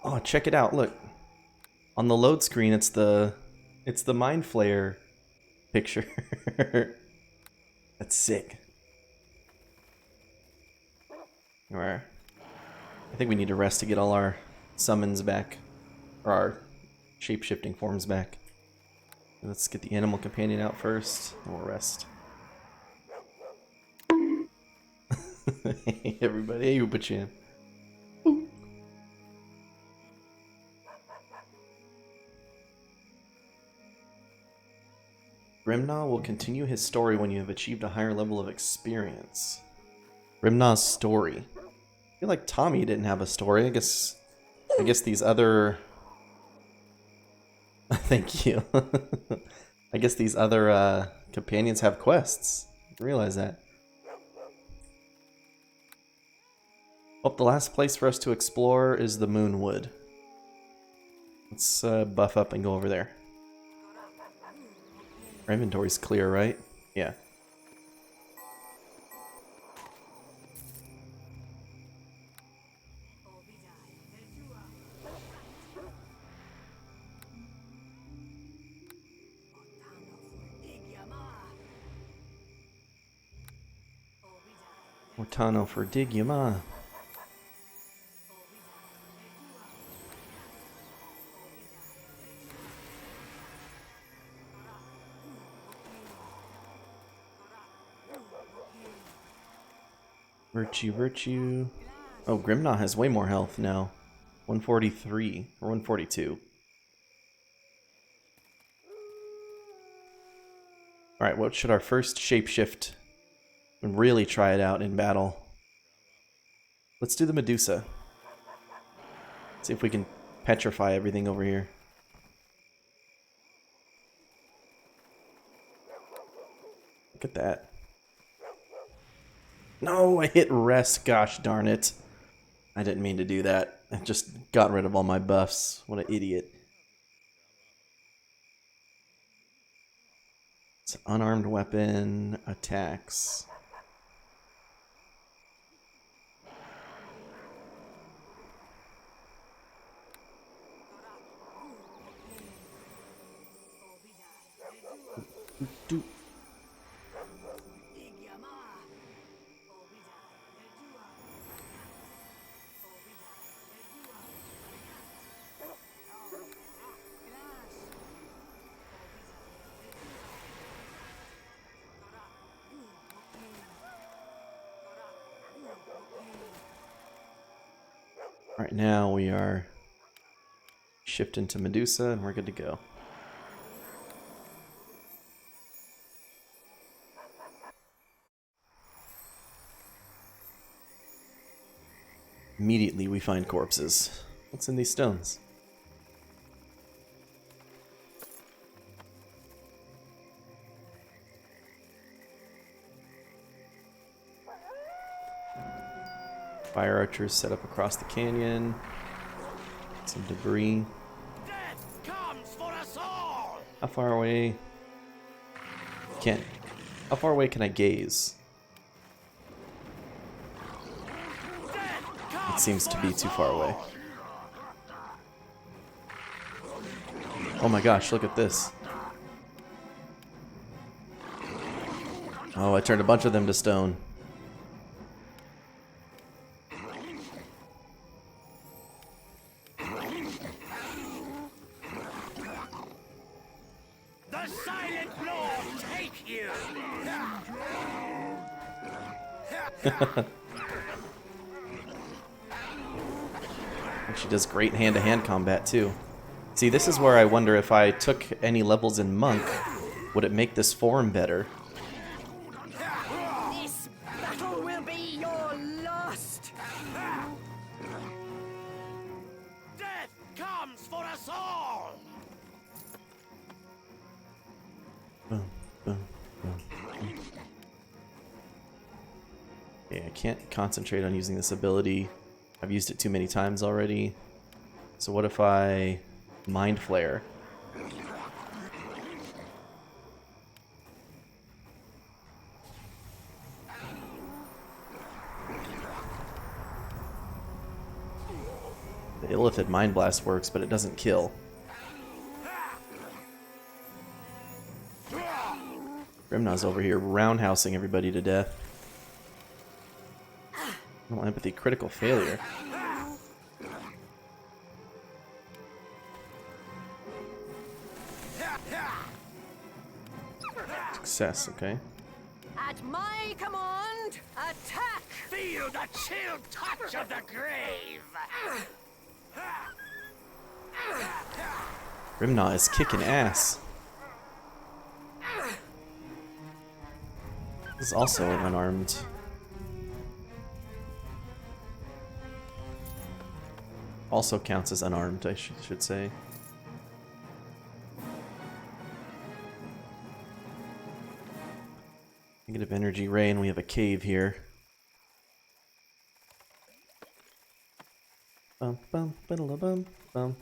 Oh, check it out! Look, on the load screen, it's the Mind Flayer picture. That's sick. Alright. I think we need to rest to get all our summons back, or our shape-shifting forms back. Let's get the animal companion out first, and we'll rest. Hey everybody, hey Upa-chan. Grimnaw will continue his story when you have achieved a higher level of experience. Grimnaw's story. I feel like Tommy didn't have a story. I guess these other... Thank you. I guess these other companions have quests. I didn't realize that. Oh, the last place for us to explore is the Moonwood. Let's buff up and go over there. Our inventory's clear, right? Yeah. Mortano for Digyama. Virtue. Oh, Grimnaw has way more health now. 143 or 142. Alright, what should our first shapeshift and really try it out in battle? Let's do the Medusa. See if we can petrify everything over here. Look at that. No, I hit rest, gosh darn it. I didn't mean to do that. I just got rid of all my buffs. What an idiot. It's an unarmed weapon, attacks. Do. Right now we are shifting to Medusa and we're good to go. Immediately we find corpses. What's in these stones? Fire archers set up across the canyon. Some debris. Death comes for us all. How far away? Can't. How far away can I gaze? It seems to be too far away. Oh my gosh, look at this. Oh, I turned a bunch of them to stone. The silent lord take you. She does great hand-to-hand combat too. See, this is where I wonder if I took any levels in Monk, would it make this form better? This battle will be your last. Death comes for us all. Boom, boom, boom. Okay, I can't concentrate on using this ability. I've used it too many times already. So what if I Mind Flare? The Illithid Mind Blast works, but it doesn't kill. Grimnaw's over here roundhousing everybody to death. No empathy, critical failure. Success, okay. At my command, attack! Feel the chill touch of the grave. Grimnaw is kicking ass. This is also unarmed. Also counts as unarmed, I should say. Negative energy ray, and we have a cave here. Bum bum bum bum bum.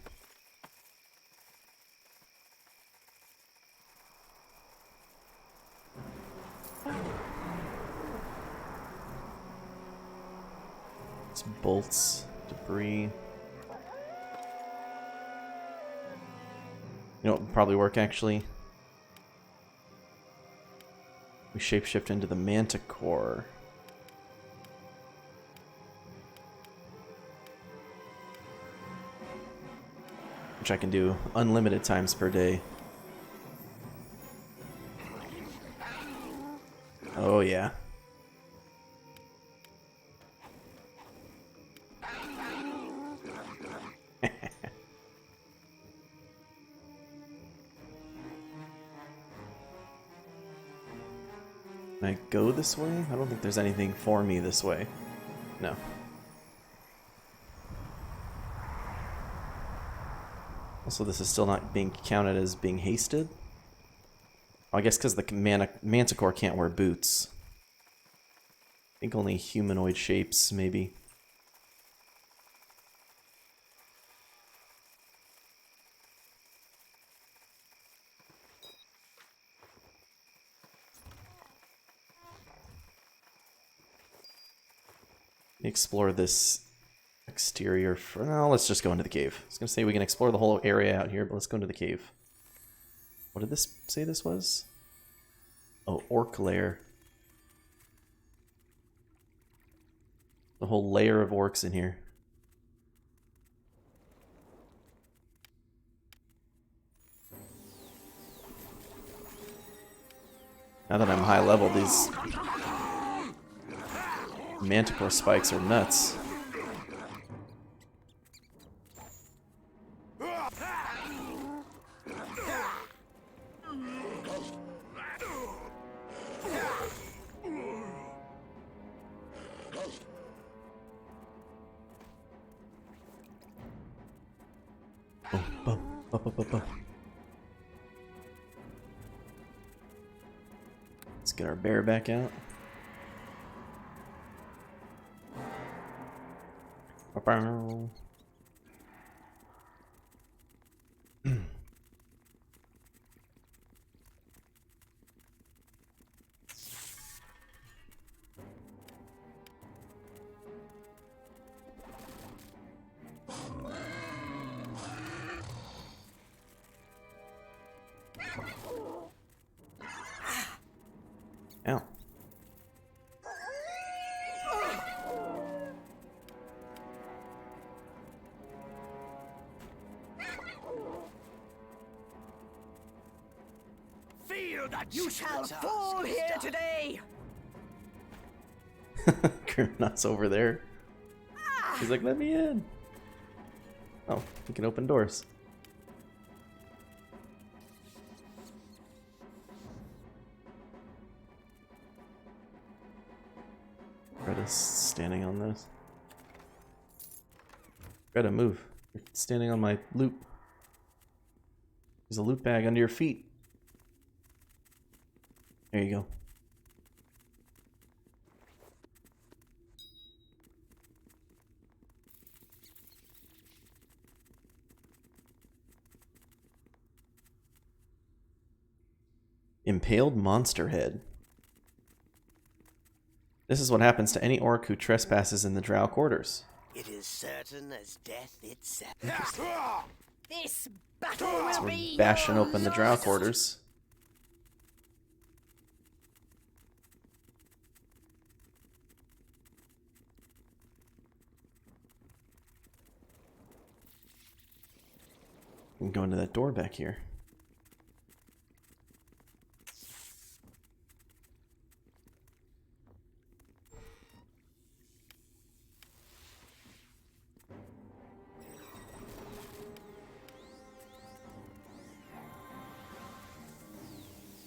It's bolts, debris. You know what would probably work actually? We shapeshift into the Manticore. Which I can do unlimited times per day. Oh yeah. Can I go this way? I don't think there's anything for me this way. No. Also, this is still not being counted as being hasted. Oh, I guess because the Manticore can't wear boots. I think only humanoid shapes, maybe. Explore this exterior for now. Let's just go into the cave. I was gonna say we can explore the whole area out here, but let's go into the cave. What did this say this was? Oh, orc lair. The whole layer of orcs in here. Now that I'm high level, these Manticore spikes are nuts. Let's get our bear back out. Ow. Feel the You shall fall here today! Grimnaw's over there. He's like, let me in. Oh, he can open doors. Greta's standing on this. Greta, move. You're standing on my loot. There's a loot bag under your feet. There you go. Impaled monster head. This is what happens to any orc who trespasses in the drow quarters. It is certain as death itself. This battle will So be we're bashing your open the drow last. quarters. We can go into that door back here.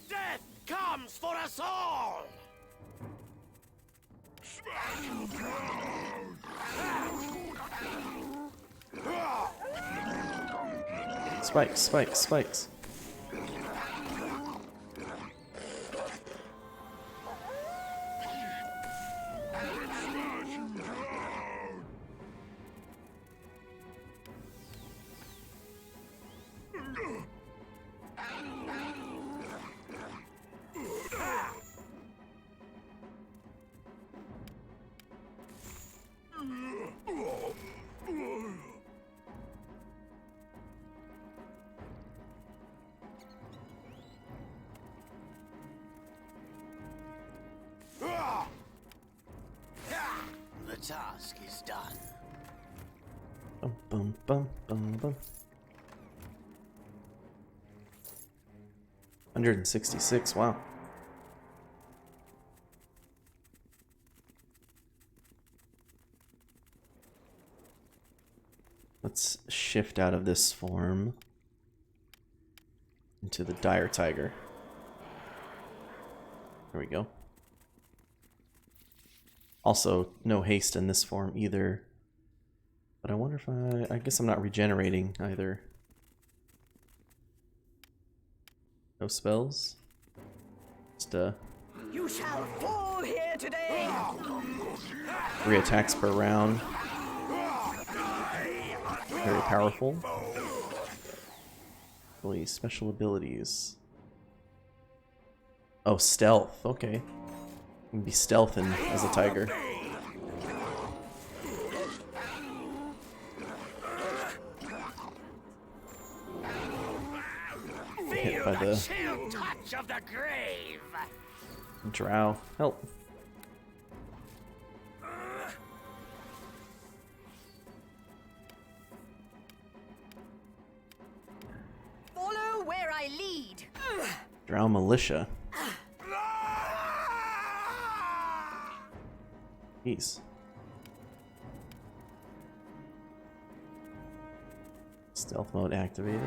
Death comes for us all! Spikes, spikes, spikes. The task is done. Bum, bum, bum, bum, bum. 166, wow. Let's shift out of this form into the dire tiger. There we go. Also, no haste in this form either. But I wonder if I guess I'm not regenerating either. No spells? Just You shall fall here today. 3 attacks per round. Very powerful. Really special abilities. Oh, stealth. Okay. You can be stealthing as a tiger. Hit by the Chill touch of the grave! drow. Help. Follow where I lead. Drow militia. Jeez. Stealth mode activated.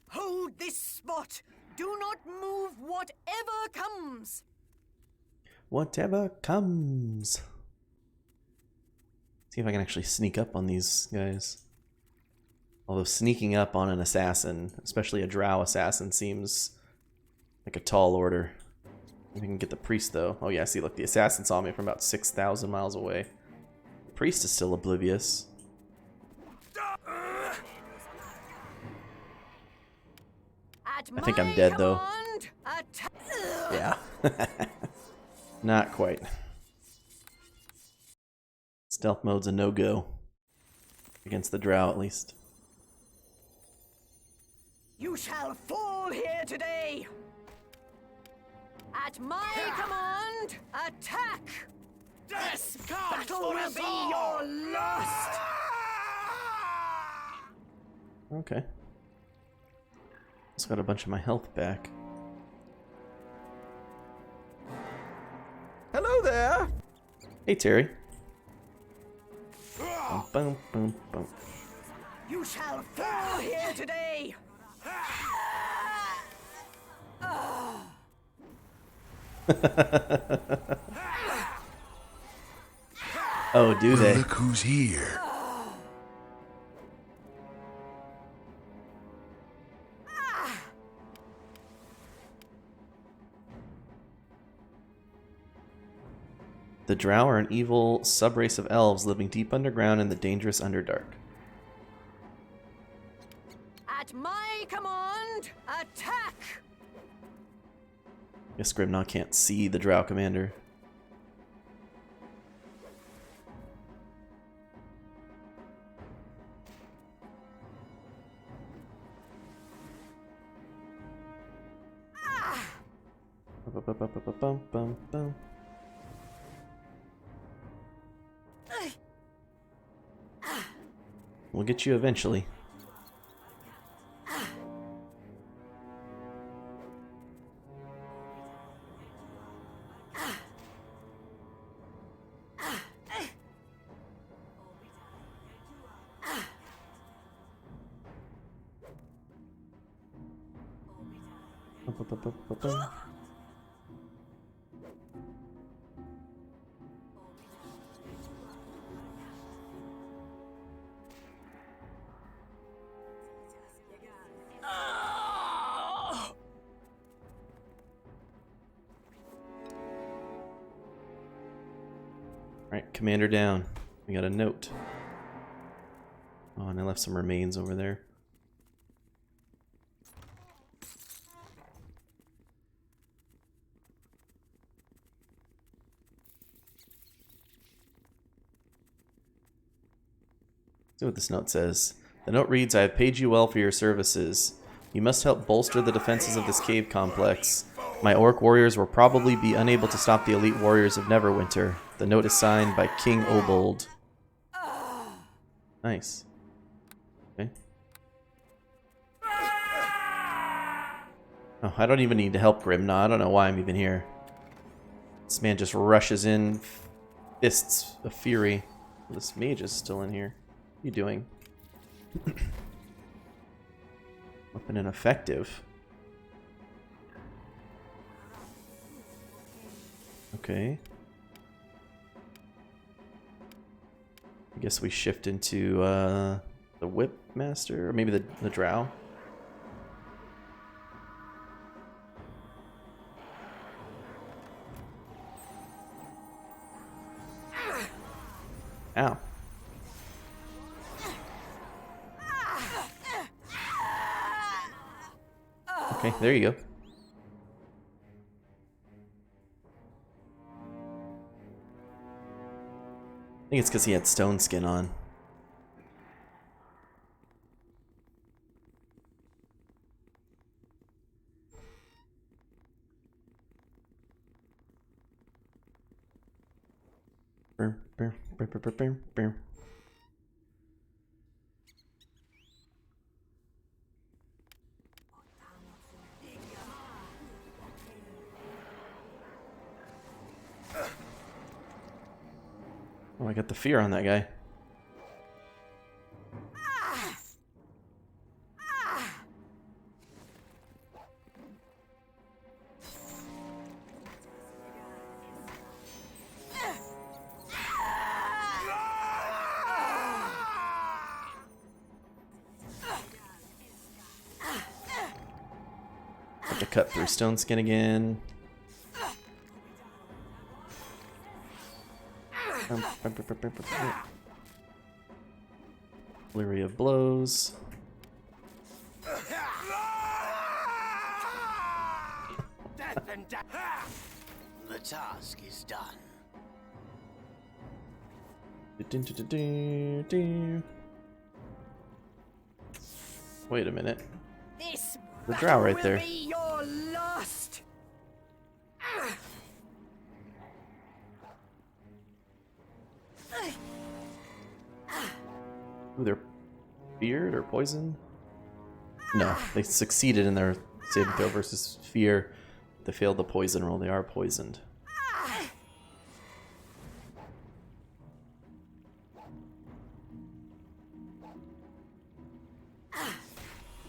Hold this spot. Do not move whatever comes. Whatever comes. See if I can actually sneak up on these guys. Although sneaking up on an assassin, especially a drow assassin, seems like a tall order. I can get the priest though. Oh yeah, see look, the assassin saw me from about 6,000 miles away. The priest is still oblivious. I think I'm dead though. Yeah. Not quite. Stealth mode's a no-go. Against the drow at least. You shall fall here today. At my command, attack. This This comes battle for will us be all! your last. Okay. Just got a bunch of my health back. Hello there. Hey Terry. Bum, bum, bum, bum. You shall fall here today. Oh, do they? Look who's here. The drow are an evil subrace of elves living deep underground in the dangerous Underdark. At my command, attack. Guess Grimnaw can't see the Drow commander. Bum. We'll get you eventually. Bum. Alright, commander down. We got a note. Oh, and I left some remains over there. See what this note says. The note reads, I have paid you well for your services. You must help bolster the defenses of this cave complex. My orc warriors will probably be unable to stop the elite warriors of Neverwinter. The note is signed by King Obold. Nice. Okay. Oh, I don't even need to help Grimnaw. I don't know why I'm even here. This man just rushes in, fists of fury. This mage is still in here. What are you doing? Weapon ineffective. Okay. I guess we shift into the Whip Master, or maybe the Drow. Ow. Okay, there you go. I think it's because he had stone skin on. Oh, I got the fear on that guy. Have to cut through stone skin again. Flurry of blows. Death and the task is done. Wait a minute. This The Drow right will there. be your last. Ooh, they're feared or poisoned? No, they succeeded in their saving throw versus fear. They failed the poison roll. They are poisoned.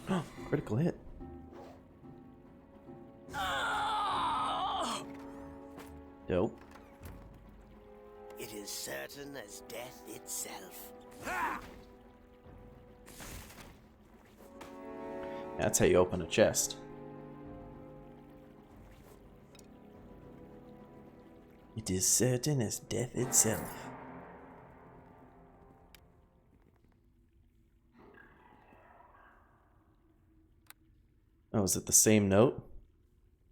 Oh, critical hit. Dope. It is certain as death itself. That's how you open a chest. It is certain as death itself. Oh, is it the same note?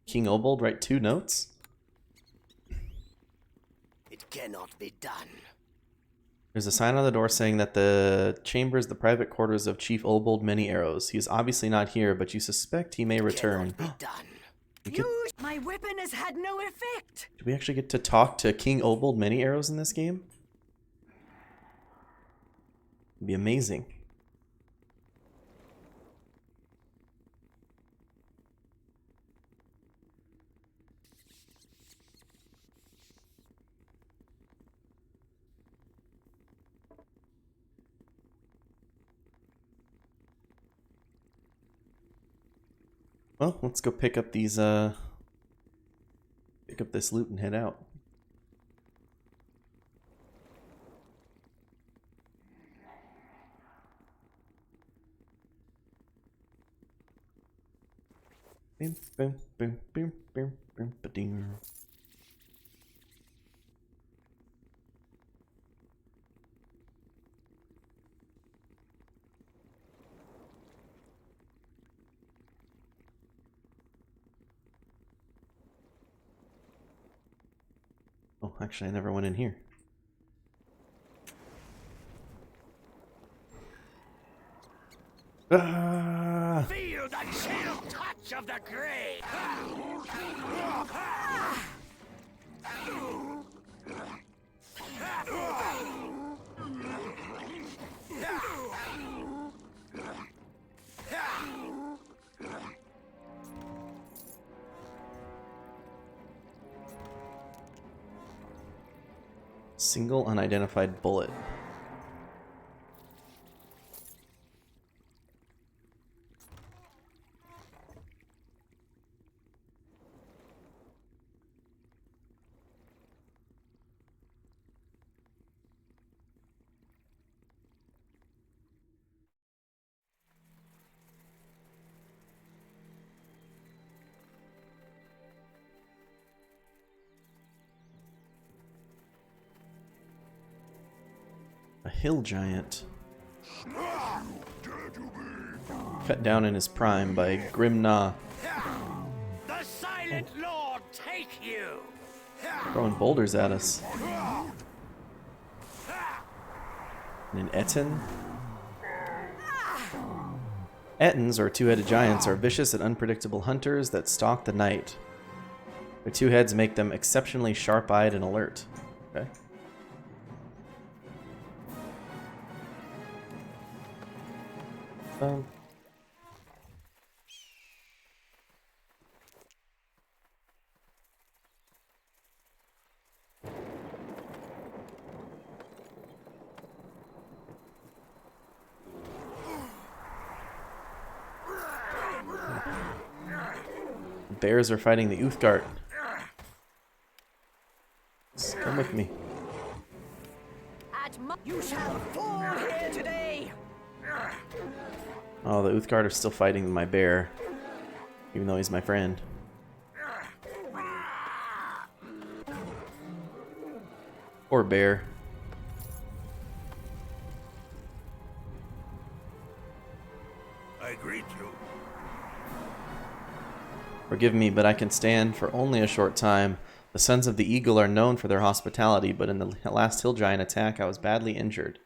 King Obold write 2 notes? It cannot be done. There's a sign on the door saying that the chamber is the private quarters of Chief Obold Many Arrows. He is obviously not here, but you suspect he may return. Cannot be done. You, my weapon has had no effect. Do we actually get to talk to King Obold Many Arrows in this game? It'd be amazing. Well, let's go pick up these, pick up this loot and head out. Boom, boom, boom, boom, boom, boom, ba-ding. Oh, actually, I never went in here. Ah! Feel the chill touch of the grave. Single unidentified bullet. A hill giant. Cut down in his prime by Grimna. The Silent Lord take you. Throwing boulders at us. And an Etten? Ettins, or two-headed giants, are vicious and unpredictable hunters that stalk the night. Their 2 heads make them exceptionally sharp-eyed and alert. Okay. Bears are fighting the Uthgard. Come with me. You shall fall here today. Oh, the Uthgard are still fighting my bear, even though he's my friend. Poor bear. I greet you. Forgive me, but I can stand for only a short time. The Sons of the Eagle are known for their hospitality, but in the last hill giant attack, I was badly injured.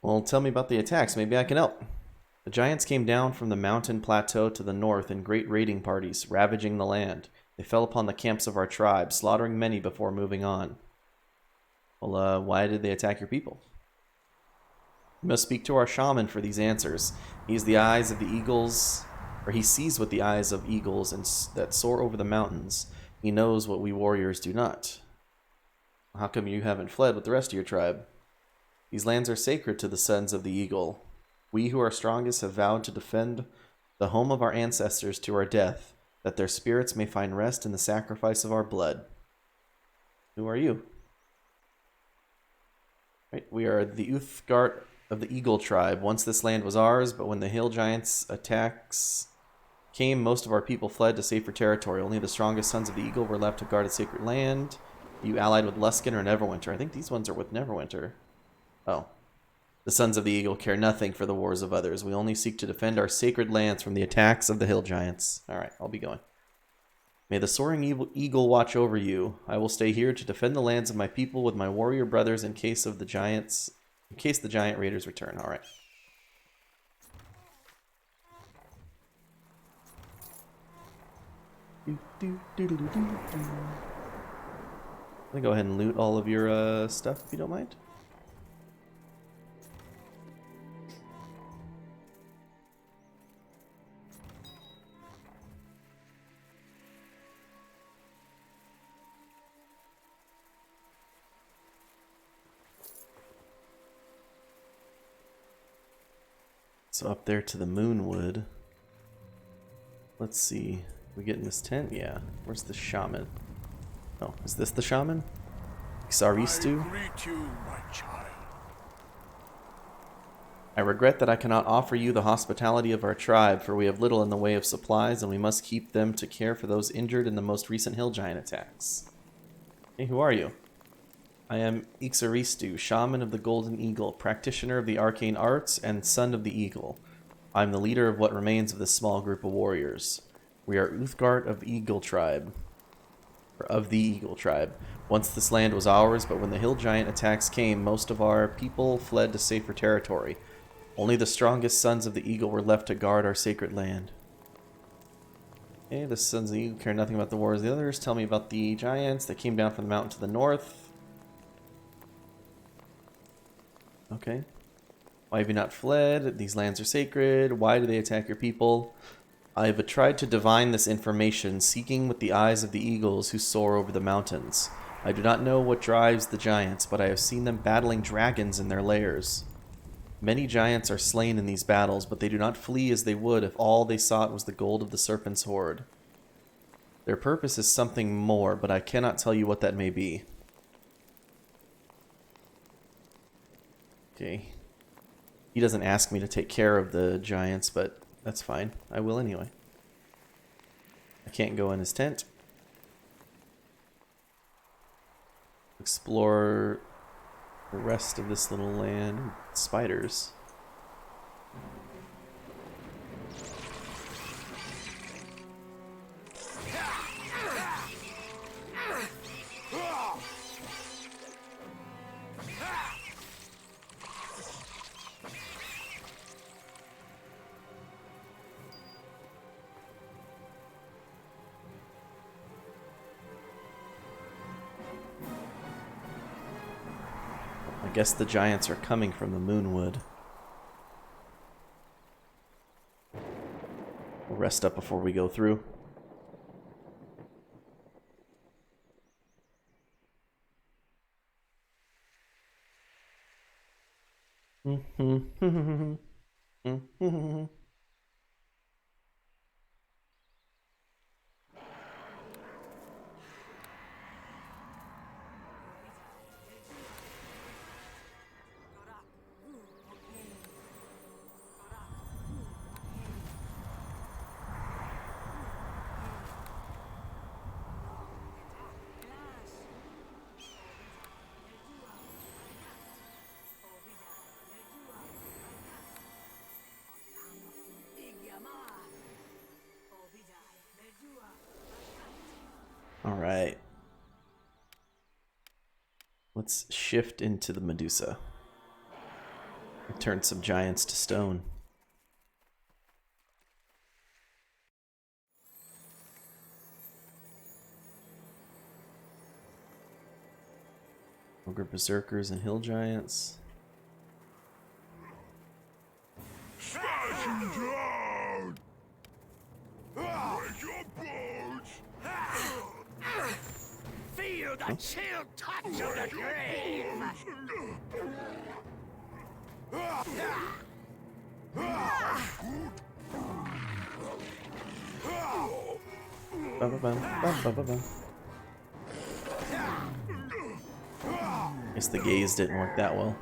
Well, tell me about the attacks. Maybe I can help. The giants came down from the mountain plateau to the north in great raiding parties, ravaging the land. They fell upon the camps of our tribe, slaughtering many before moving on. Well, why did they attack your people? We must speak to our shaman for these answers. He is the eyes of the eagles, or he sees with the eyes of eagles that soar over the mountains. He knows what we warriors do not. How come you haven't fled with the rest of your tribe? These lands are sacred to the Sons of the Eagle. We who are strongest have vowed to defend the home of our ancestors to our death, that their spirits may find rest in the sacrifice of our blood. Who are you? Right, we are the Uthgard of the Eagle tribe. Once this land was ours, but when the hill giants' attacks came, most of our people fled to safer territory. Only the strongest Sons of the Eagle were left to guard the sacred land. You allied with Luskin or Neverwinter? I think these ones are with Neverwinter. Oh. The Sons of the Eagle care nothing for the wars of others. We only seek to defend our sacred lands from the attacks of the hill giants. Alright, I'll be going. May the soaring eagle watch over you. I will stay here to defend the lands of my people with my warrior brothers in case the giant raiders return. All right. Let me go ahead and loot all of your stuff if you don't mind. So up there to the Moonwood. Let's see. We get in this tent? Yeah. Where's the shaman? Oh, is this the shaman? Xaristu? I greet you, my child. I regret that I cannot offer you the hospitality of our tribe, for we have little in the way of supplies, and we must keep them to care for those injured in the most recent hill giant attacks. Hey, who are you? I am Xaristu, shaman of the Golden Eagle, practitioner of the arcane arts, and son of the Eagle. I am the leader of what remains of this small group of warriors. We are Uthgard of Eagle Tribe. Or of the Eagle Tribe. Once this land was ours, but when the hill giant attacks came, most of our people fled to safer territory. Only the strongest sons of the Eagle were left to guard our sacred land. Okay, the sons of the Eagle care nothing about the wars of the others. Tell me about the giants that came down from the mountain to the north. Okay. Why have you not fled? These lands are sacred. Why do they attack your people? I have tried to divine this information, seeking with the eyes of the eagles who soar over the mountains. I do not know what drives the giants, but I have seen them battling dragons in their lairs. Many giants are slain in these battles, but they do not flee as they would if all they sought was the gold of the serpent's hoard. Their purpose is something more, but I cannot tell you what that may be. Okay. He doesn't ask me to take care of the giants, but that's fine. I will anyway. I can't go in his tent. Explore the rest of this little land. Ooh, spiders. I guess the giants are coming from the Moonwood. We'll rest up before we go through. Alright. Let's shift into the Medusa. Turn some giants to stone. Ogre berserkers and hill giants. Smash him down! Break your bones! Feel the chill touch of the grave! Guess the gaze didn't work that well.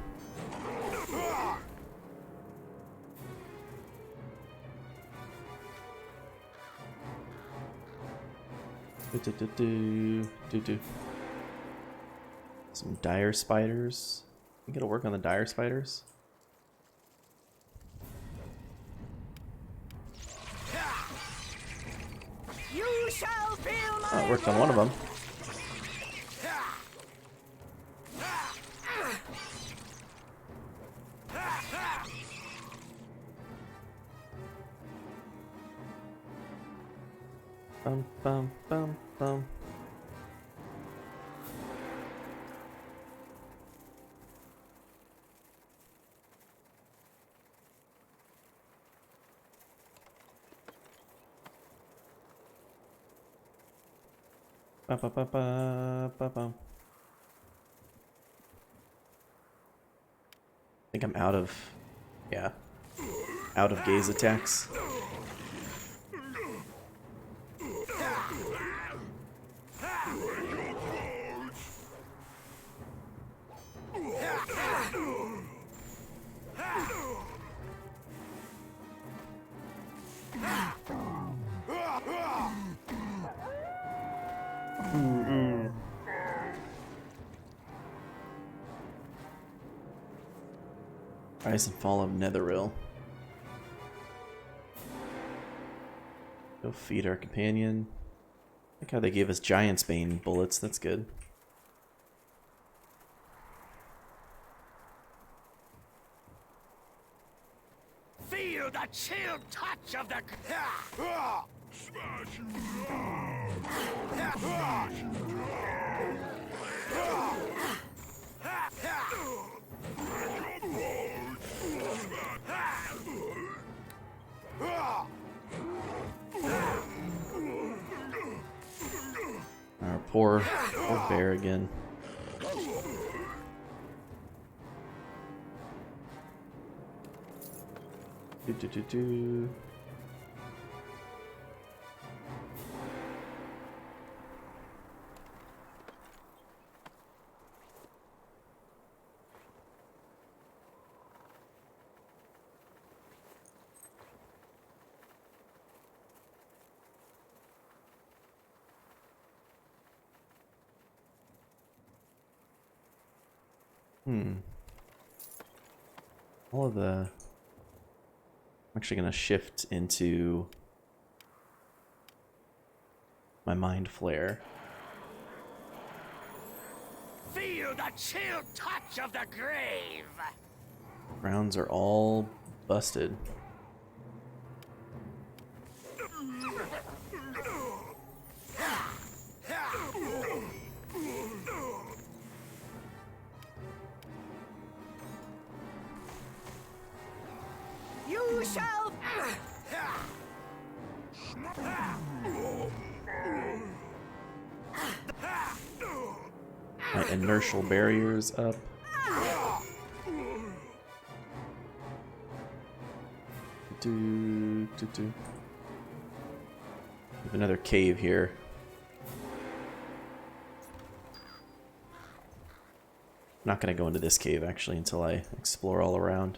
Some dire spiders. You gotta work on the dire spiders. You shall feel Oh, it worked on one of them. Bum, bum, bum, bum. Ba, ba, ba, ba, ba, bum. I think I'm out of, yeah, out of gaze attacks. Rise and Fall of Netheril. Go feed our companion. I like how they gave us Giant's Bane bullets, that's good. Feel the chill touch of the... Smash you Our poor bear again. Do, do, do, do. All of the... I'm actually going to shift into my Mind Flare. Feel the chill touch of the grave. Rounds are all busted. You shall. My inertial barrier's up. Do. We have another cave here. I'm not going to go into this cave actually until I explore all around.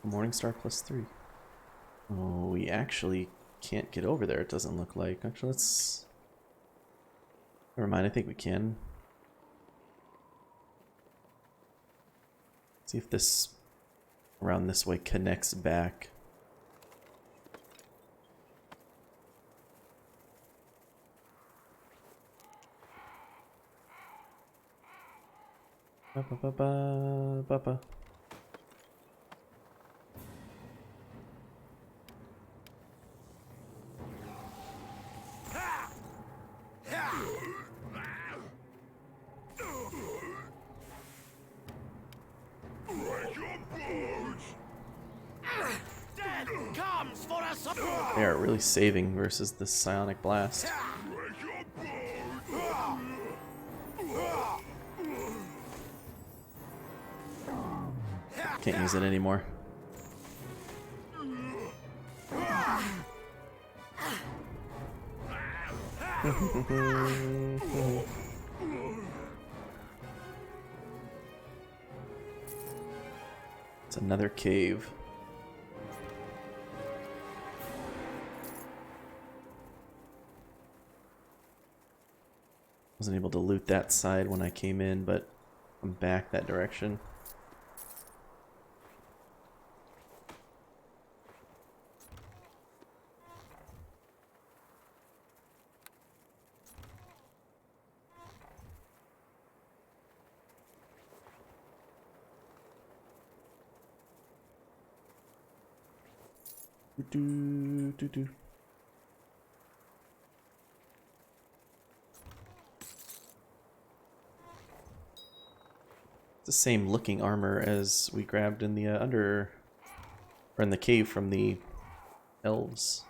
Morningstar +3. Oh, we actually can't get over there, it doesn't look like. Actually, let's... Never mind, I think we can. See if this... around this way connects back. Ba, ba, ba, ba, ba, ba. Death comes for us. They are really saving versus the psionic blast. Can't use it anymore. It's another cave. Wasn't able to loot that side when I came in, but I'm back that direction. Do. It's the same looking armor as we grabbed in the or in the cave from the elves.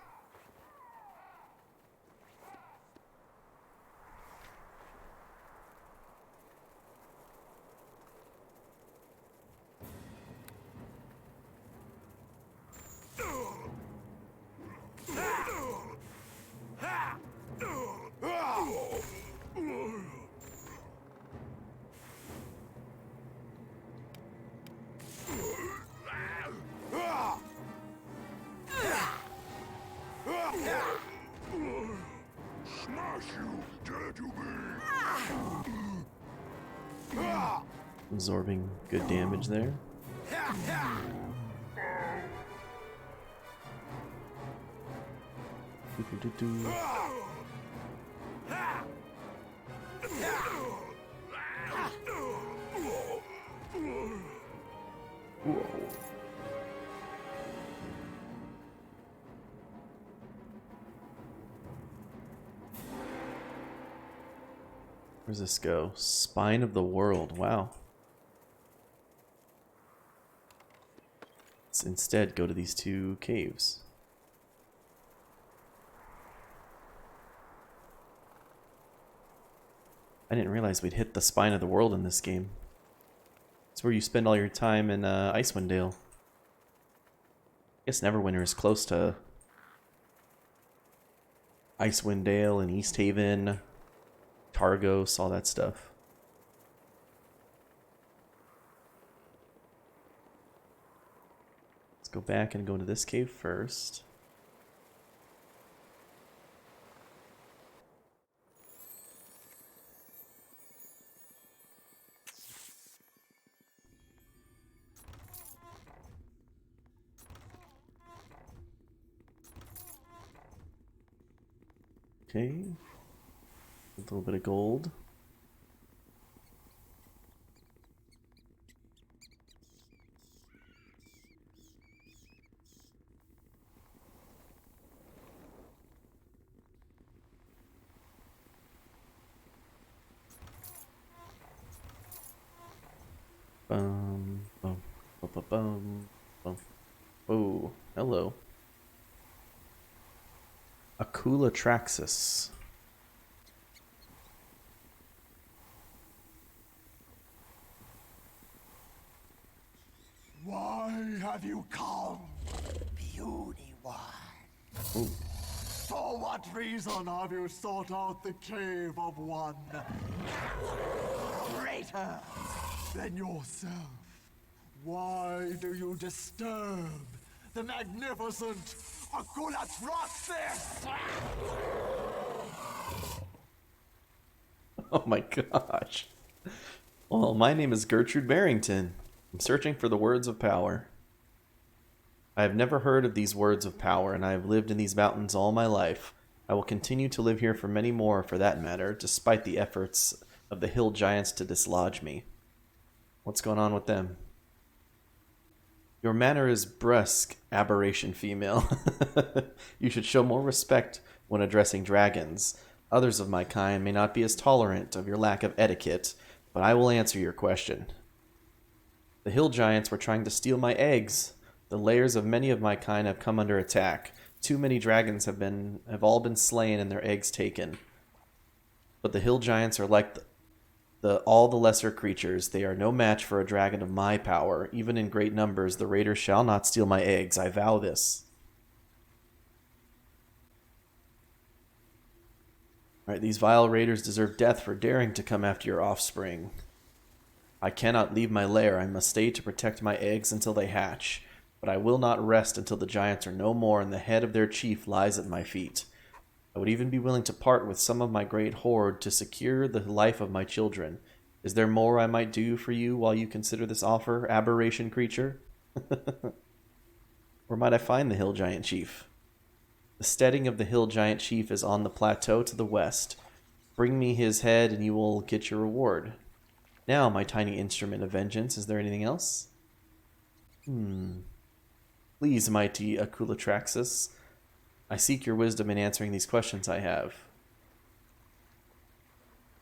Absorbing good damage there. Do. Whoa. Where's this go? Spine of the world. Wow. Let's instead go to these two caves. I didn't realize we'd hit the spine of the world in this game. It's where you spend all your time in Icewind Dale. I guess Neverwinter is close to Icewind Dale and East Haven, Targos, all that stuff. Let's go back and go into this cave first. Okay, a little bit of gold. Bum, bum, bum, bum, bum, bum. Oh, hello. Akula Traxus. Why have you come, puny one? Ooh. For what reason have you sought out the cave of one greater than yourself? Why do you disturb the magnificent Akula Traxus? Oh my gosh. Well, my name is Gertrude Barrington. I'm searching for the words of power. I have never heard of these words of power, and I have lived in these mountains all my life. I will continue to live here for many more, for that matter, despite the efforts of the hill giants to dislodge me. What's going on with them? Your manner is brusque, aberration female. You should show more respect when addressing dragons. Others of my kind may not be as tolerant of your lack of etiquette, but I will answer your question. The hill giants were trying to steal my eggs. The lairs of many of my kind have come under attack. Too many dragons have all been slain and their eggs taken. But the hill giants are like all the lesser creatures. They are no match for a dragon of my power. Even in great numbers, the raiders shall not steal my eggs. I vow this. Alright, these vile raiders deserve death for daring to come after your offspring. I cannot leave my lair. I must stay to protect my eggs until they hatch. But I will not rest until the giants are no more and the head of their chief lies at my feet. I would even be willing to part with some of my great hoard to secure the life of my children. Is there more I might do for you while you consider this offer, aberration creature? Where might I find the hill giant chief? The steading of the hill giant chief is on the plateau to the west. Bring me his head and you will get your reward. Now, my tiny instrument of vengeance, is there anything else? Please, mighty Akulatraxis, I seek your wisdom in answering these questions I have.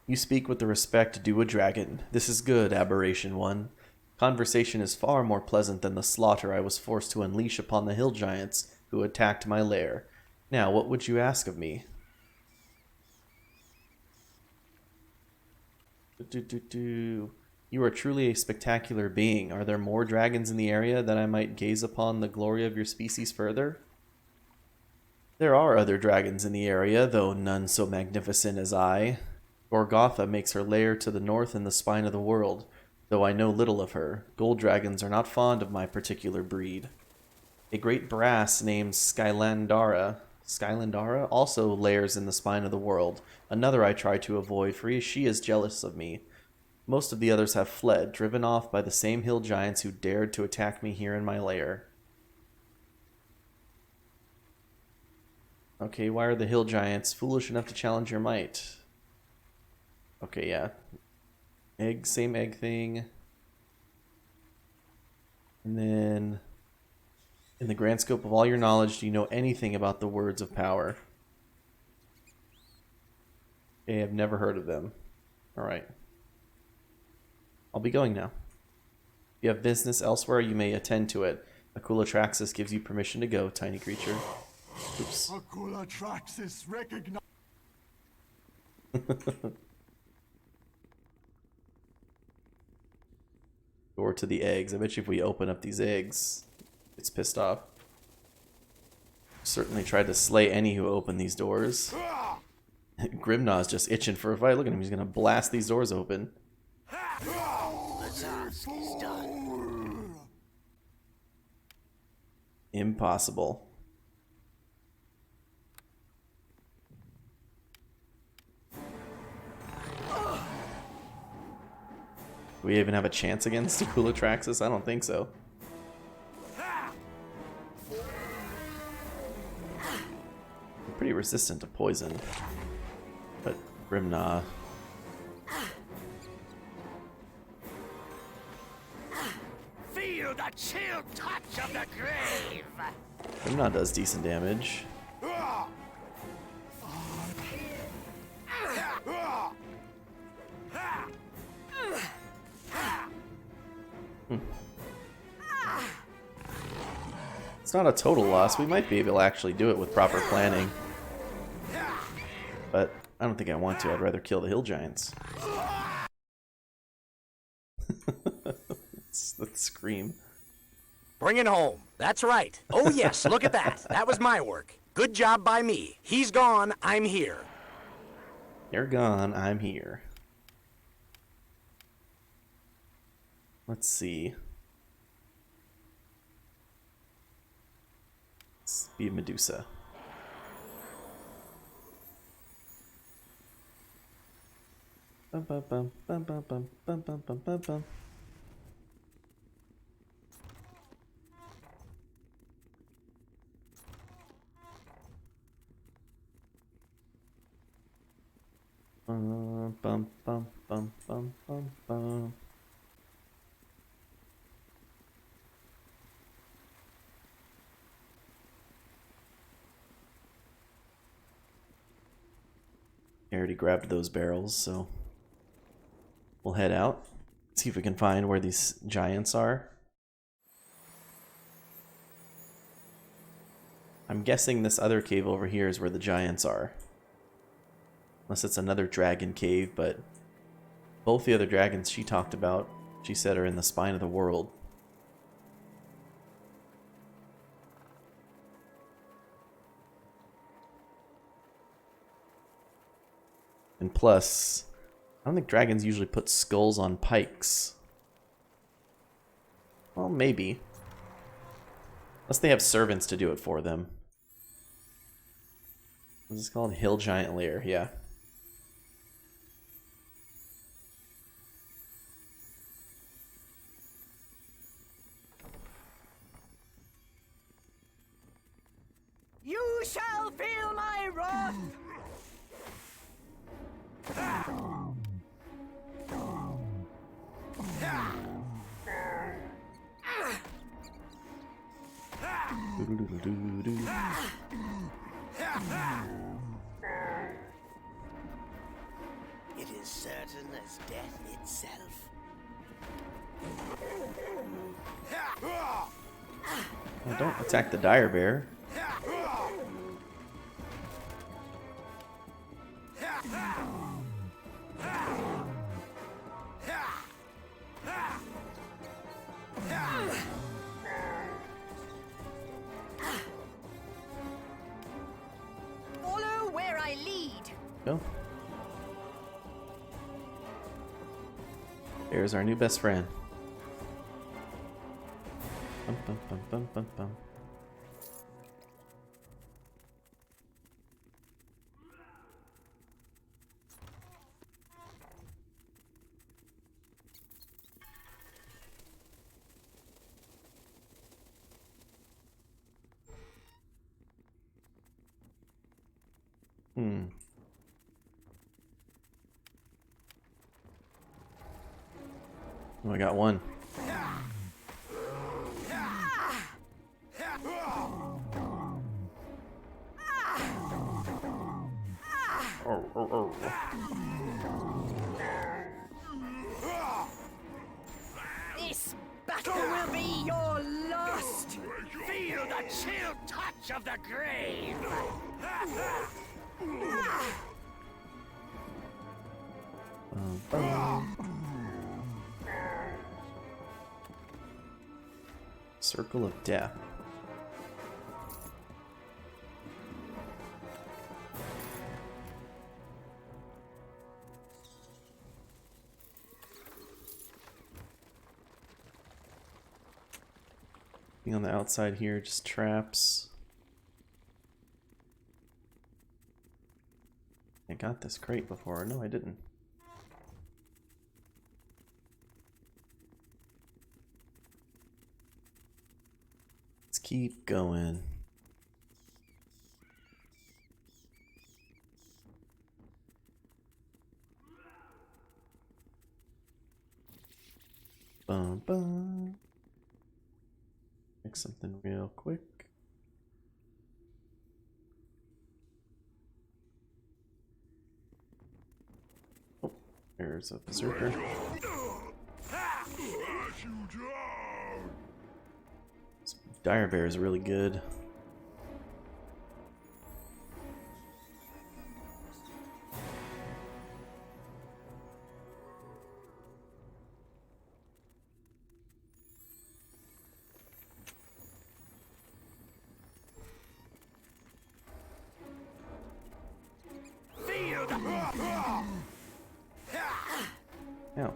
You speak with the respect due a dragon. This is good, Aberration One. Conversation is far more pleasant than the slaughter I was forced to unleash upon the hill giants who attacked my lair. Now, what would you ask of me? You are truly a spectacular being. Are there more dragons in the area that I might gaze upon the glory of your species further? There are other dragons in the area, though none so magnificent as I. Gorgotha makes her lair to the north in the spine of the world, though I know little of her. Gold dragons are not fond of my particular breed. A great brass named Skylandara also lairs in the spine of the world. Another I try to avoid, for she is jealous of me. Most of the others have fled, driven off by the same hill giants who dared to attack me here in my lair. Okay, why are the hill giants foolish enough to challenge your might? Okay, yeah. Same egg thing. And then, in the grand scope of all your knowledge, do you know anything about the words of power? Okay, I've never heard of them. Alright. I'll be going now. If you have business elsewhere, you may attend to it. Akulatraxis gives you permission to go, tiny creature. Oops. Akulatraxis recognize. Door to the eggs. I bet you if we open up these eggs, it's pissed off. Certainly tried to slay any who open these doors. Grimnaw's just itching for a fight. Look at him. He's going to blast these doors open. Impossible. Do we even have a chance against Akulatraxis? I don't think so. I'm pretty resistant to poison. But Grimnaw. Feel the chill touch of the grave. Grimnaw does decent damage. It's not a total loss. We might be able to actually do it with proper planning. But I don't think I want to. I'd rather kill the hill giants. Let's scream. Bring it home. That's right. Oh yes, look at that. That was my work. Good job by me. He's gone, I'm here. You're gone, I'm here. Let's see. Let's be a Medusa. Bum, bum, bum, bum, bum, bum, bum, bum, bum, bum, bum. Bum, bum, bum, bum, bum, bum, bum. I already grabbed those barrels, so we'll head out. See if we can find where these giants are. I'm guessing this other cave over here is where the giants are. Unless it's another dragon cave, but both the other dragons she talked about, she said, are in the spine of the world. And plus, I don't think dragons usually put skulls on pikes. Well, maybe. Unless they have servants to do it for them. What's this called? Hill Giant Lair, yeah. You shall feel my wrath! Doo-doo-doo-doo-doo. It is certain as death itself. Oh, don't attack the dire bear. Follow where I lead. Go. There's our new best friend. Bum, bum, bum, bum, bum, bum. Oh, I got one. Oh. This battle will be your last. Feel the chill touch of the grave. Circle of Death. Being on the outside here, just traps. I got this crate before. No, I didn't. Let's keep going. Bum bum. Make something real quick. Oh, there's a berserker. This dire bear is really good. Ow.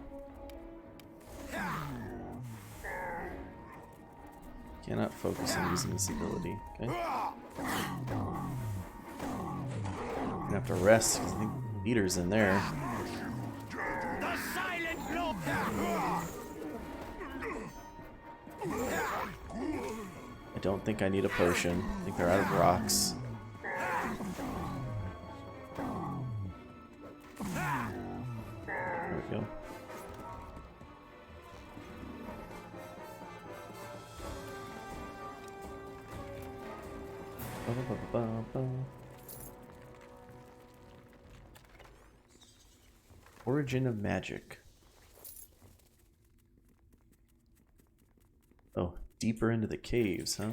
Cannot focus on using this ability. Okay. Gonna have to rest because I think the leader's in there. The silent blow. I don't think I need a potion. I think they're out of rocks. There we go. Origin of magic. Oh, deeper into the caves, huh?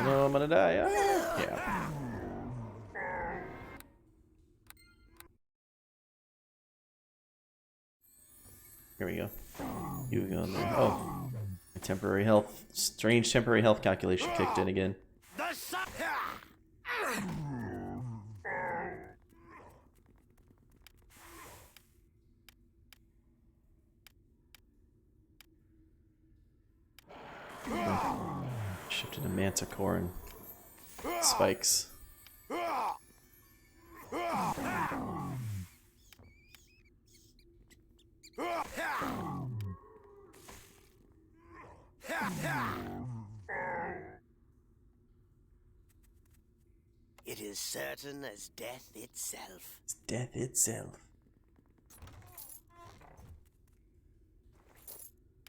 Oh, I'm gonna die. Ah, yeah. Here we go. You go in there. Oh, temporary health. Strange temporary health calculation kicked in again. The sun. Shifted to Manticore and spikes. It is certain as death itself. It's death itself.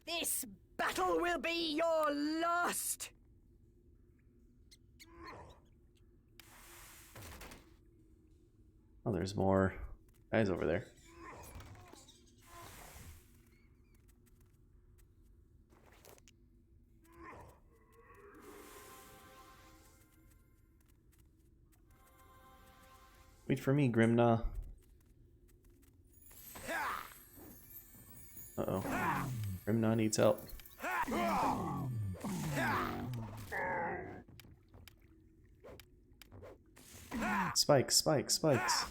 This battle will be your last. Oh, there's more guys over there. Wait for me, Grimna. Uh-oh. Grimna needs help. Spikes, spikes, spikes.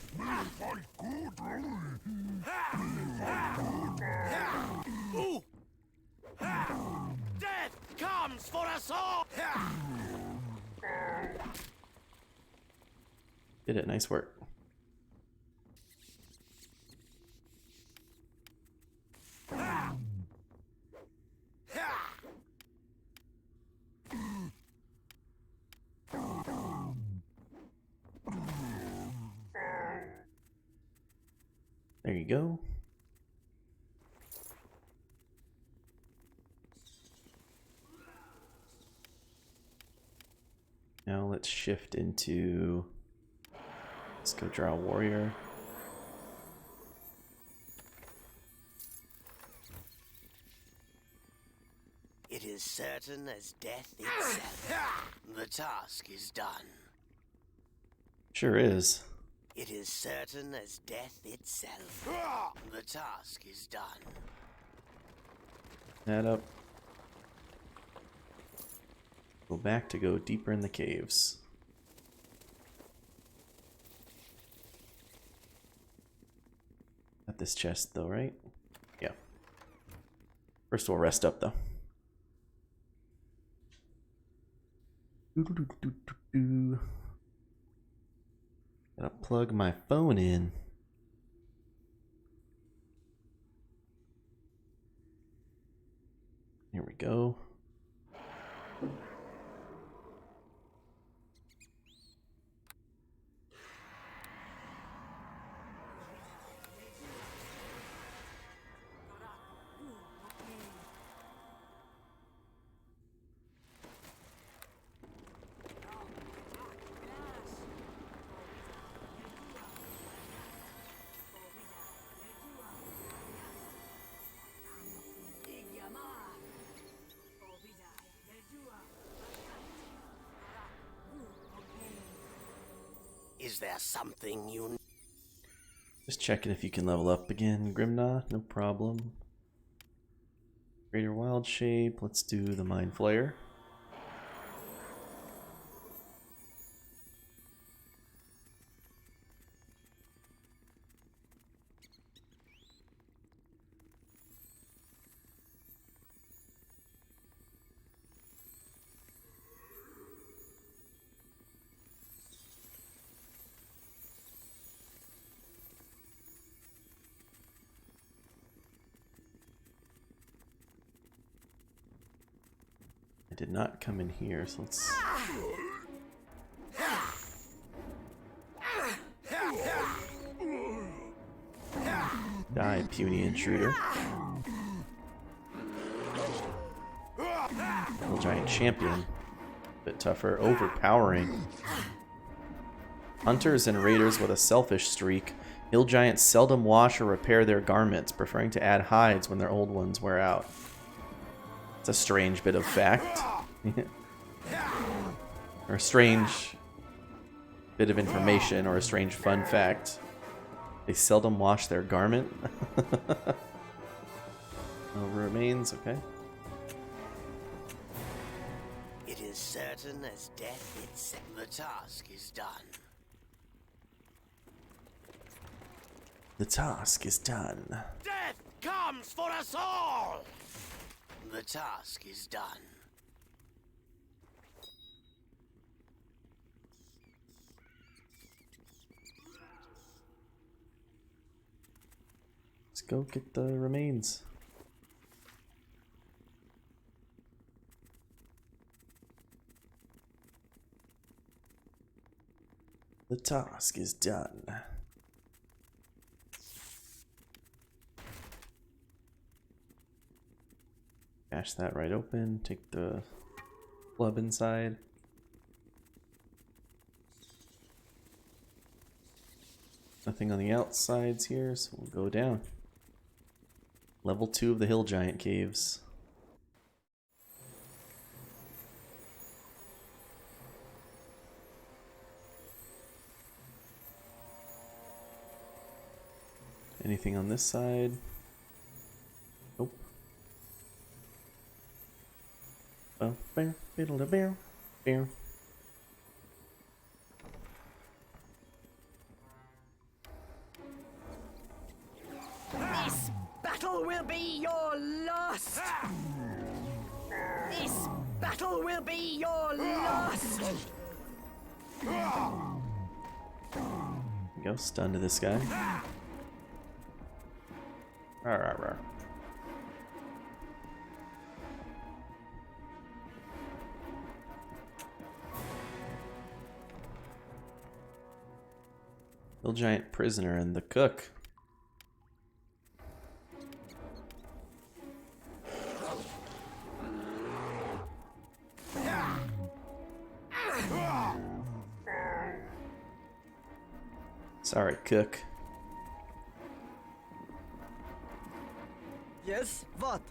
Death comes for us all! Did it, nice work. There you go. Now let's shift into... Let's go draw a warrior. It is certain as death itself. The task is done. Sure is. It is certain as death itself. The task is done. That up. Go back to go deeper in the caves. Got this chest though, right? Yeah. First we'll rest up though. Doo-doo-doo-doo-doo-doo. Gotta plug my phone in. Here we go. Is there something you... Just checking if you can level up again, Grimna. No problem. Greater Wild Shape. Let's do the Mind Flayer. I did not come in here, so let's... Die, puny intruder. Little giant champion. Bit tougher, overpowering. Hunters and raiders with a selfish streak. Hill giants seldom wash or repair their garments, preferring to add hides when their old ones wear out. It's a strange bit of fact. Or a strange bit of information, or a strange fun fact. They seldom wash their garment. No remains, okay. It is certain as death itself. The task is done. The task is done. Death comes for us all! The task is done. Let's go get the remains. The task is done. Bash that right open. Take the club inside. Nothing on the outsides here, so we'll go down. Level 2 of the Hill Giant Caves. Anything on this side? Nope. Oh, bear, biddle da bear, bear. This battle will be your last. This battle will be your last. Go, stun to this guy. Rawr, rawr, rawr. Hill Giant Prisoner and the Cook. Sorry, Cook. Yes? What?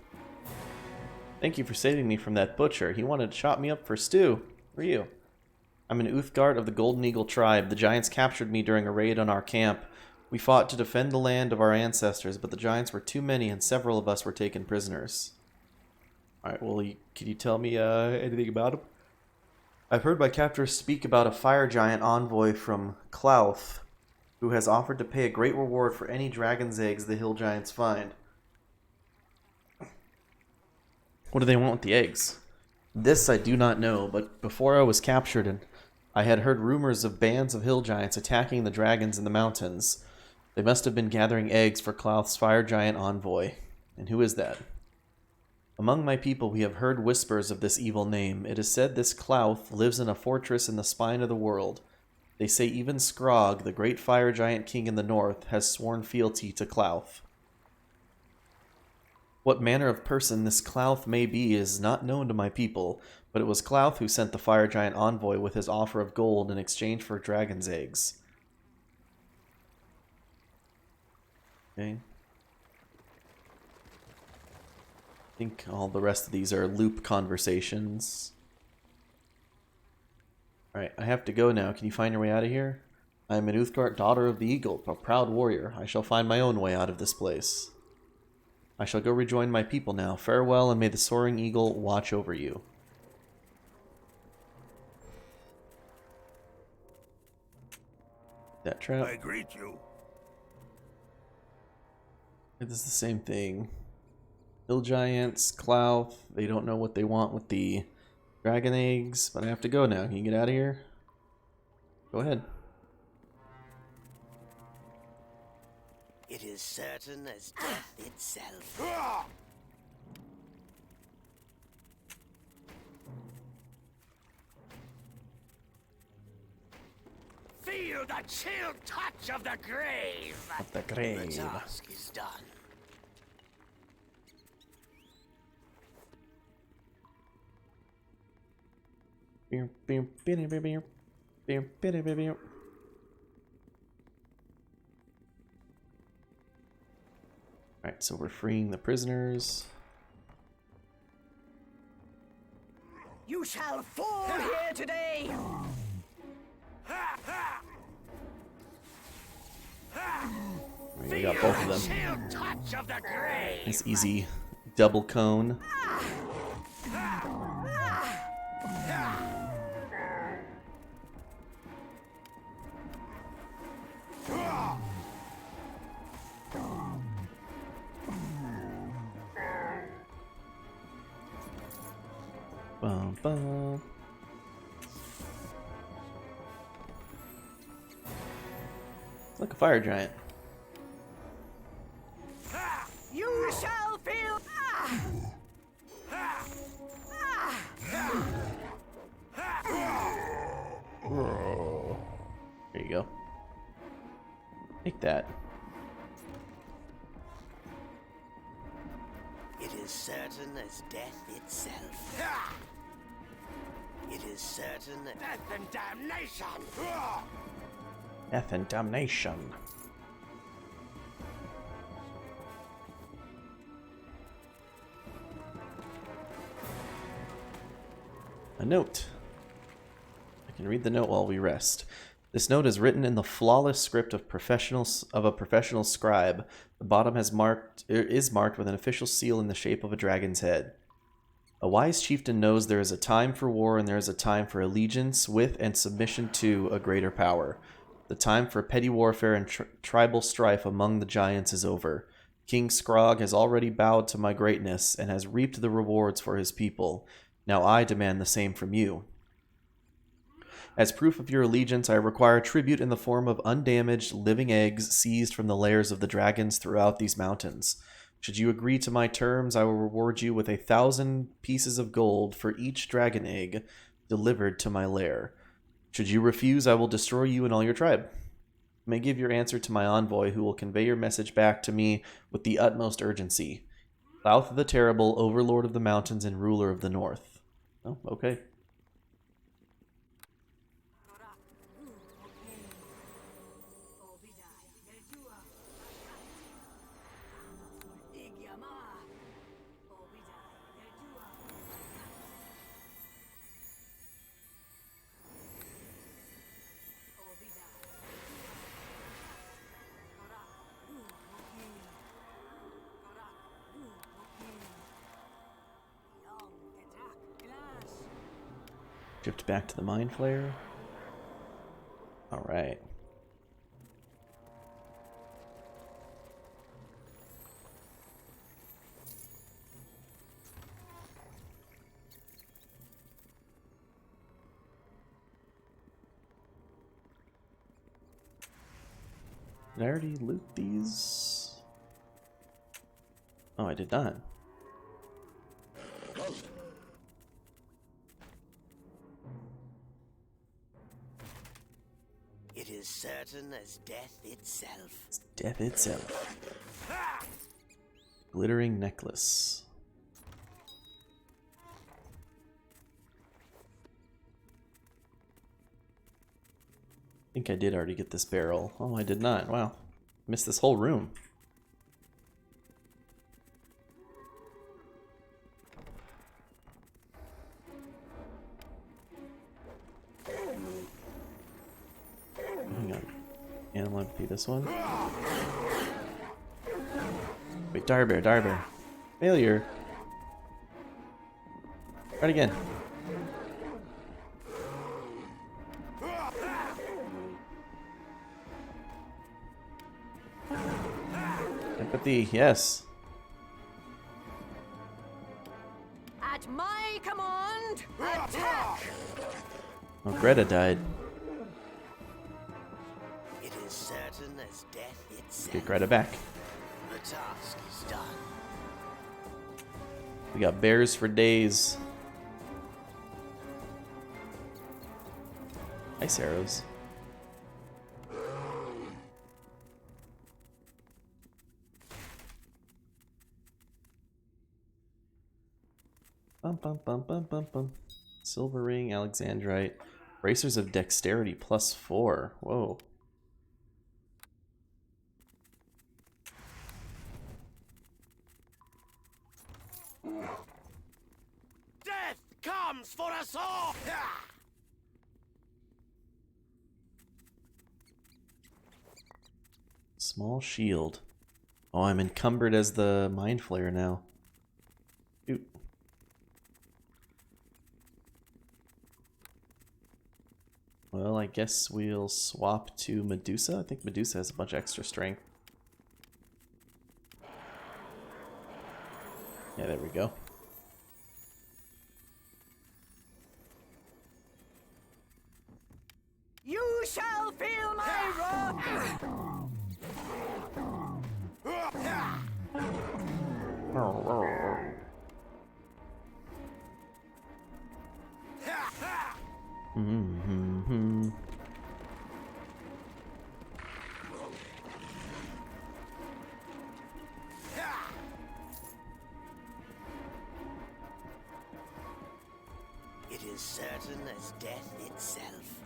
Thank you for saving me from that butcher. He wanted to chop me up for stew. Who are you? I'm an Uthgard of the Golden Eagle tribe. The giants captured me during a raid on our camp. We fought to defend the land of our ancestors, but the giants were too many and several of us were taken prisoners. Alright, well, can you tell me anything about him? I've heard my captors speak about a fire giant envoy from Clouth, who has offered to pay a great reward for any dragon's eggs the hill giants find. What do they want with the eggs? This I do not know, but before I was captured, and I had heard rumors of bands of hill giants attacking the dragons in the mountains. They must have been gathering eggs for Clouth's fire giant envoy. And who is that? Among my people we have heard whispers of this evil name. It is said this Clouth lives in a fortress in the spine of the world. They say even Scrog, the great fire giant king in the north, has sworn fealty to Clouth. What manner of person this Clouth may be is not known to my people, but it was Clouth who sent the fire giant envoy with his offer of gold in exchange for dragon's eggs. Okay. I think all the rest of these are loop conversations. Alright, I have to go now. Can you find your way out of here? I am an Uthgard, daughter of the Eagle, a proud warrior. I shall find my own way out of this place. I shall go rejoin my people now. Farewell, and may the soaring eagle watch over you. That trap. I greet you. This is the same thing. Hill Giants, Clouth, they don't know what they want with the dragon eggs, but I have to go now. Can you get out of here? Go ahead. It is certain as death itself. Feel the chill touch of the grave. Of the The grave. task is done. Alright, so we're freeing the prisoners. You shall fall here today. We got both of them. Chill touch of the grave. Nice easy double cone. Bum, bum. It's like a fire giant. You shall feel. There you go. Take that. It is certain as death itself. It is certain that death and damnation. Death and damnation. A note. I can read the note while we rest. This note is written in the flawless script of a professional scribe. The bottom is marked with an official seal in the shape of a dragon's head. A wise chieftain knows there is a time for war and there is a time for allegiance with and submission to a greater power. The time for petty warfare and tribal strife among the giants is over. King Scrog has already bowed to my greatness and has reaped the rewards for his people. Now I demand the same from you. As proof of your allegiance, I require tribute in the form of undamaged living eggs seized from the lairs of the dragons throughout these mountains. Should you agree to my terms, I will reward you with 1,000 pieces of gold for each dragon egg delivered to my lair. Should you refuse, I will destroy you and all your tribe. You may give your answer to my envoy, who will convey your message back to me with the utmost urgency. Louth the Terrible, Overlord of the Mountains and Ruler of the North. Oh, okay. Shipped back to the Mind Flayer. Alright. Did I already loot these? Oh, I did not. It is certain as death itself. It's death itself. Glittering necklace. I think I did already get this barrel. Oh, I did not. Wow. Missed this whole room. Hang on. Animal empathy, this one. Wait, dire bear, dire bear. Failure. Try it again. Empathy, yes. At my command, attack! Oh, Greta died. It is certain as death itself. Get Greta back. The task is done. We got bears for days. Ice arrows. Bum bum bum bum bum bum. Silver ring, Alexandrite. Bracers of dexterity +4. Whoa. Death comes for us all! Small shield. Oh, I'm encumbered as the Mind Flayer now. Shoot. Well, I guess we'll swap to Medusa. I think Medusa has a bunch of extra strength. Yeah, there we go. You shall feel my wrath! Mm-hmm. is certain as death itself.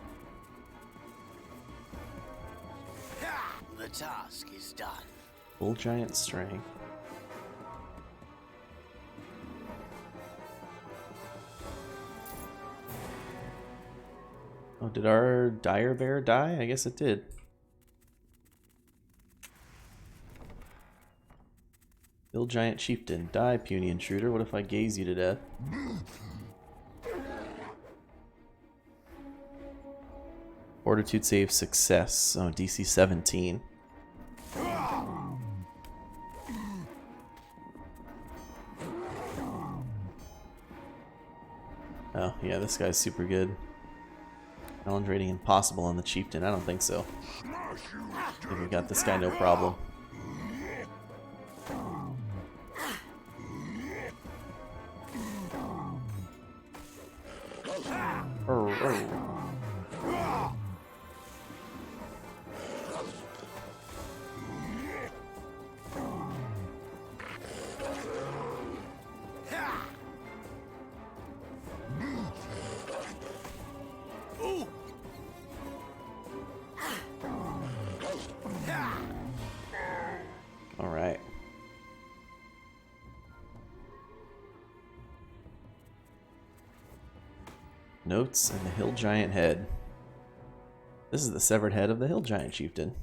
The task is done. Full giant strength. Oh, did our dire bear die? I guess it did. Hill giant chieftain, die, puny intruder. What if I gaze you to death? Fortitude save success. Oh, DC 17. Oh, yeah, this guy's super good. Challenge rating impossible on the chieftain. I don't think so. I think we got this guy no problem. Alright. Notes and the hill giant head. This is the severed head of the hill giant chieftain.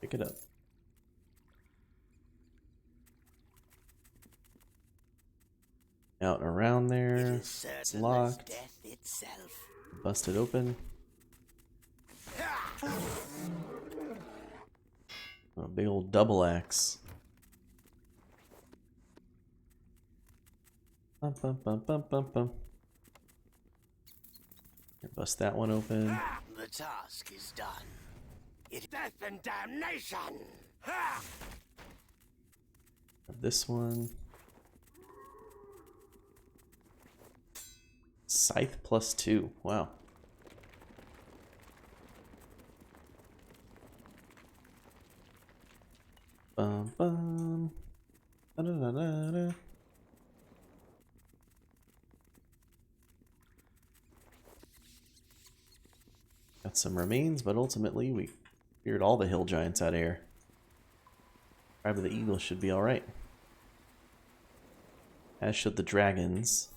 Pick it up. Out and around there. It's locked. Death itself. Bust it open. A big old double axe. Bum, bum, bum, bum, bum, bum. Bust that one open. The task is done. It death and damnation. Ha! This one. Scythe +2. Wow. Bum, bum. Da-da-da-da-da. Got some remains, but ultimately we cleared all the hill giants out of here. Tribe of the Eagle should be alright. As should the dragons.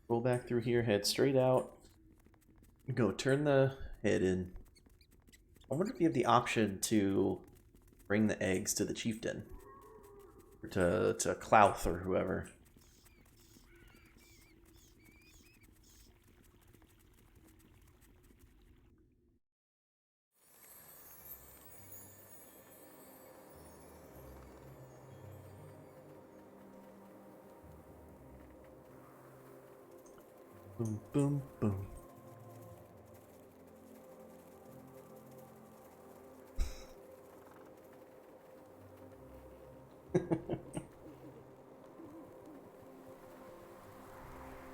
Roll back through here, head straight out. Go turn the head in. I wonder if you have the option to bring the eggs to the chieftain. Or to Clouth or whoever. Boom, boom, boom.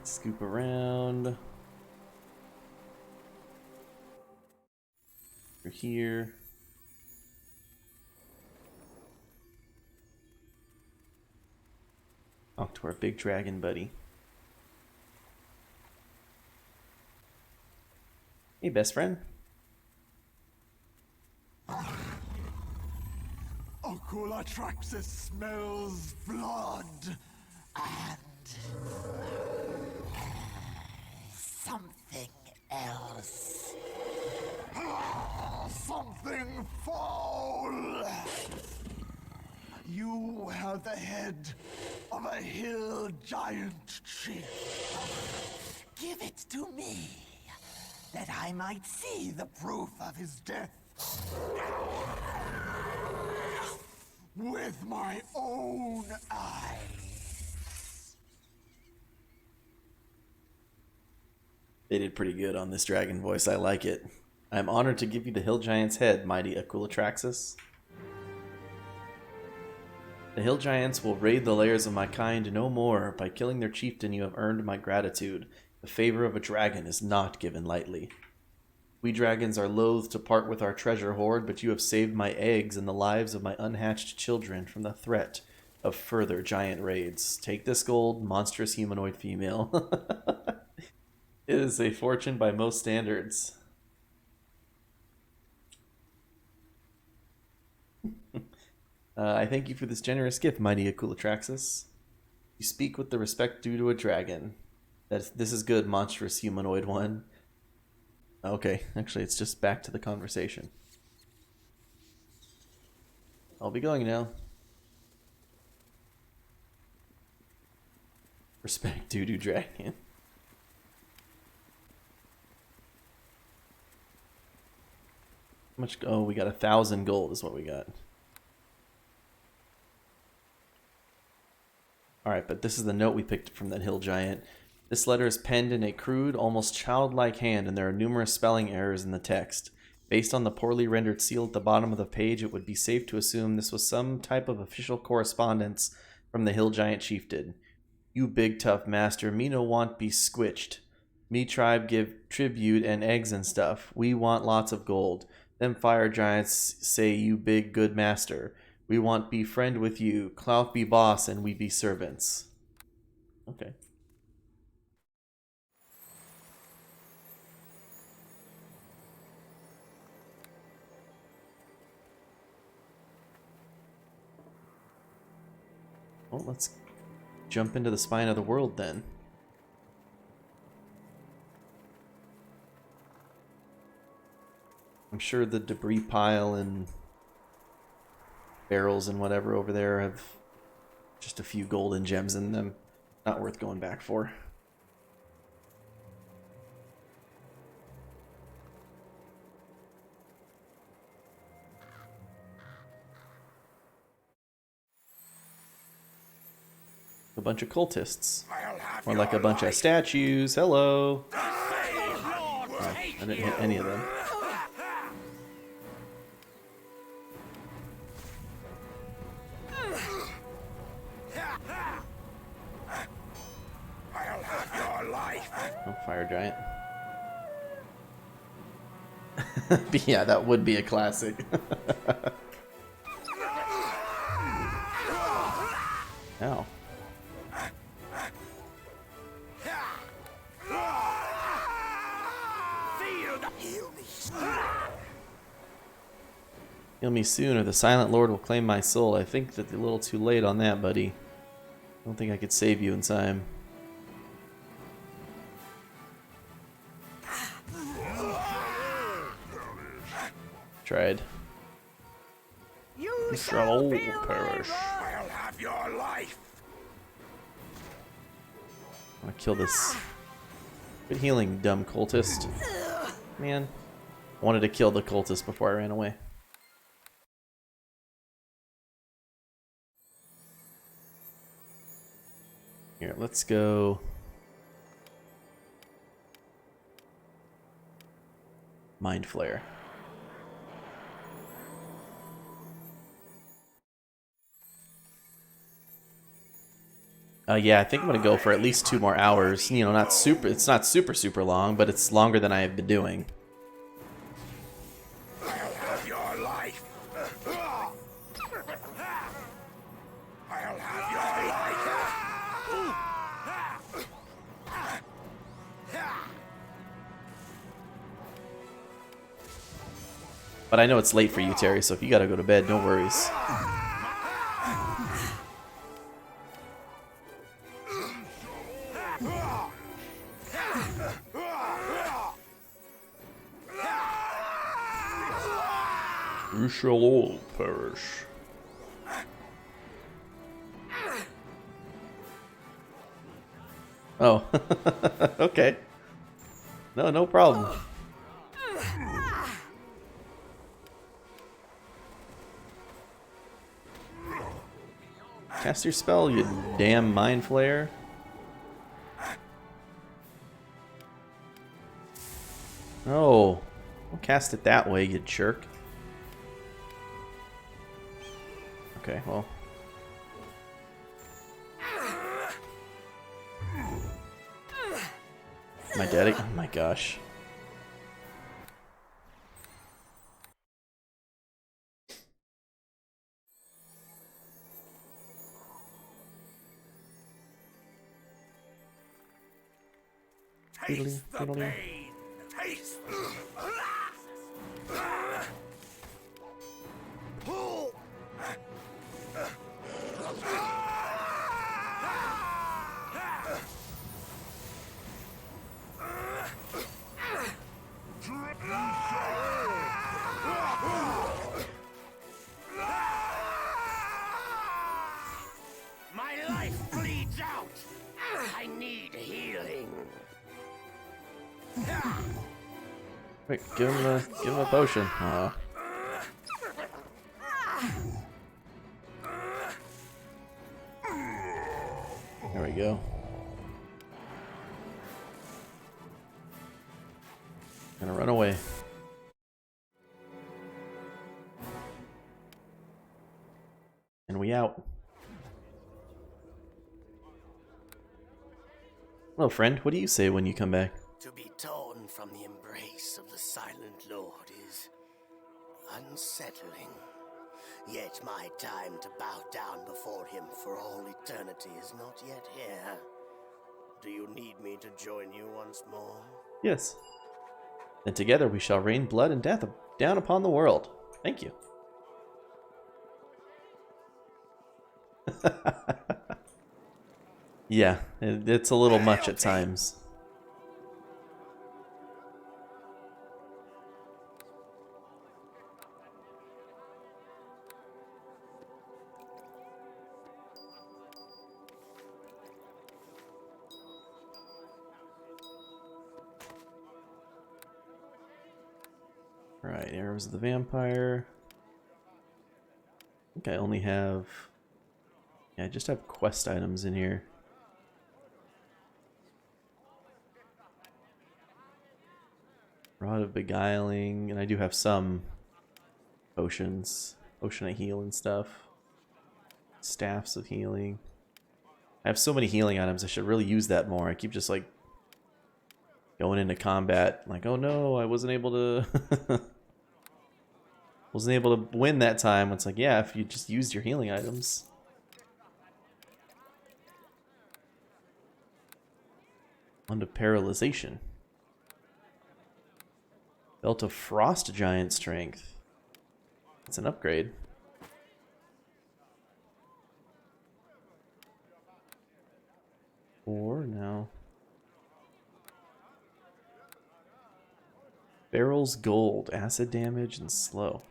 Scoop around. Through here. Talk to our big dragon buddy. Hey, best friend. Oculatraxis smells blood and something else. Something foul. You have the head of a hill giant chief. Give it to me, that I might see the proof of his death. With my own eyes. They did pretty good on this dragon voice. I like it. I am honored to give you the Hill Giant's head, mighty Akulatraxis. The Hill Giants will raid the lairs of my kind no more. By killing their chieftain, you have earned my gratitude. The favor of a dragon is not given lightly. We dragons are loath to part with our treasure hoard, but you have saved my eggs and the lives of my unhatched children from the threat of further giant raids. Take this gold, monstrous humanoid female. It is a fortune by most standards. I thank you for this generous gift, mighty Akulatraxis. You speak with the respect due to a dragon. This is good, monstrous humanoid one. Okay, actually, it's just back to the conversation. I'll be going now. Respect due to dragon. How much? Oh, we got 1,000 gold is what we got. Alright, but this is the note we picked from that hill giant. This letter is penned in a crude, almost childlike hand, and there are numerous spelling errors in the text. Based on the poorly rendered seal at the bottom of the page, it would be safe to assume this was some type of official correspondence from the hill giant chieftain. You big tough master, me no want be squitched. Me tribe give tribute and eggs and stuff. We want lots of gold. Them fire giants say you big good master. We want be friend with you. Clout be boss and we be servants. Okay. Well, let's jump into the spine of the world then. I'm sure the debris pile and barrels and whatever over there have just a few golden gems in them. Not worth going back for. A bunch of cultists. Or like a bunch of statues. Hello. Oh, I didn't hit any of them. Oh, fire giant. Yeah, that would be a classic. Ow. Heal me soon or the Silent Lord will claim my soul. I think that you're a little too late on that, buddy. I don't think I could save you in time. Tried. You shall all feel perish. I'll have your life. I'm gonna kill this. Good healing, dumb cultist. Man. I wanted to kill the cultist before I ran away. Here, let's go. Mind Flare. Yeah, I think I'm gonna go for at least 2 more hours. You know, not super. It's not super long, but it's longer than I have been doing. I'll have your life. I'll have your life. But I know it's late for you, Terry. So if you gotta go to bed, no worries. You shall all perish. Oh, okay. No problem. Cast your spell, you damn mind flare. Oh, Don't cast it that way, you jerk. Okay, well. Am I dead? Oh my gosh. Taste the Fiddly. pain. Taste. My life bleeds out. I need healing. Wait, give him a potion. Aw. There we go. Gonna run away. And we out. Well, friend, what do you say when you come back? To be torn from the embrace of the Silent Lord is unsettling. Yet my time to bow down before him for all eternity is not yet here. Do you need me to join you once more? Yes. And together we shall rain blood and death down upon the world. Thank you. Yeah, it's a little much at times. Right, arrows of the vampire. I think I only have... Yeah, I just have quest items in here. Rod of Beguiling, and I do have some potions. Potion of heal and stuff. Staffs of healing. I have so many healing items, I should really use that more. I keep just like going into combat like, oh no, I wasn't able to wasn't able to win that time. It's like, yeah, if you just used your healing items. Wand of Paralyzation. Belt of Frost Giant Strength. It's an upgrade. Or no. Barrel's Gold. Acid damage and slow.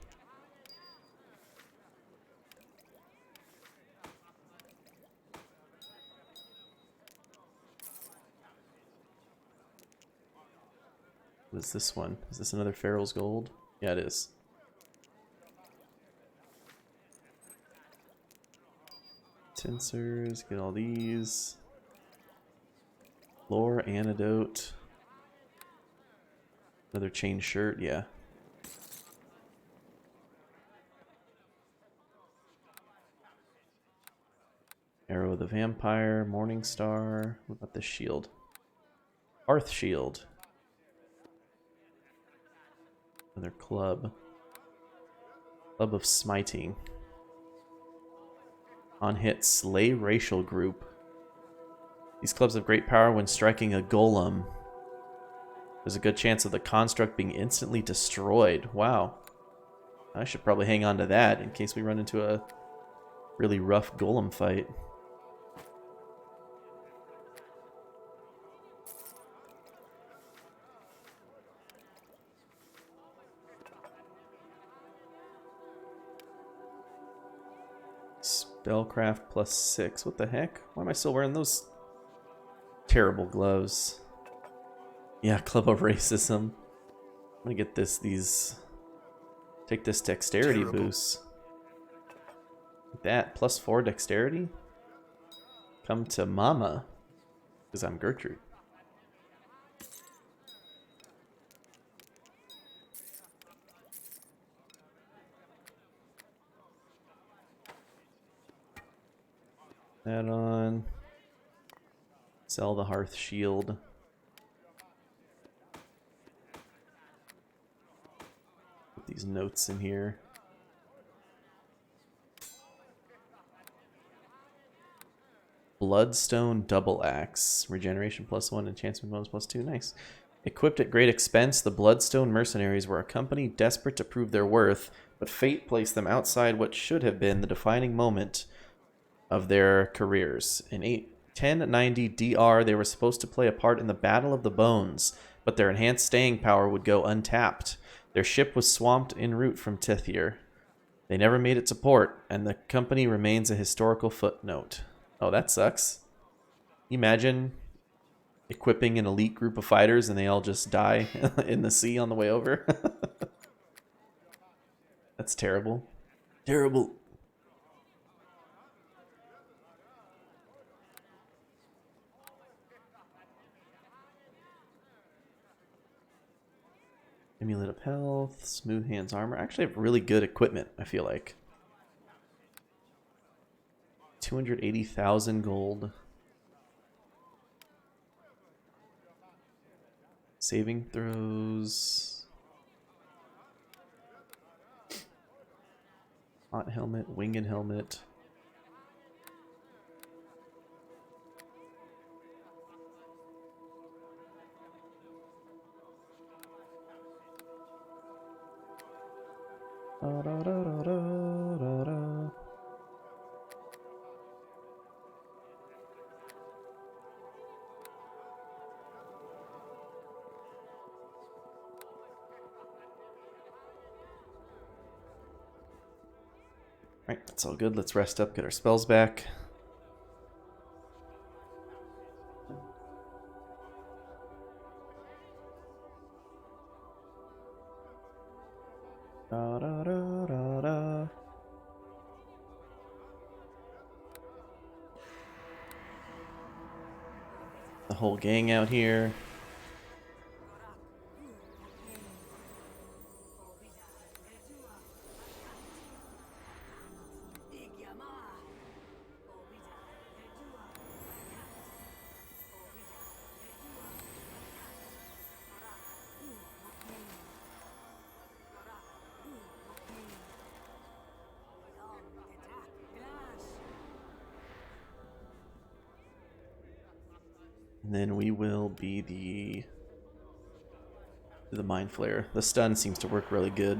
What is this one? Is this another Farrell's Gold? Yeah, it is. Tincers, get all these. Lore, Antidote. Another chain shirt, yeah. Arrow of the Vampire, Morning Star. What about the shield? Hearth Shield. Another club. Club of Smiting. On hit, slay racial group. These clubs have great power when striking a golem. There's a good chance of the construct being instantly destroyed. Wow. I should probably hang on to that in case we run into a really rough golem fight. Spellcraft +6. What the heck? Why am I still wearing those terrible gloves? Yeah, Club of Racism. I'm gonna get take this dexterity boost. Like that, +4 dexterity? Come to mama. Because I'm Gertrude. That on. Sell the hearth shield. Put these notes in here. Bloodstone double axe. Regeneration +1, enchantment bonus +2. Nice. Equipped at great expense, the Bloodstone mercenaries were a company desperate to prove their worth, but fate placed them outside what should have been the defining moment of their careers. In 1090 DR, they were supposed to play a part in the Battle of the Bones, but their enhanced staying power would go untapped. Their ship was swamped en route from Tithir. They never made it to port, and the company remains a historical footnote. Oh, that sucks. You imagine equipping an elite group of fighters and they all just die in the sea on the way over? That's terrible. Terrible. Amulet of Health, Smooth Hands Armor. I actually have really good equipment, I feel like. 280,000 gold. Saving throws. Hot helmet, winged helmet. Da, da, da, da, da, da, da. Alright, that's all good. Let's rest up, get our spells back. Da, da, da, da, da. The whole gang out here. And then we will be the Mind Flayer. The stun seems to work really good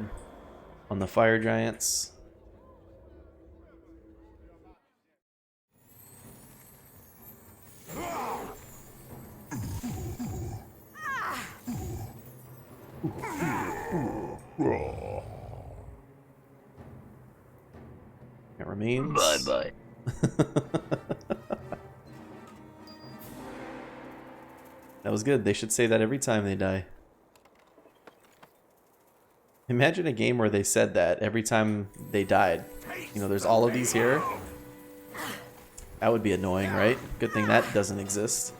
on the fire giants. It remains. Bye-bye. That was good. They should say that every time they die. Imagine a game where they said that every time they died. You know, there's all of these here. That would be annoying, right? Good thing that doesn't exist.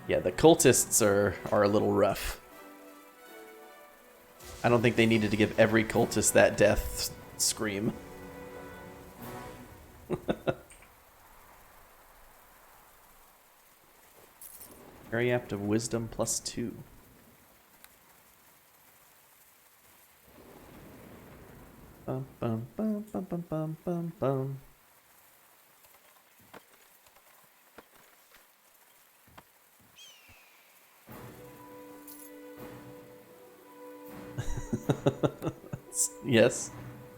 Yeah, the cultists are a little rough. I don't think they needed to give every cultist that death scream. Very apt of wisdom +2. Bum bum bum bum bum bum bum bum. Yes,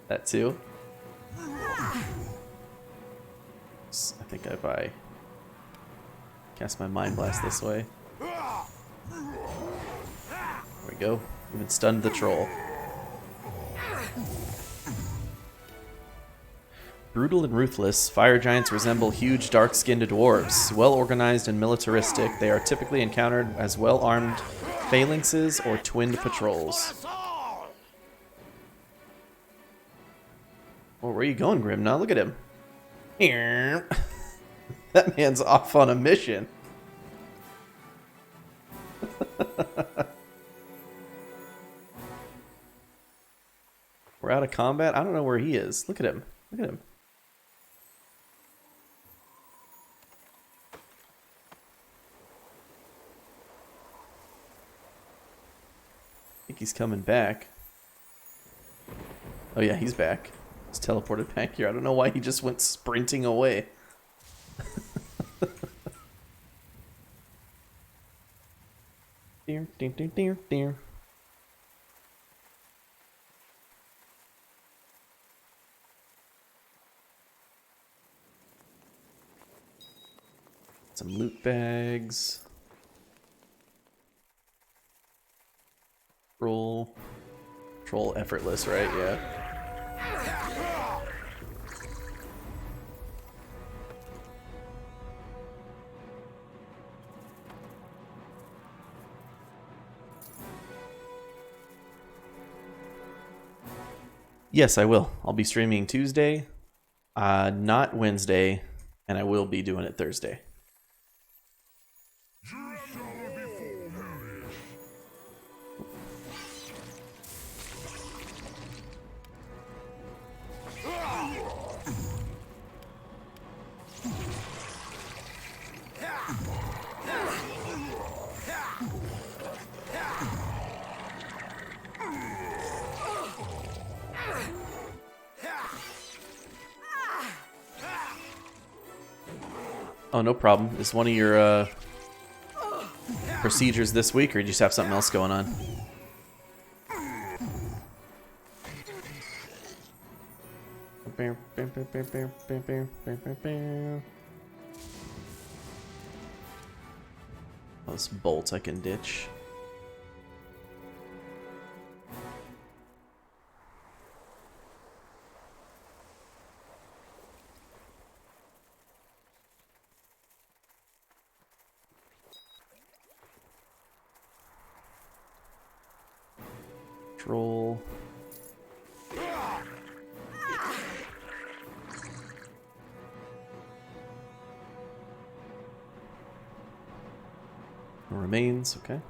that too. I think if I cast my Mind Blast this way. There we go. Even stunned the troll. Brutal and ruthless, fire giants resemble huge dark-skinned dwarves. Well-organized and militaristic, they are typically encountered as well-armed phalanxes or twinned patrols. Oh, where are you going, Grimna? Look at him. That man's off on a mission. We're out of combat? I don't know where he is. Look at him. Look at him. I think he's coming back. Oh yeah, he's back. He's teleported back here. I don't know why he just went sprinting away. Dear, dear, dear, dear, dear. Some loot bags. Troll effortless, right? Yeah. Yes, I will. I'll be streaming Tuesday, not Wednesday, and I will be doing it Thursday. Oh, no problem. Is one of your procedures this week, or do you just have something else going on? Those bolts I can ditch. Roll. Remains, okay.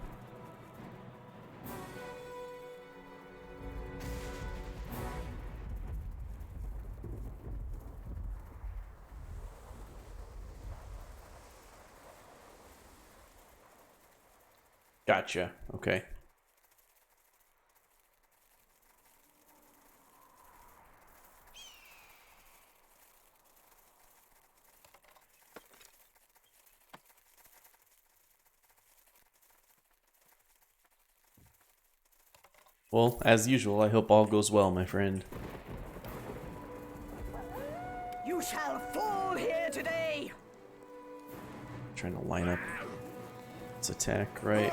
Gotcha, okay. Well, as usual, I hope all goes well, my friend. You shall fall here today. Trying to line up its attack right.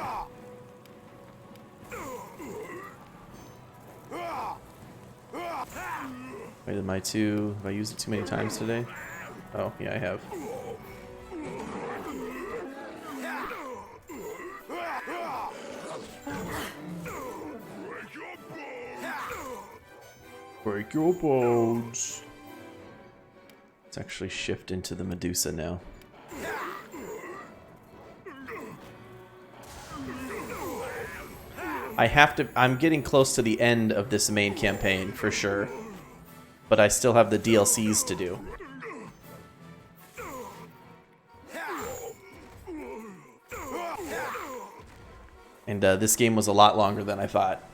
Wait, am I too? Have I used it too many times today? Oh, yeah, I have. Break your bones. Let's actually shift into the Medusa now. I'm getting close to the end of this main campaign for sure. But I still have the DLCs to do. And this game was a lot longer than I thought.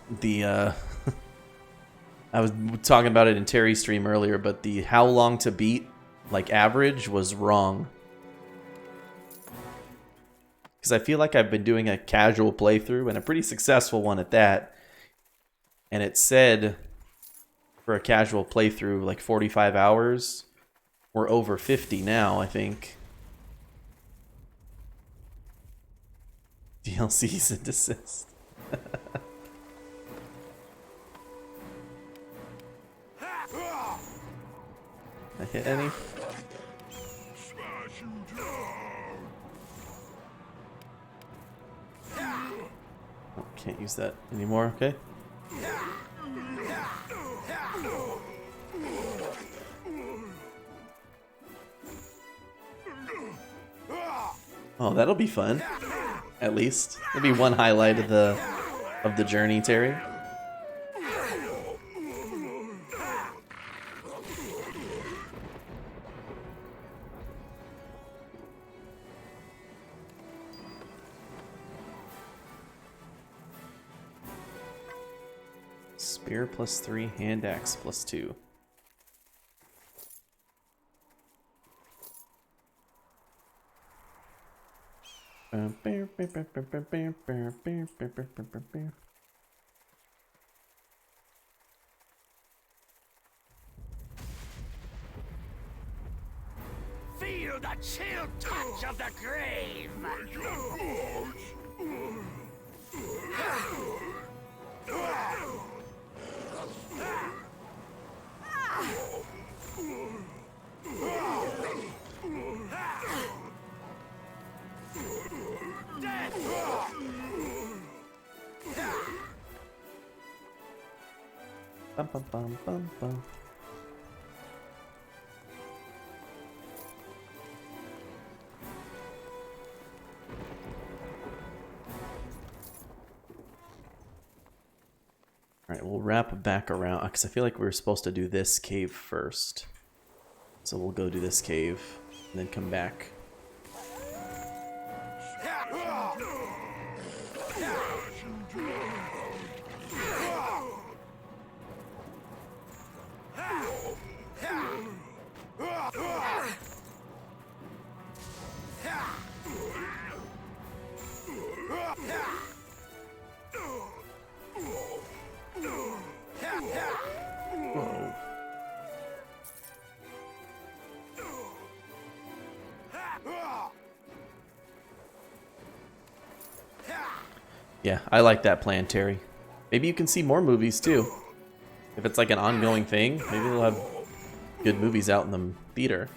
I was talking about it in Terry's stream earlier, but the how long to beat, like average, was wrong. Because I feel like I've been doing a casual playthrough, and a pretty successful one at that. And it said, for a casual playthrough, like 45 hours. We're over 50 now, I think. DLCs and desist. I hit any? Oh, can't use that anymore, okay. Oh, that'll be fun. At least. Maybe one highlight of the journey, Terry. Spear +3, hand axe +2. Feel the chill touch of the grave! Bum, bum, bum, bum, bum. Alright, we'll wrap back around, because I feel like we were supposed to do this cave first. So we'll go do this cave, and then come back. Whoa. Yeah, I like that plan, Terry. Maybe you can see more movies too. If it's like an ongoing thing, maybe they'll have good movies out in the theater.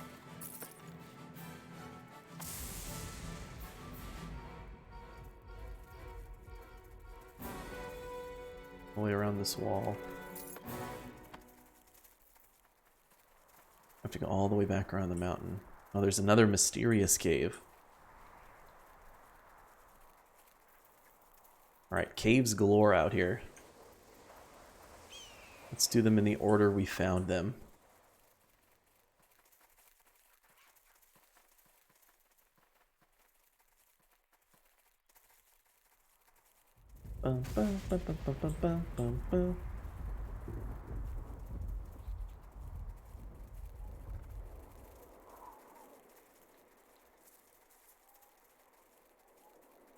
All the way around this wall. I have to go all the way back around the mountain. Oh, there's another mysterious cave. Alright, caves galore out here. Let's do them in the order we found them. Bum, bum, bum, bum, bum, bum, bum, bum, bum.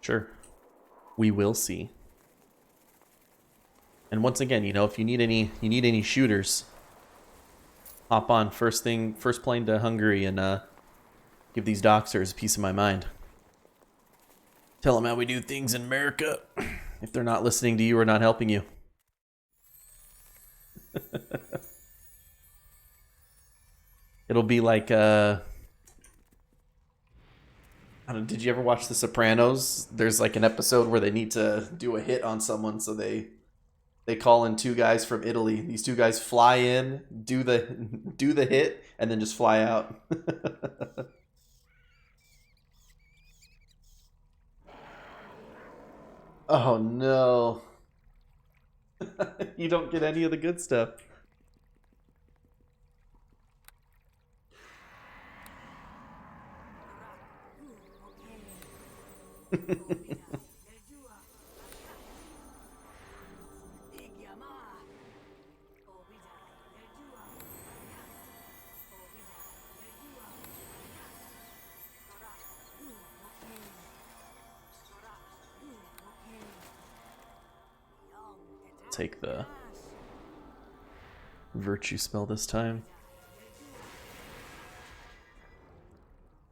Sure. We will see. And once again, you know, if you need any shooters, hop on first plane to Hungary and give these doxers a piece of my mind. Tell them how we do things in America if they're not listening to you or not helping you. It'll be like I don't know, did you ever watch The Sopranos? There's like an episode where they need to do a hit on someone, so they call in two guys from Italy. These two guys fly in, do the hit, and then just fly out. Oh no. You don't get any of the good stuff. Take the virtue spell this time.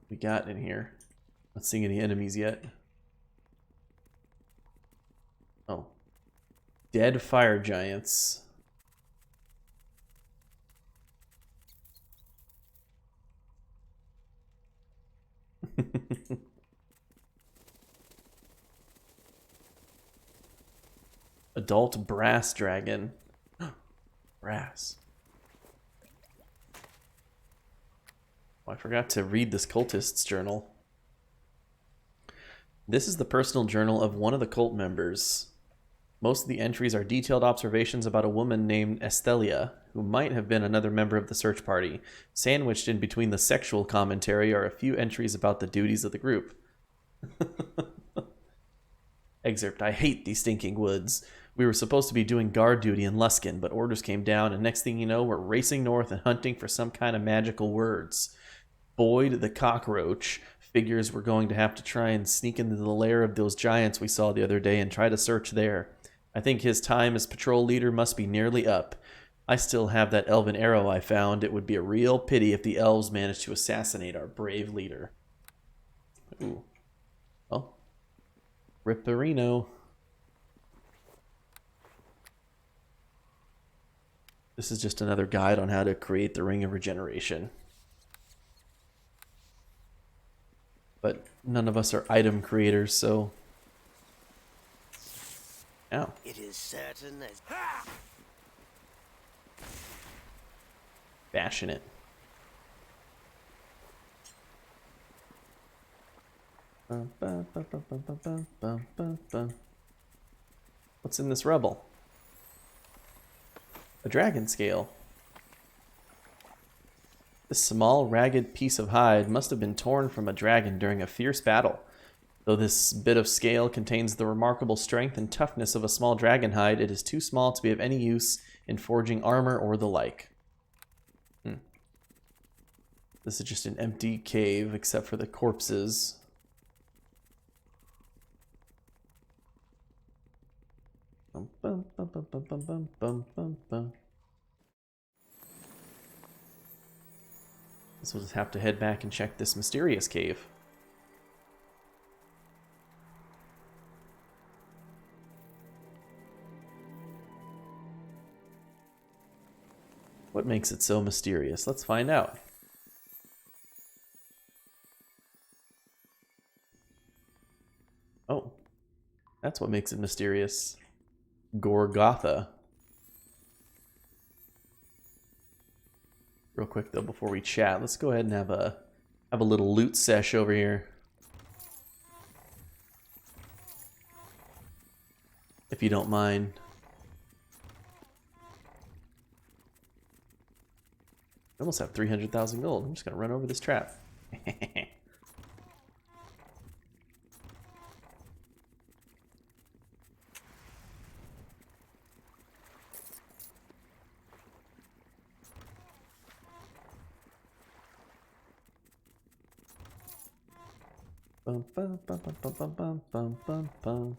We got in here. Not seeing any enemies yet. Oh. Dead fire giants. Adult brass dragon. Brass. Oh, I forgot to read this cultist's journal. This is the personal journal of one of the cult members. Most of the entries are detailed observations about a woman named Estelia, who might have been another member of the search party. Sandwiched in between the sexual commentary are a few entries about the duties of the group. Excerpt, I hate these stinking woods. We were supposed to be doing guard duty in Luskin, but orders came down, and next thing you know, we're racing north and hunting for some kind of magical words. Boyd the cockroach figures we're going to have to try and sneak into the lair of those giants we saw the other day and try to search there. I think his time as patrol leader must be nearly up. I still have that elven arrow I found. It would be a real pity if the elves managed to assassinate our brave leader. Ooh. Well, Ripperino. This is just another guide on how to create the Ring of Regeneration. But none of us are item creators, so... Ow. It is certain as... Bashing it. What's in this rebel? A dragon scale. This small, ragged piece of hide must have been torn from a dragon during a fierce battle. Though this bit of scale contains the remarkable strength and toughness of a small dragon hide, it is too small to be of any use in forging armor or the like. This is just an empty cave except for the corpses. So we'll just have to head back and check this mysterious cave. What makes it so mysterious? Let's find out. Oh, that's what makes it mysterious. Gorgotha. Real quick though, before we chat, let's go ahead and have a little loot sesh over here. If you don't mind. I almost have 300,000 gold. I'm just gonna run over this trap. Bum, bum, bum, bum, bum, bum, bum, bum, bum.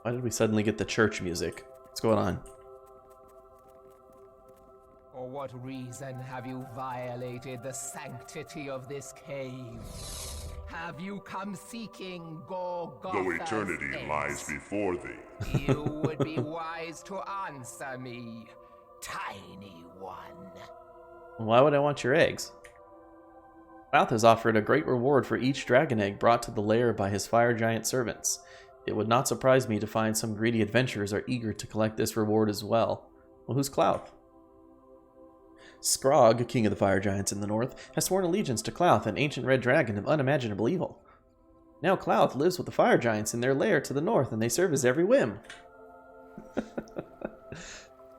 Why did we suddenly get the church music? What's going on? For what reason have you violated the sanctity of this cave? Have you come seeking Golgotha's Though eternity eggs? lies before thee. You would be wise to answer me, tiny one. Why would I want your eggs? Mouth has offered a great reward for each dragon egg brought to the lair by his fire giant servants. It would not surprise me to find some greedy adventurers are eager to collect this reward as well. Well, who's Clouth? Scrog, king of the fire giants in the north, has sworn allegiance to Clouth, an ancient red dragon of unimaginable evil. Now Clouth lives with the fire giants in their lair to the north, and they serve his every whim.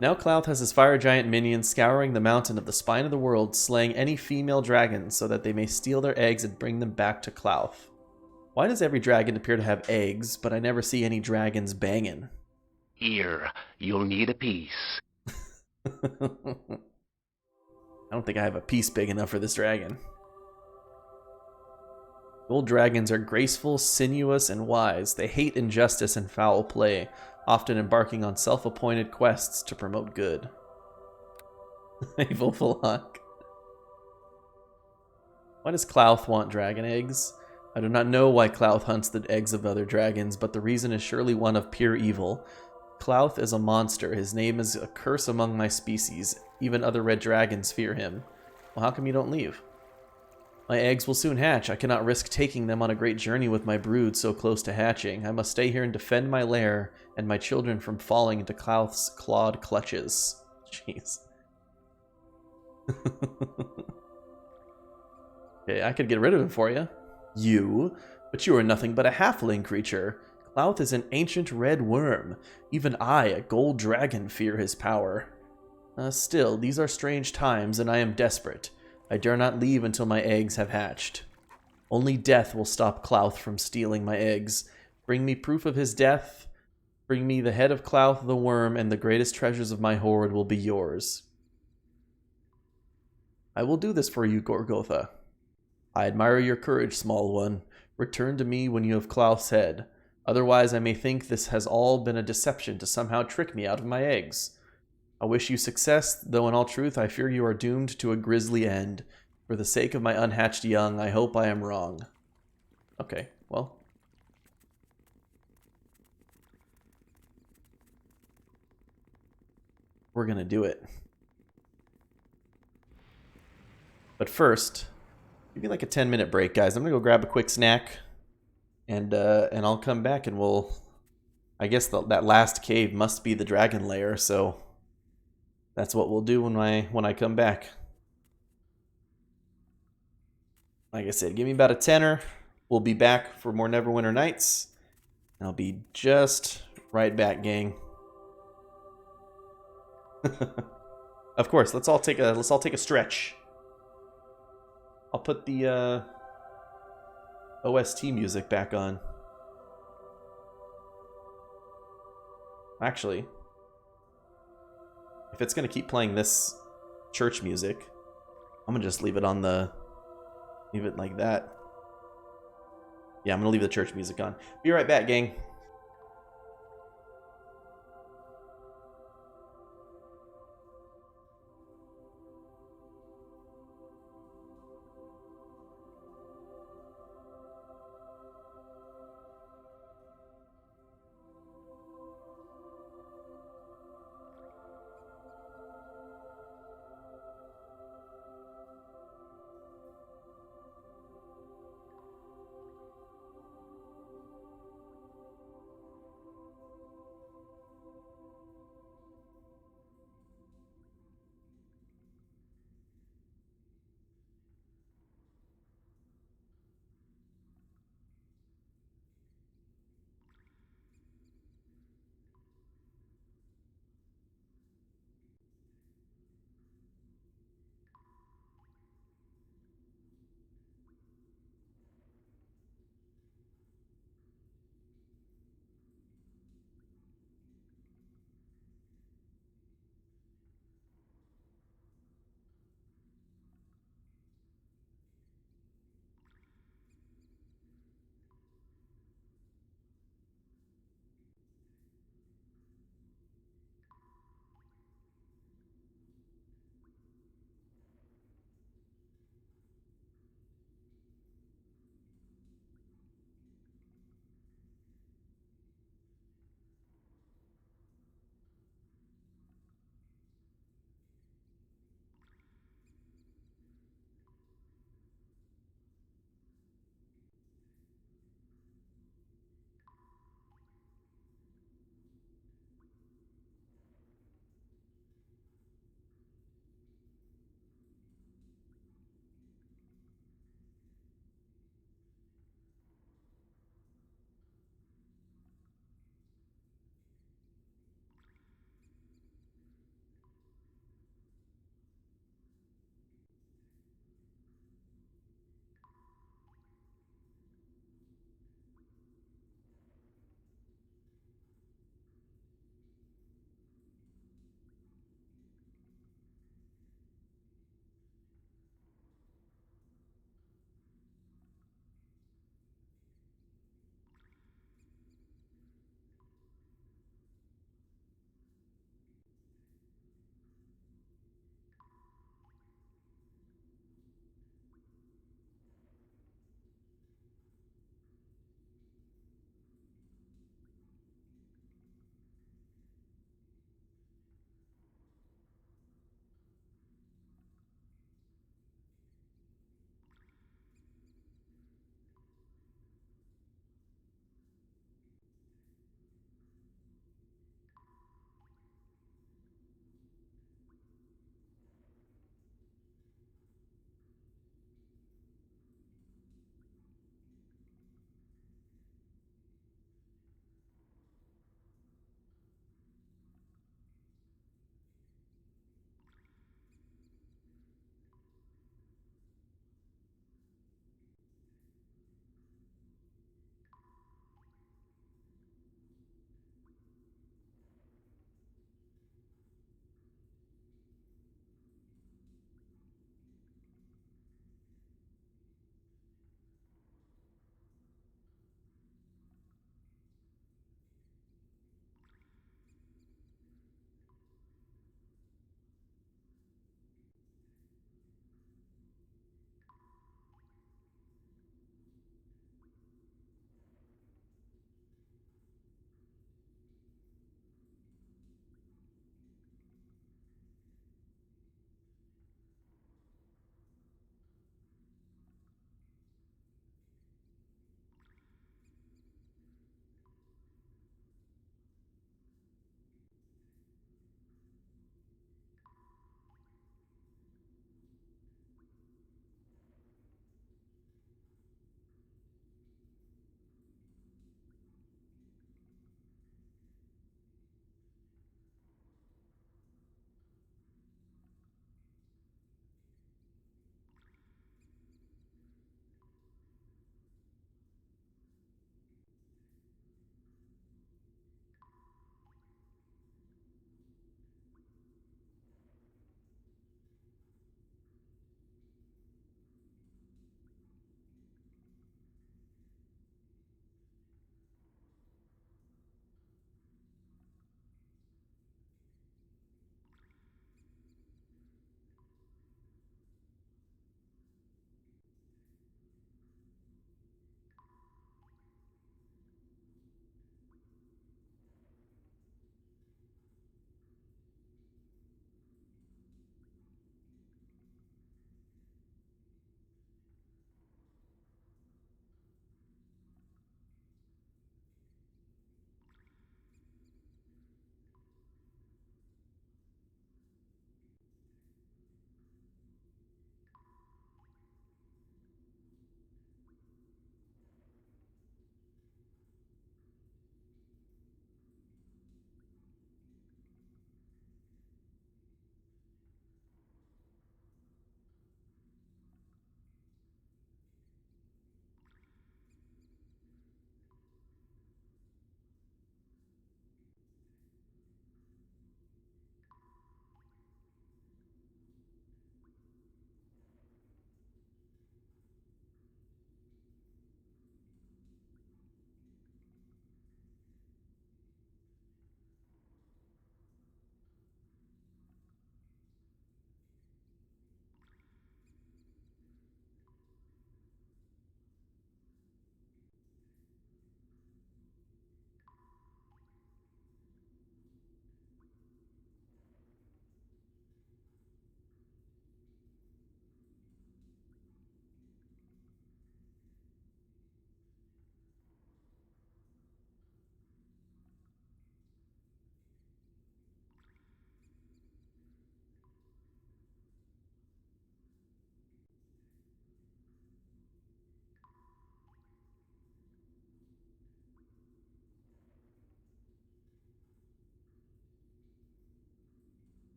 Now Clouth has his fire giant minions scouring the mountain of the spine of the world, slaying any female dragons so that they may steal their eggs and bring them back to Clouth. Why does every dragon appear to have eggs, but I never see any dragons banging? Here, you'll need a piece. I don't think I have a piece big enough for this dragon. Gold dragons are graceful, sinuous, and wise. They hate injustice and foul play, often embarking on self-appointed quests to promote good. Hey, Volvolok. Why does Clouth want dragon eggs? I do not know why Clouth hunts the eggs of other dragons, but the reason is surely one of pure evil. Clouth is a monster. His name is a curse among my species. Even other red dragons fear him. Well, how come you don't leave? My eggs will soon hatch. I cannot risk taking them on a great journey with my brood so close to hatching. I must stay here and defend my lair and my children from falling into Klauth's clawed clutches. Jeez. Okay, I could get rid of him for you. You? But you are nothing but a halfling creature. Klauth is an ancient red worm. Even I, a gold dragon, fear his power. Still, these are strange times, and I am desperate. I dare not leave until my eggs have hatched. Only death will stop Klauth from stealing my eggs. Bring me proof of his death. Bring me the head of Klauth the worm, and the greatest treasures of my hoard will be yours. I will do this for you, Gorgotha. I admire your courage, small one. Return to me when you have Klauth's head. Otherwise, I may think this has all been a deception to somehow trick me out of my eggs. I wish you success, though in all truth I fear you are doomed to a grisly end. For the sake of my unhatched young, I hope I am wrong. Okay, well. We're gonna do it. But first, give me like a 10-minute break, guys. I'm gonna go grab a quick snack, and I'll come back and we'll. I guess that last cave must be the dragon lair, so that's what we'll do when I come back. Like I said, give me about a tenner. We'll be back for more Neverwinter Nights. I'll be just right back, gang. Of course, let's all take a stretch. I'll put the OST music back on. Actually, if it's gonna keep playing this church music, I'm gonna just leave it like that. Yeah, I'm gonna leave the church music on. Be right back, gang.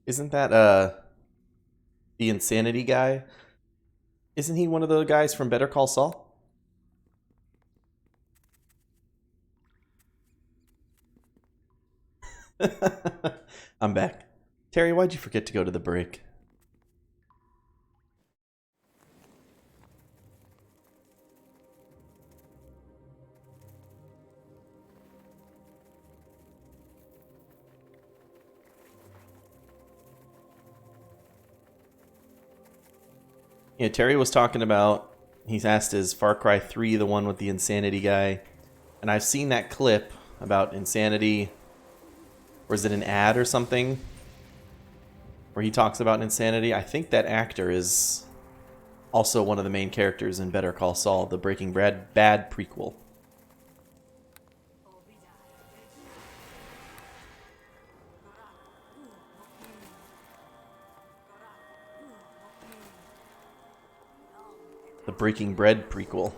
Isn't that the insanity guy? Isn't he one of the guys from Better Call Saul? I'm back. Terry, why'd you forget to go to the break? Yeah, Terry was talking about, he's asked, is Far Cry 3 the one with the insanity guy? And I've seen that clip about insanity, or is it an ad or something, where he talks about insanity. I think that actor is also one of the main characters in Better Call Saul, the Breaking Bad prequel. The Breaking Bread prequel.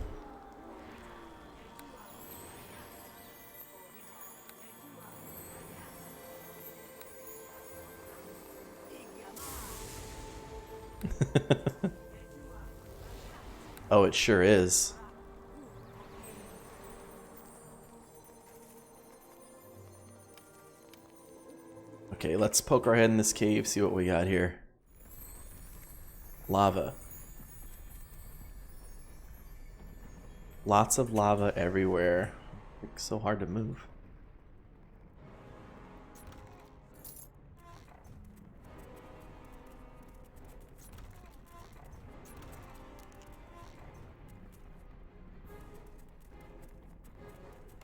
Oh, it sure is. Okay, let's poke our head in this cave, see what we got here. Lava. Lots of lava everywhere. It's so hard to move.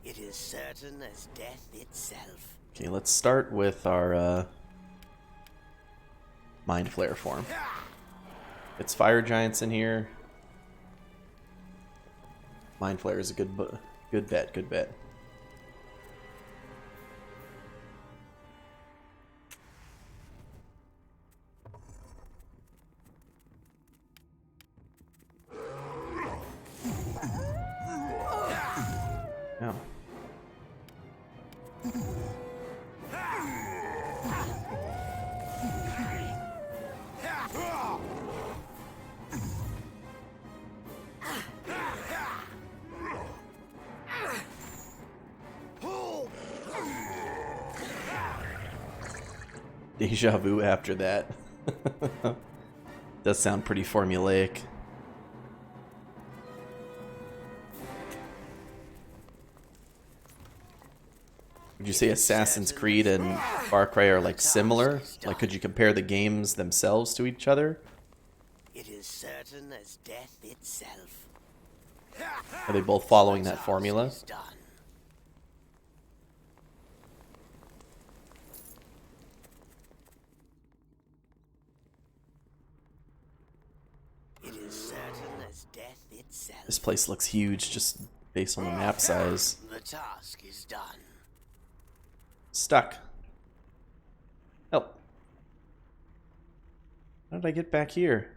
It is certain as death itself. Okay, let's start with our Mind Flare form. It's fire giants in here. Mind Flare is a good bet, good bet. Oh. Deja vu after that. Does sound pretty formulaic. Would you say Assassin's Creed and Far Cry are like similar? Like, could you compare the games themselves to each other? It is certain as death itself. Are they both following that formula? It is certain as death itself. This place looks huge just based on the map size. The task is done. Stuck. Help. How did I get back here?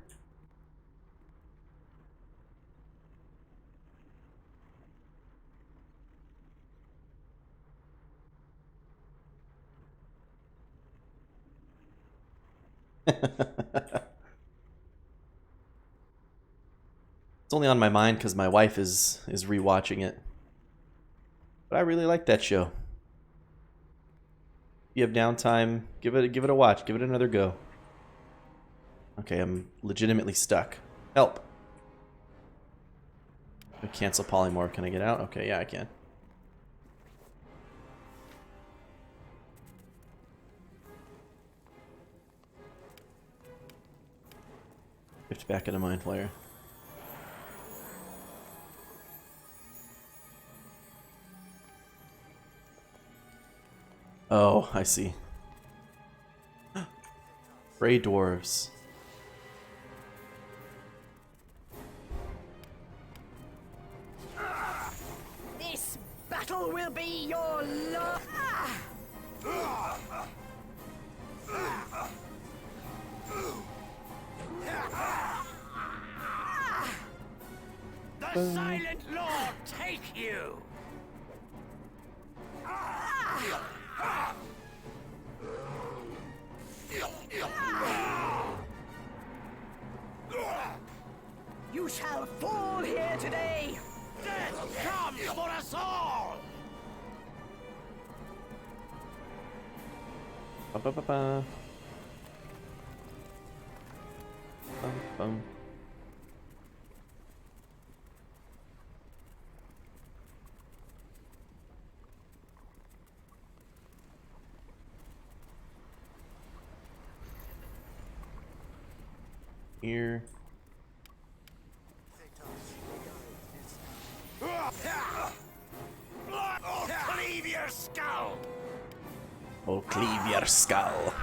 It's only on my mind because my wife is rewatching it. But I really like that show. If you have downtime, give it a watch. Give it another go. Okay, I'm legitimately stuck. Help. Cancel polymorph. Can I get out? Okay, yeah, I can. Shift back into Mind Flayer. Oh, I see. Grey dwarves. This battle will be your last. The Silent Lord take you! shall fall here today. Death comes for us all! Ba ba ba ba. Bum, bum. Here. Oh, cleave your skull! Oh, cleave your skull.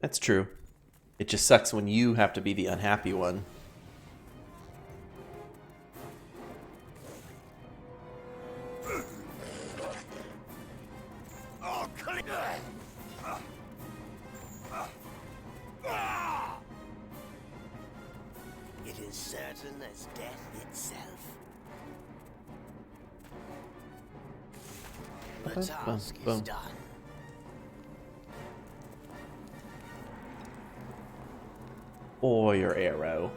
That's true. It just sucks when you have to be the unhappy one. Oh, It is certain as death itself. The task is done. Or your arrow.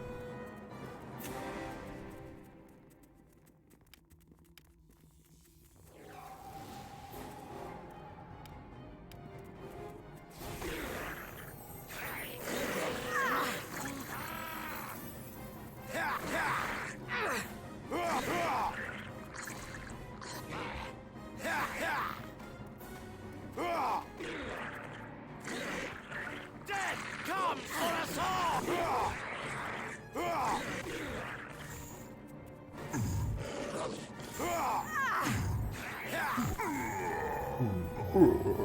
death comes for us all!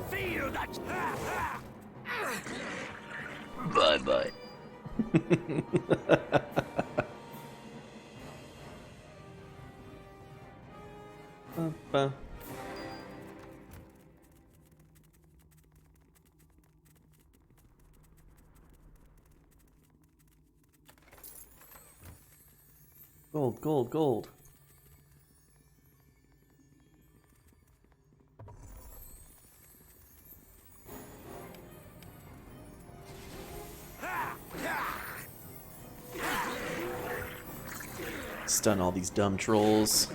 Feel that! Bye bye. Ba. Gold, gold, gold. Stun all these dumb trolls.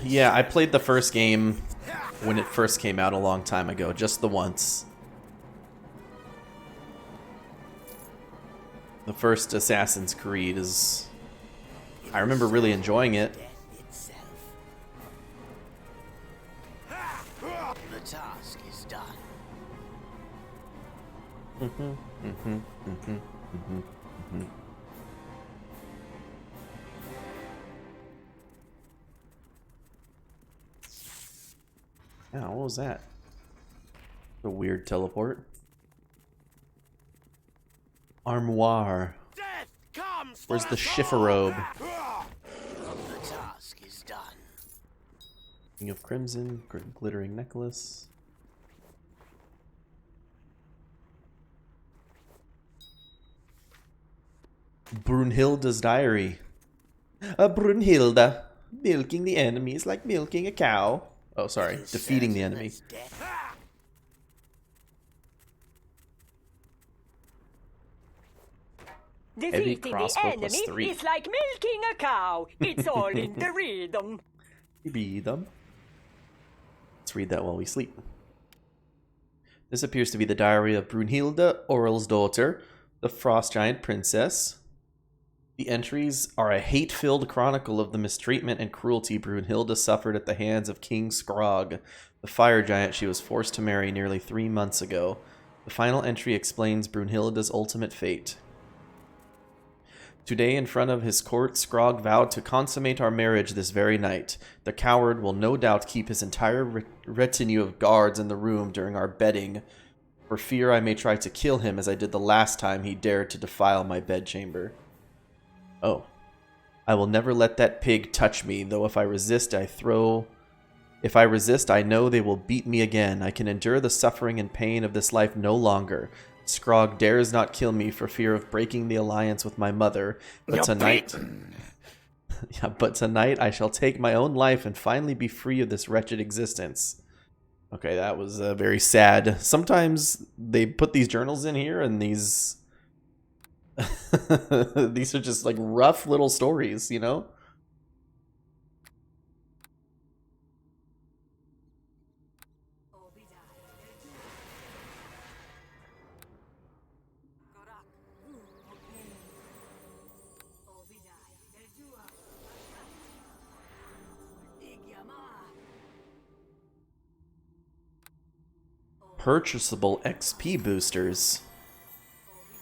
Yeah, I played the first game when it first came out a long time ago, just the once. The first Assassin's Creed is... I remember really enjoying it. The task is done. Yeah, what was that? A weird teleport. Armoire. Death comes Where's for the us chifforobe? all! The task is done. King of Crimson, glittering necklace. Brunhilde's diary. Brunhilde. Milking the enemy is like milking a cow. Oh, sorry. It is Defeating the certain enemy. as death. Heavy Defeating the crossbow plus enemy 3. is like milking a cow. It's all in the rhythm. Read them. Let's read that while we sleep. This appears to be the diary of Brunhilde, Aurel's daughter, the frost giant princess. The entries are a hate-filled chronicle of the mistreatment and cruelty Brunhilde suffered at the hands of King Skrog, the fire giant she was forced to marry nearly 3 months ago. The final entry explains Brunhilde's ultimate fate. Today, in front of his court, Skrog vowed to consummate our marriage this very night. The coward will no doubt keep his entire retinue of guards in the room during our bedding. for fear I may try to kill him as I did the last time he dared to defile my bedchamber. Oh. I will never let that pig touch me, though if I resist, If I resist, I know they will beat me again. I can endure the suffering and pain of this life no longer. Scrog dares not kill me for fear of breaking the alliance with my mother, but tonight... yeah, but tonight I shall take my own life and finally be free of this wretched existence. Okay, that was very sad. Sometimes they put these journals in here and these... these are just like rough little stories, you know? Purchasable XP boosters.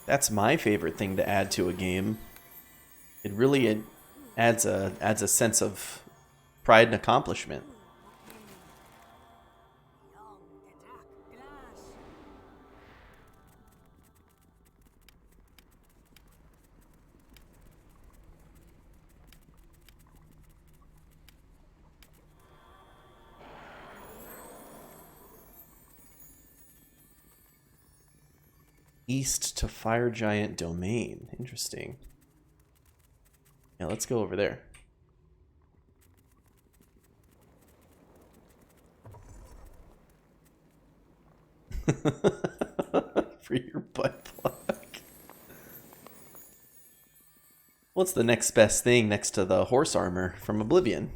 That's my favorite thing to add to a game. It really adds a sense of pride and accomplishment. East to Fire Giant Domain. Interesting. Yeah, let's go over there. For your butt plug. What's the next best thing next to the horse armor from Oblivion?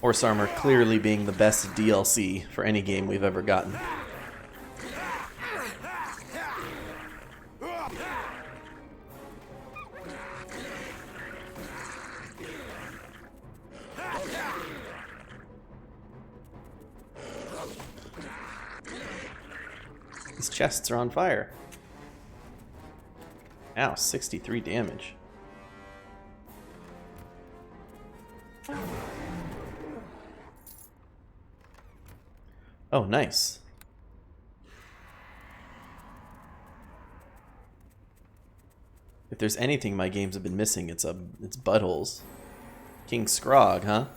Horse armor clearly being the best DLC for any game we've ever gotten. These chests are on fire. Ow, 63 damage. Oh, nice. If there's anything my games have been missing, it's buttholes. King Scrog, huh?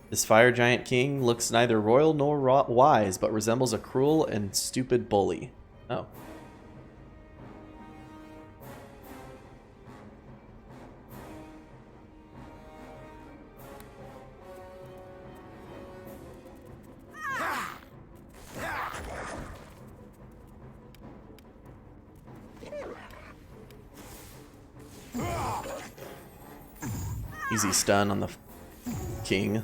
This fire giant king looks neither royal nor wise, but resembles a cruel and stupid bully. Oh. Easy stun on the king.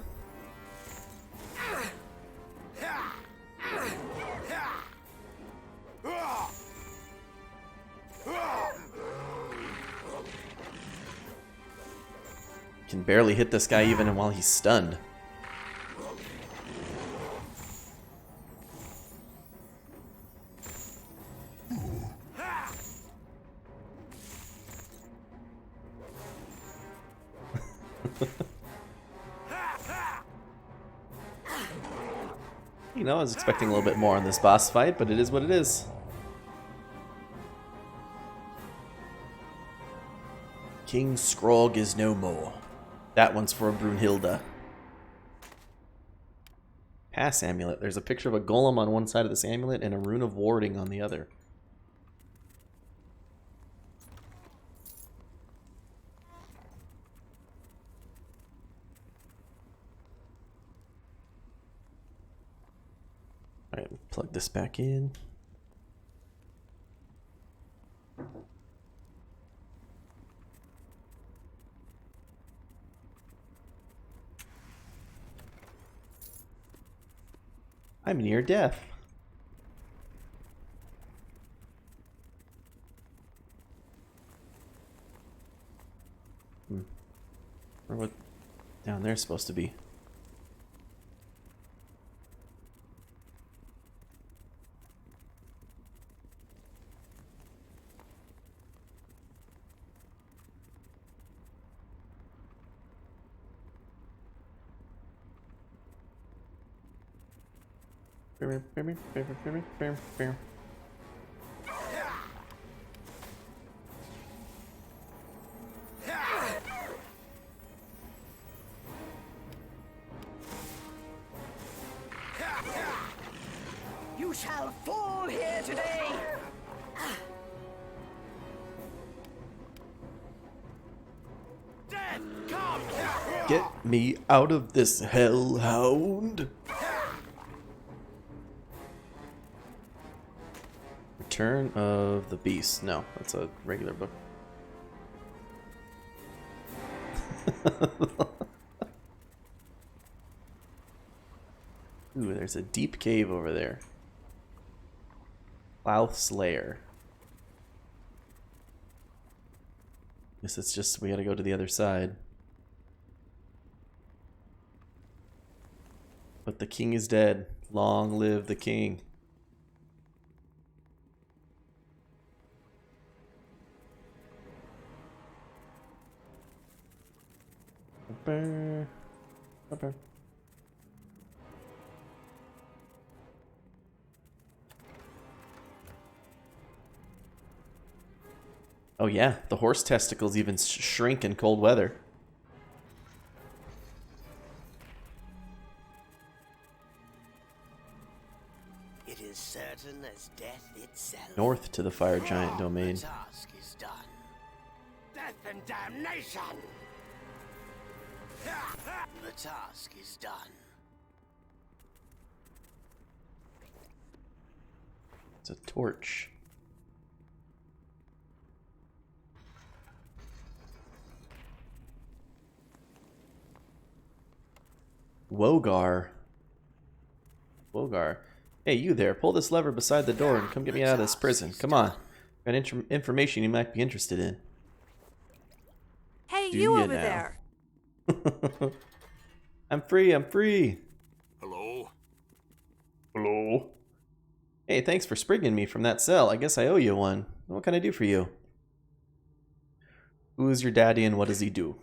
Can barely hit this guy even while he's stunned. You know, I was expecting a little bit more on this boss fight, but it is what it is. King Scrog is no more. That one's for Brunhilde. Pass amulet. There's a picture of a golem on one side of this amulet and a rune of warding on the other. Alright, plug this back in. I'm near death. Or what down there's supposed to be. You shall fall here today! Death, come! Get me out of this hellhound. Return of the Beast. No, that's a regular book. Ooh, there's a deep cave over there. Louth's Lair. Guess it's just we gotta go to the other side. But the king is dead. Long live the king. Oh yeah, the horse testicles even shrink in cold weather. It is certain as death itself. North to the fire giant domain. The task is done. Death and damnation! The task is done. It's a torch. Wogar. Wogar. Hey, you there. Pull this lever beside the door and come get me out of this prison. Come on. Got information you might be interested in. Hey, Do you ya over now? there! I'm free, I'm free. Hello? Hello. Hey, thanks for springing me from that cell. I guess I owe you one. What can I do for you? Who is your daddy and what does he do?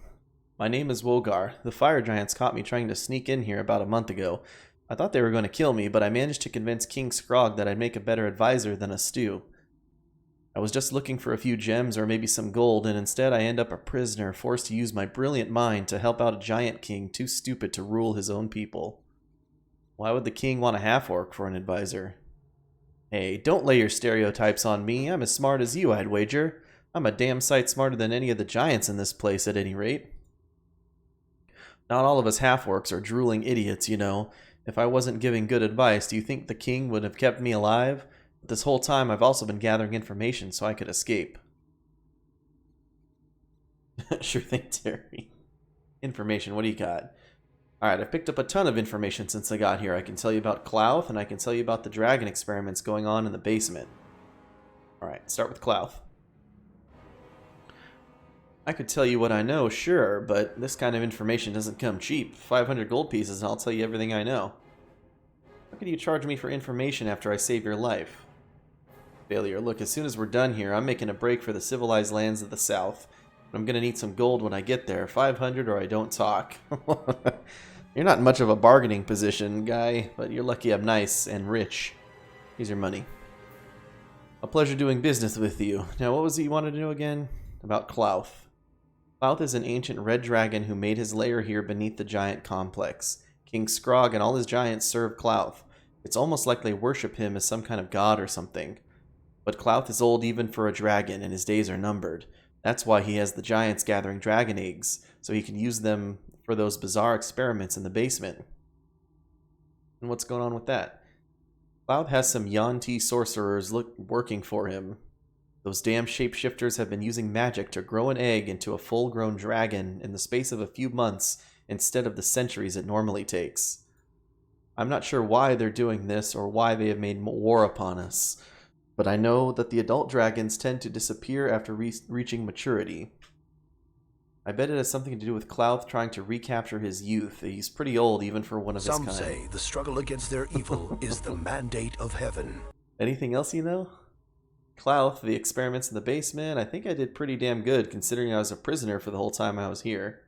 My name is Wogar. The fire giants caught me trying to sneak in here about a month ago. I thought they were going to kill me, but I managed to convince King Scrog that I'd make a better advisor than a stew. I was just looking for a few gems or maybe some gold, and instead I end up a prisoner, forced to use my brilliant mind to help out a giant king too stupid to rule his own people. Why would the king want a half-orc for an advisor? Hey, don't lay your stereotypes on me. I'm as smart as you, I'd wager. I'm a damn sight smarter than any of the giants in this place, at any rate. Not all of us half-orcs are drooling idiots, you know. If I wasn't giving good advice, do you think the king would have kept me alive? But this whole time I've also been gathering information so I could escape. Sure thing, Terry. Information, what do you got? Alright, I've picked up a ton of information since I got here. I can tell you about Clouth, and I can tell you about the dragon experiments going on in the basement. Alright, start with Clouth. I could tell you what I know, sure, but this kind of information doesn't come cheap. 500 gold pieces and I'll tell you everything I know. How could you charge me for information after I save your life? Failure. Look, as soon as we're done here, I'm making a break for the civilized lands of the south. I'm gonna need some gold when I get there. 500 or I don't talk. You're not in much of a bargaining position, guy, but you're lucky I'm nice and rich. Here's your money. A pleasure doing business with you. Now, what was it you wanted to know again? About Clouth. Clouth is an ancient red dragon who made his lair here beneath the giant complex. King Scrog and all his giants serve Clouth. It's almost like they worship him as some kind of god or something. But Clouth is old even for a dragon, and his days are numbered. That's why he has the giants gathering dragon eggs, so he can use them for those bizarre experiments in the basement. And what's going on with that? Clouth has some Yuan-Ti sorcerers working for him. Those damn shapeshifters have been using magic to grow an egg into a full-grown dragon in the space of a few months instead of the centuries it normally takes. I'm not sure why they're doing this or why they have made war upon us, but I know that the adult dragons tend to disappear after reaching maturity. I bet it has something to do with Clouth trying to recapture his youth. He's pretty old even for one of his kind. Some say the struggle against their evil is the mandate of heaven. Anything else you know? Clouth, the experiments in the basement, I think I did pretty damn good considering I was a prisoner for the whole time I was here.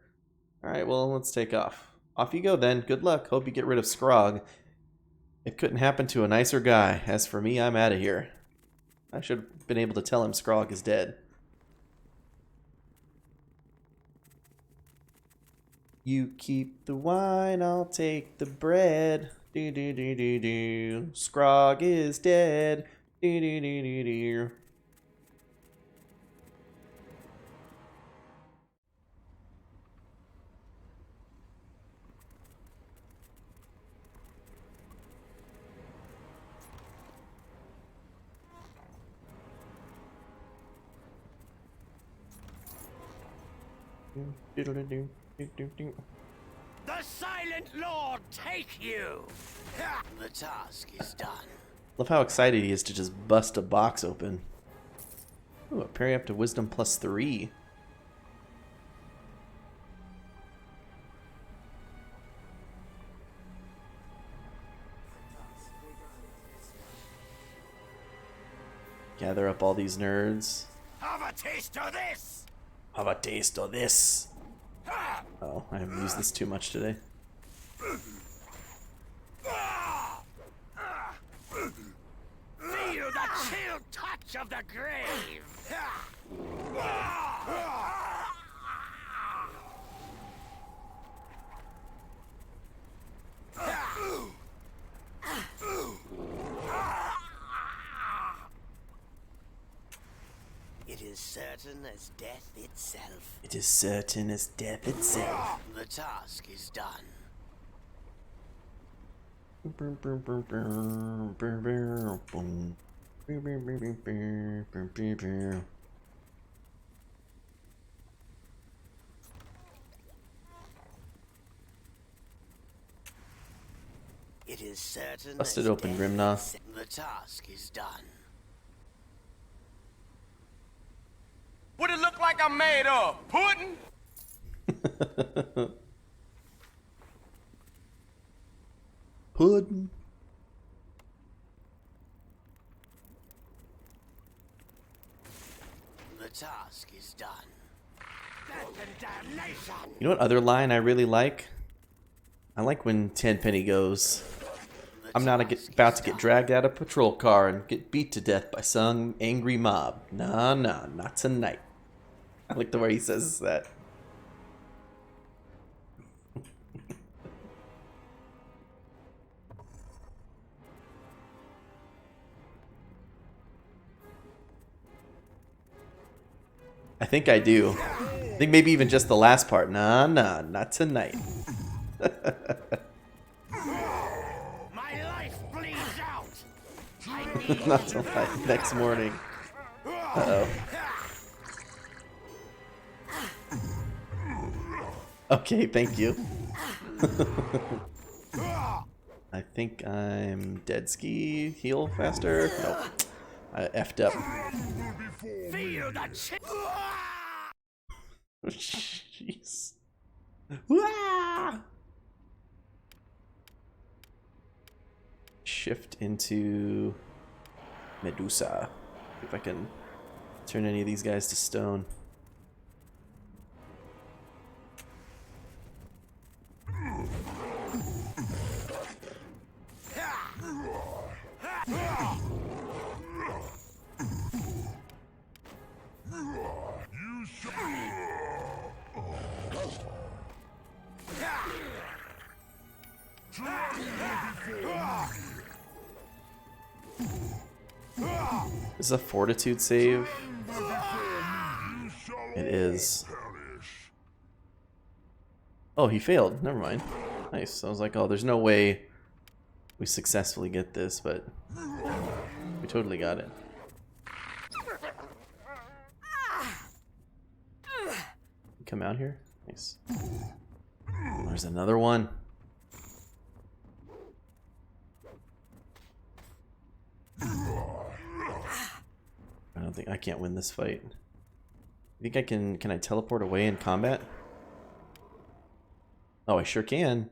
Alright, well, let's take off. Off you go then. Good luck. Hope you get rid of Scrog. It couldn't happen to a nicer guy. As for me, I'm out of here. I should have been able to tell him Scrog is dead. You keep the wine, I'll take the bread. Do do do do do. Scrog is dead. Do do do do do. Do-do-do-do, do-do-do. The Silent Lord take you! The task is done. Love how excited he is to just bust a box open. Ooh, a parry up to wisdom +3. Gather up all these nerds. Have a taste of this! Have a taste of this. Oh, I haven't used this too much today. Feel the chill touch of the grave! It is certain as death itself. It is certain as death itself. The task is done. It is certain Bust as it open, death Grimna. itself. The task is done. What it look like I'm made of? Pudding? Pudding. The task is done. Death and damnation! You know what other line I really like? I like when Tenpenny goes, I'm not about to get dragged out of a patrol car and get beat to death by some angry mob. Nah, nah, not tonight. I like the way he says that. I think I do. I think maybe even just the last part. Nah, nah, not tonight. My life bleeds out! I need Not till like next morning. Uh-oh. Okay, thank you. I think I'm dead ski. Heal faster? Nope. I effed up. feel the chill! Jeez. Wah! Shift into Medusa. If I can turn any of these guys to stone. Is this a fortitude save? It is. Oh, he failed. Never mind. Nice. I was like, oh, there's no way we successfully get this, but we totally got it. Come out here. Nice. There's another one. I don't think I can't win this fight. You think I can I teleport away in combat? Oh, I sure can.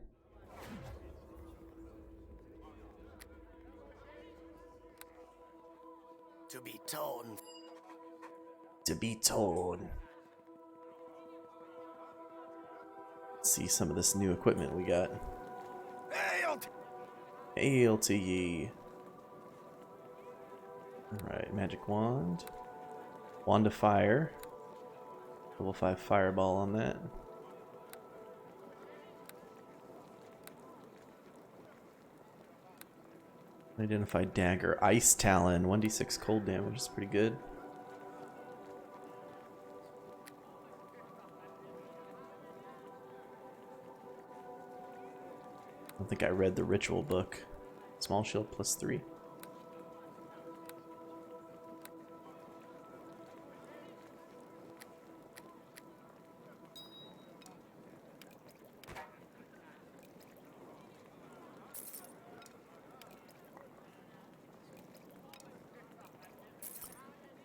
To be torn. To be torn. Let's see some of this new equipment we got. Hail to ye. Alright, magic wand. Wand of fire. Level 5 fireball on that. Identified dagger. Ice talon. 1d6 cold damage is pretty good. I don't think I read the ritual book. Small shield plus 3.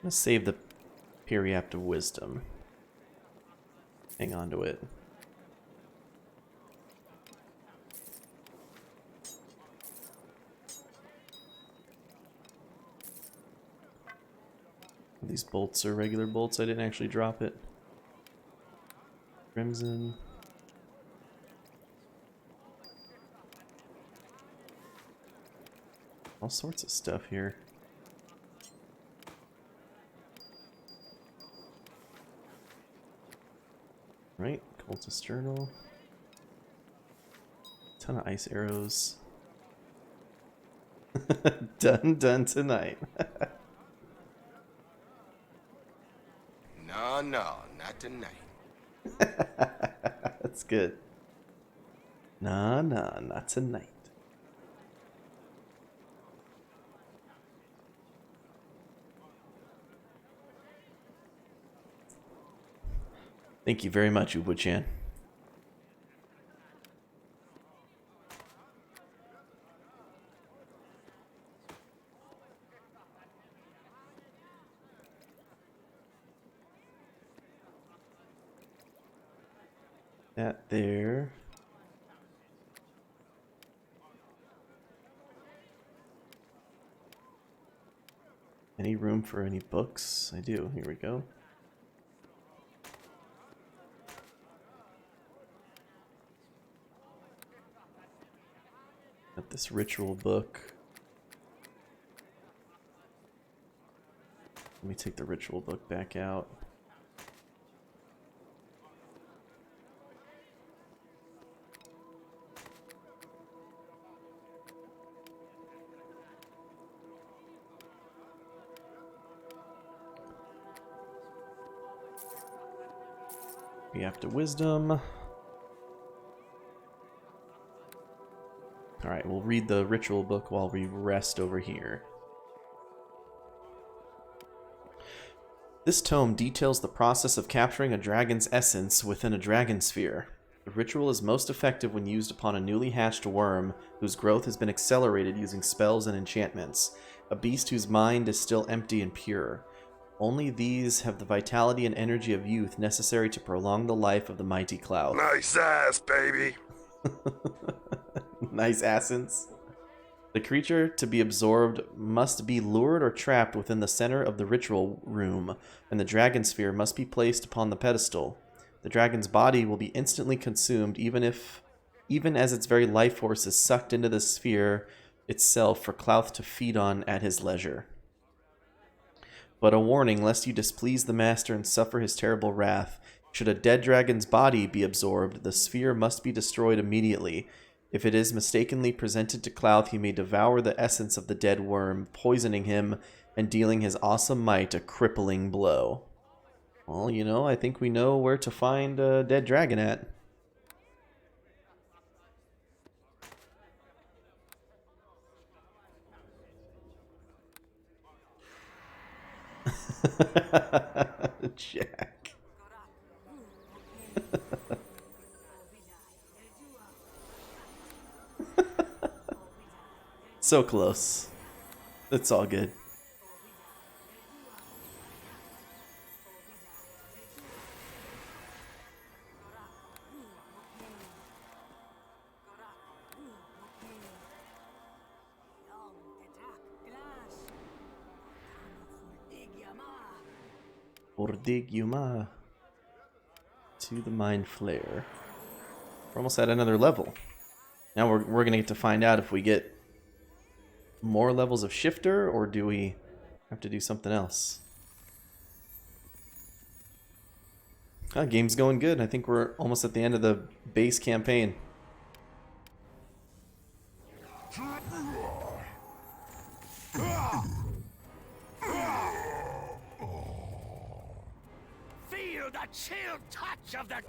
Let's save the Periapt of Wisdom. Hang on to it. These bolts are regular bolts. I didn't actually drop it. Crimson. All sorts of stuff here. Right, cultist journal. Ton of ice arrows. done tonight. No, not tonight. That's good. Nah, not tonight. Thank you very much, Ubu-chan. That there. Any room for any books? I do. Here we go. Got this ritual book. Let me take the ritual book back out. We have to wisdom. Alright, we'll read the ritual book while we rest over here. This tome details the process of capturing a dragon's essence within a dragon sphere. The ritual is most effective when used upon a newly hatched worm whose growth has been accelerated using spells and enchantments, a beast whose mind is still empty and pure. Only these have the vitality and energy of youth necessary to prolong the life of the mighty cloud. Nice ass, baby. Nice essence. The creature to be absorbed must be lured or trapped within the center of the ritual room, and the dragon sphere must be placed upon the pedestal. The dragon's body will be instantly consumed, even as its very life force is sucked into the sphere itself for Clouth to feed on at his leisure. But a warning, lest you displease the master and suffer his terrible wrath. Should a dead dragon's body be absorbed, the sphere must be destroyed immediately. If it is mistakenly presented to Clouth, he may devour the essence of the dead worm, poisoning him and dealing his awesome might a crippling blow. Well, you know, I think we know where to find a dead dragon at. Jack. So close. It's all good. Ordig Yuma to the Mind Flare. We're almost at another level. Now we're gonna get to find out if we get more levels of shifter, or do we have to do something else? Game's going good. I think we're almost at the end of the base campaign. Feel the chill touch of the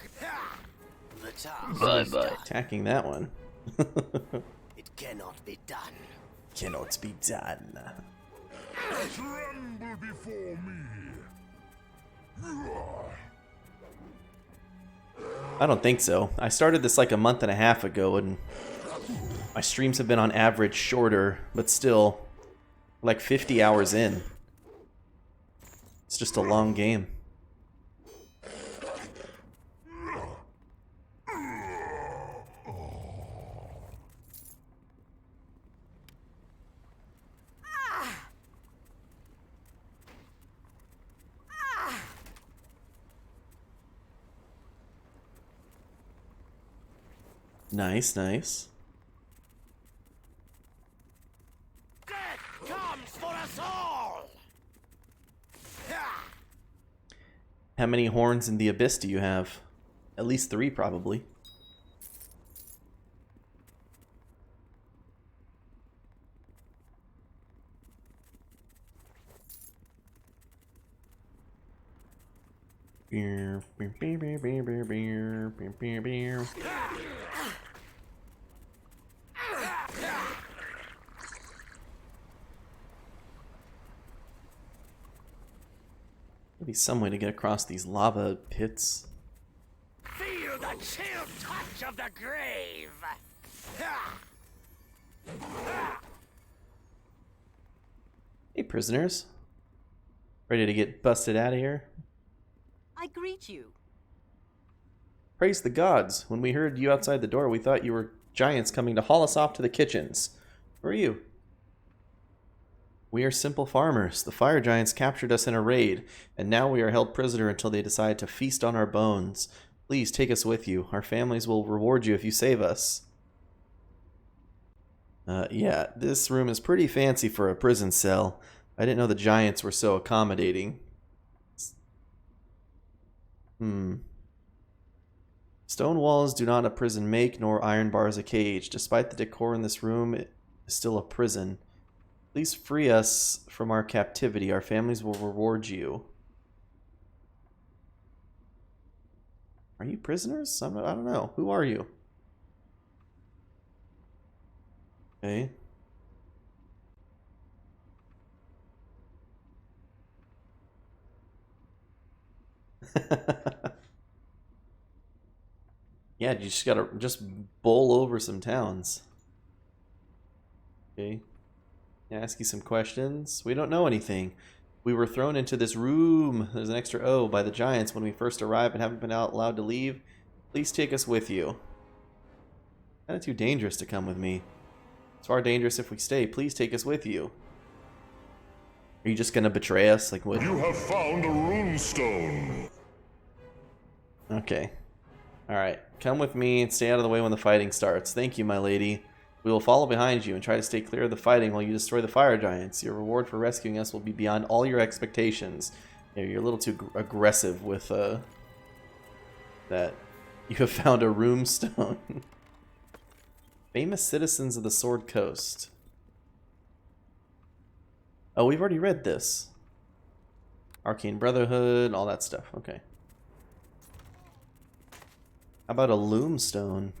task. Bye-bye. Attacking that one. It cannot be done. Cannot be done. Tremble before me. I don't think so. I started this like a month and a half ago, and my streams have been on average shorter, but still like 50 hours in. It's just a long game. Nice, nice. Death comes for us all. How many horns in the abyss do you have? At least 3, probably. Beer, beer, beer, beer, beer, beer, beer, beer, beer, beer. Maybe some way to get across these lava pits. Feel the chill touch of the grave. Hey, prisoners. Ready to get busted out of here? I greet you. Praise the gods. When we heard you outside the door, we thought you were giants coming to haul us off to the kitchens. Who are you? We are simple farmers. The fire giants captured us in a raid, and now we are held prisoner until they decide to feast on our bones. Please take us with you. Our families will reward you if you save us. Yeah, this room is pretty fancy for a prison cell. I didn't know the giants were so accommodating. Stone walls do not a prison make, nor iron bars a cage. Despite the decor in this room, it is still a prison. Please free us from our captivity. Our families will reward you. Are you prisoners? I don't know. Who are you? Okay. Yeah, you just gotta bowl over some towns. Okay. Ask you some questions. We don't know anything. We were thrown into this room. There's an extra O by the giants when we first arrived and haven't been allowed to leave. Please take us with you. Kinda too dangerous to come with me. It's far dangerous if we stay. Please take us with you. Are you just gonna betray us? Like what? You have found a runestone. Okay. Alright. Come with me and stay out of the way when the fighting starts. Thank you, my lady. We will follow behind you and try to stay clear of the fighting while you destroy the fire giants. Your reward for rescuing us will be beyond all your expectations. Yeah, you're a little too aggressive with that. You have found a room stone. Famous citizens of the Sword Coast. Oh, we've already read this. Arcane Brotherhood, all that stuff. Okay. How about a loom stone?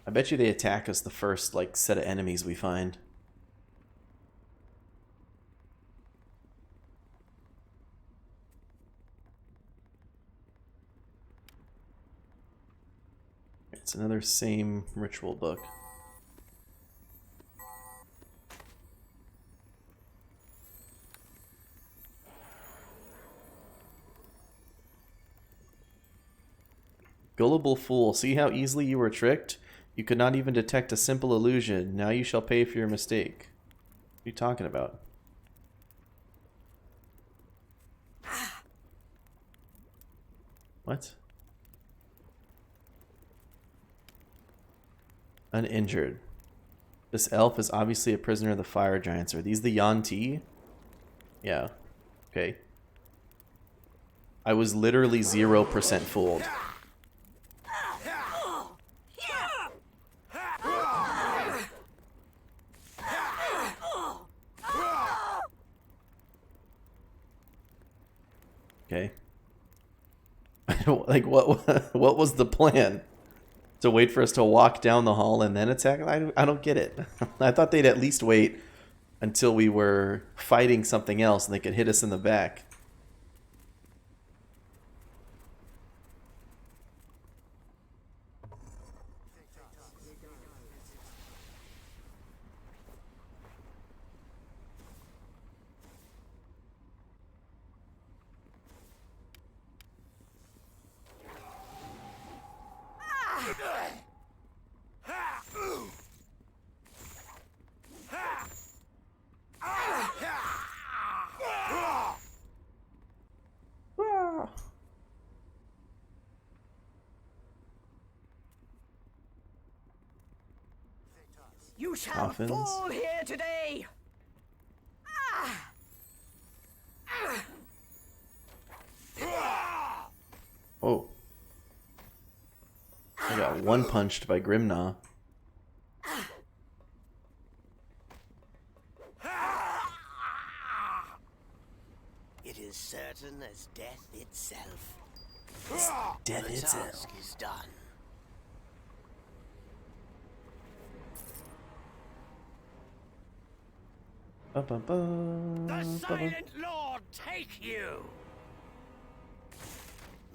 I bet you they attack us the first, like, set of enemies we find. It's another same ritual book. Gullible fool, see how easily you were tricked? You could not even detect a simple illusion. Now you shall pay for your mistake. What are you talking about? What? Uninjured. This elf is obviously a prisoner of the fire giants. Are these the Yuan-ti? Yeah. Okay. I was literally 0% fooled. Okay. I don't like what was the plan? To wait for us to walk down the hall and then attack? I don't get it. I thought they'd at least wait until we were fighting something else and they could hit us in the back. You shall Coffins. fall here today. Oh. I got one punched by Grimnaw. It is certain as death itself. Death The itself. task is done. The Silent Lord take you!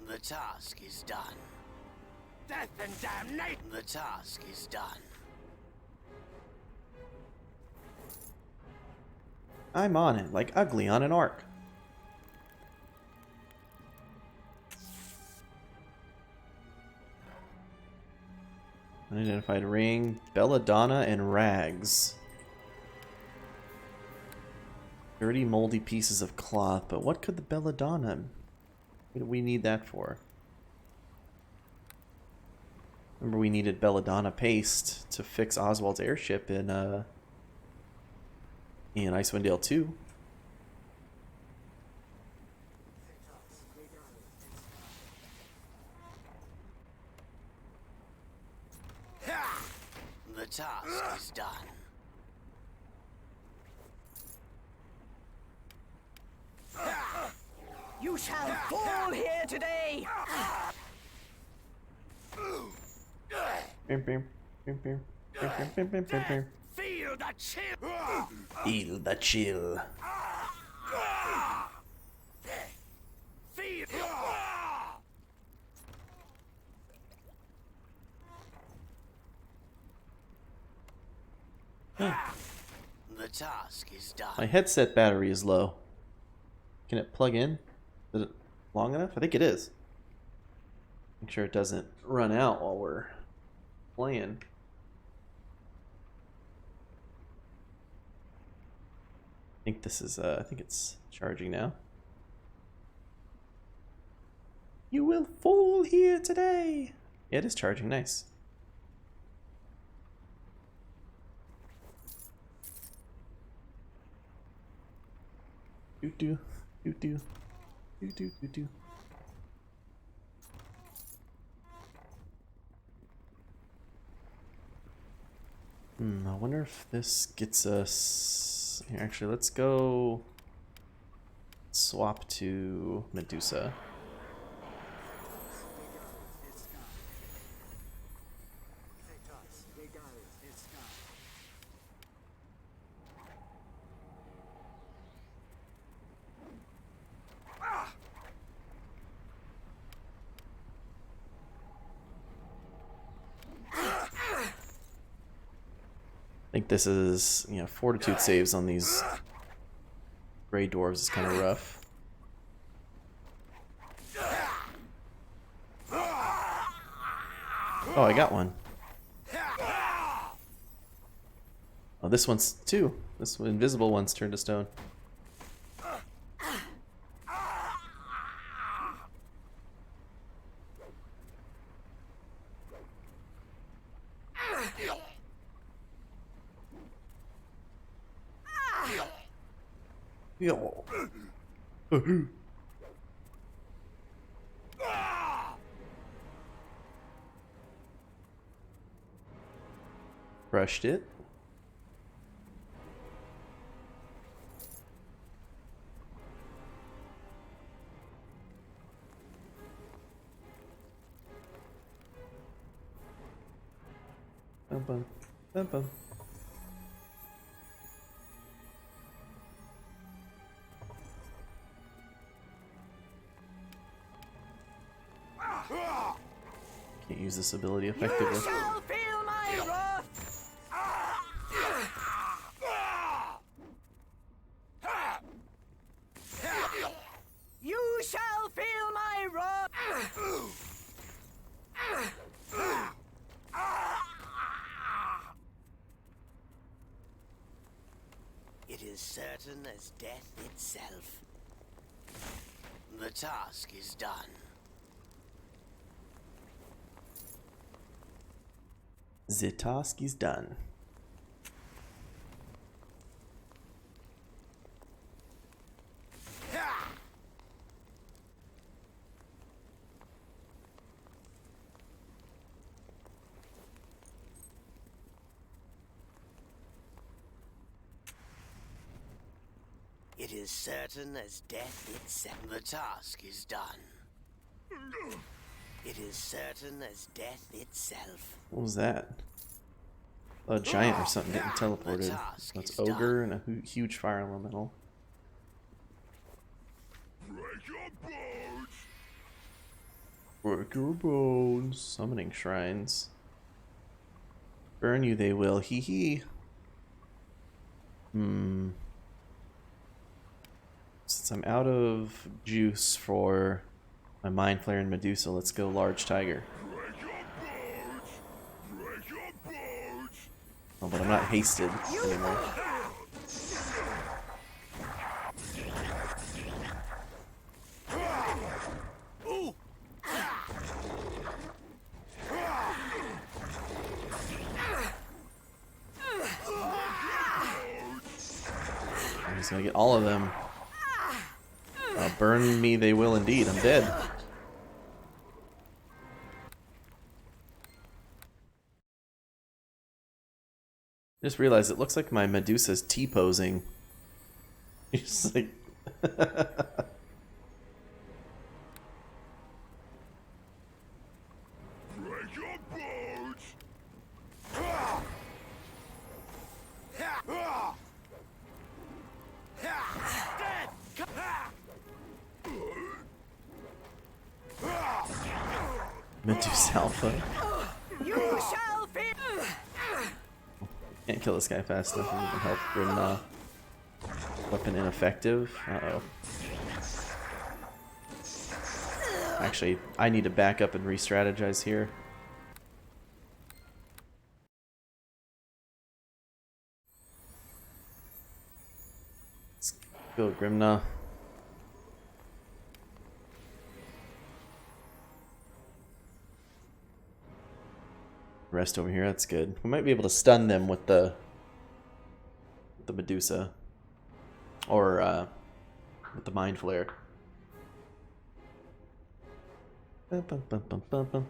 The task is done. Death and damnation! The task is done. I'm on it, like ugly on an arc. Unidentified ring, belladonna, and rags. Dirty, moldy pieces of cloth, but what could the belladonna... What do we need that for? Remember we needed belladonna paste to fix Oswald's airship in Icewind Dale 2. The task is done. You shall fall here today. Bim, bim, bim, bim, bim, bim, bim, bim, bim. Feel the chill! Feel the chill. Feel... The task is done. My headset battery is low. Can it plug in? Is it long enough? I think it is. Make sure it doesn't run out while we're playing. I think this is, I think it's charging now. You will fall here today. Yeah, it is charging. Nice. Doo doo, doo doo, doo doo doo doo. I wonder if this gets us... Here, actually, let's go swap to Medusa. I think this is, you know, fortitude saves on these gray dwarves is kind of rough. Oh, I got one. Oh, this one's two. This invisible one's turned to stone. Yo. Crushed it. Bum, bum, bum, bum. Can't use this ability effectively. You shall feel my wrath! You shall feel my wrath! It is certain as death itself. The task is done. The task is done. It is certain as death itself. The task is done. It is certain as death itself. What was that? A giant or something getting teleported. That's ogre and a huge fire elemental. Break your bones. Break your bones. Summoning shrines. Burn you they will. Hee hee. Since I'm out of juice for my Mind Flare and Medusa, let's go Large Tiger. Break your bones. Break your bones. Oh, but I'm not hasted anymore. I'm just gonna get all of them. Burn me they will indeed. I'm dead. Just realized it looks like my Medusa's T-posing. He's like... Break your bones. Medusa Alpha. You shall feel... Can't kill this guy fast enough. I need to help Grimna. Weapon ineffective. Uh-oh. Actually, I need to back up and re-strategize here. Let's go, Grimna. Rest over here, that's good. We might be able to stun them with the Medusa. Or with the Mind Flare. Bum, bum, bum, bum, bum, bum.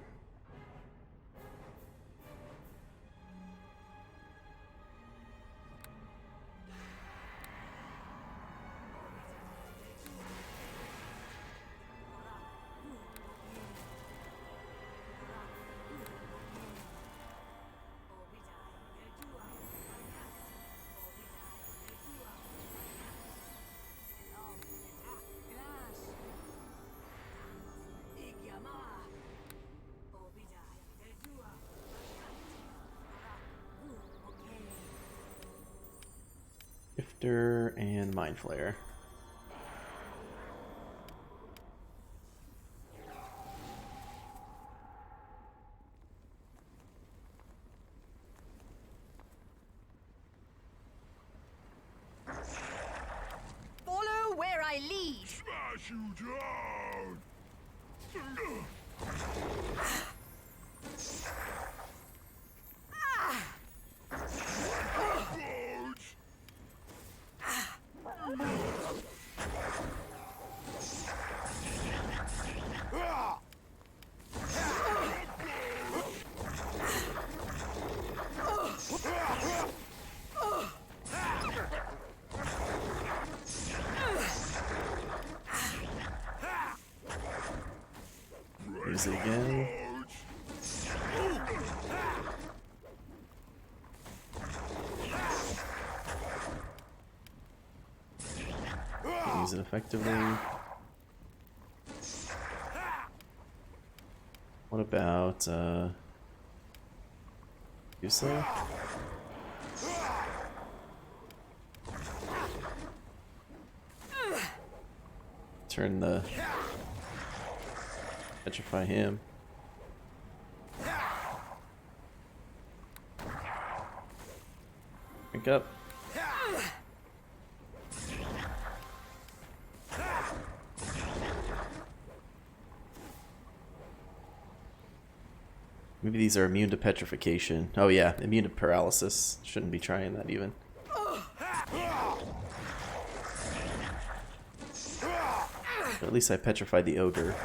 Shifter and Mind Flare. Follow where I lead. Smash you down. Bones. Use it again. Use it effectively. What about do so? Turn the petrify him. Drink up. Maybe these are immune to petrification. Oh yeah, immune to paralysis. Shouldn't be trying that even. But at least I petrified the ogre.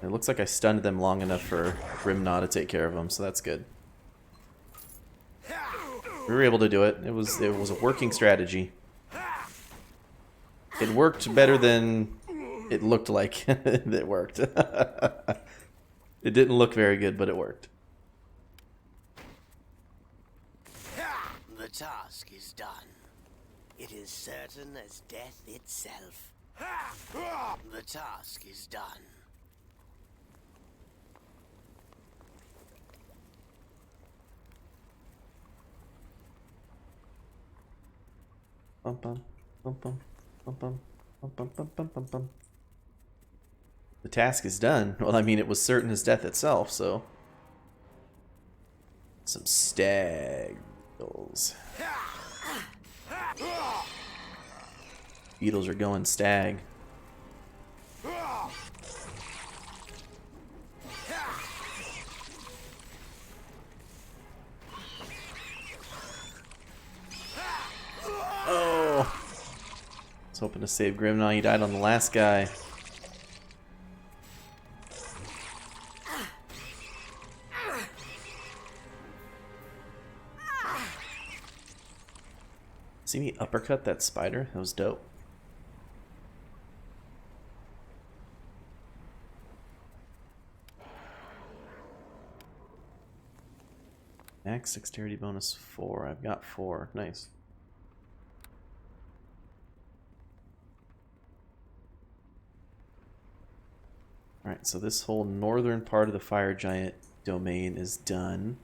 It looks like I stunned them long enough for Grimnaw to take care of them, so that's good. We were able to do it. It was a working strategy. It worked better than it looked like it worked. It didn't look very good, but it worked. The task is done. It is certain as death itself. The task is done. Bum bum bum bum bum bum bum bum bum bum bum bum. The task is done. Well, I mean, it was certain as death itself, so. Some stag beetles. Beetles are going stag. Oh! I was hoping to save Grimnaw. He died on the last guy. See me uppercut that spider? That was dope. Max dexterity bonus 4. I've got 4. Nice. Alright, so this whole northern part of the fire giant domain is done.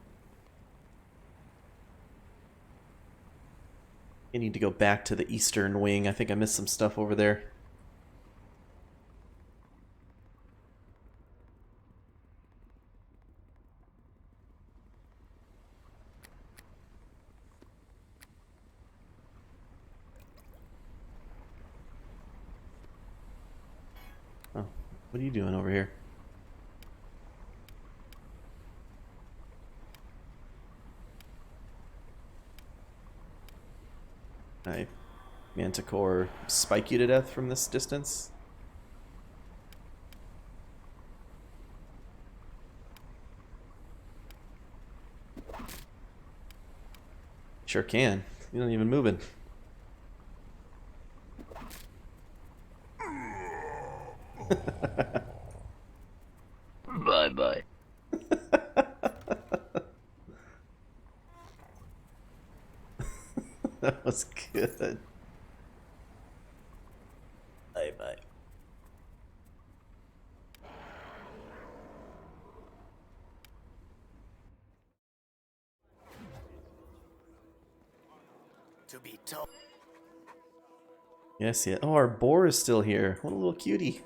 I need to go back to the eastern wing. I think I missed some stuff over there. Oh, what are you doing over here? I Manticore spike you to death from this distance? Sure can. You're not even moving. Bye bye. That was good. Bye bye. To be told. Yes, yeah. Oh, our boar is still here. What a little cutie.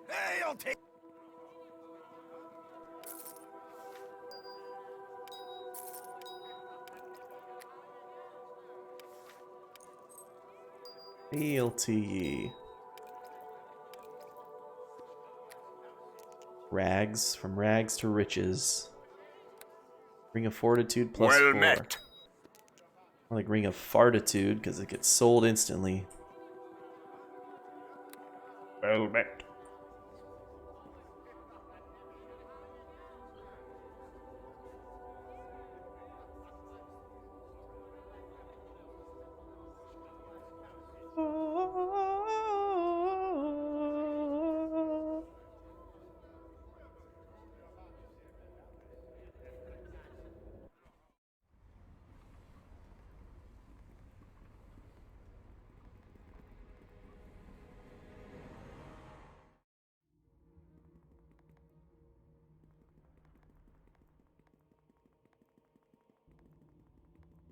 Hey, I'll take. Hail to ye. Rags, from rags to riches. Ring of Fortitude plus Well 4. met. I like Ring of Fartitude because it gets sold instantly. Well met.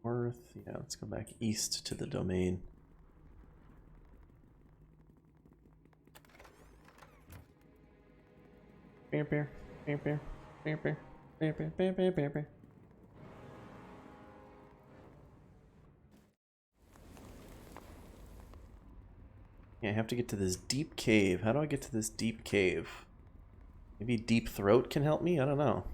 North. Yeah, let's go back east to the domain. Bear, bear, bear, bear, bear, bear, bear, bear, bear, bear, bear, bear. Yeah, I have to get to this deep cave. How do I get to this deep cave? Maybe Deep Throat can help me? I don't know.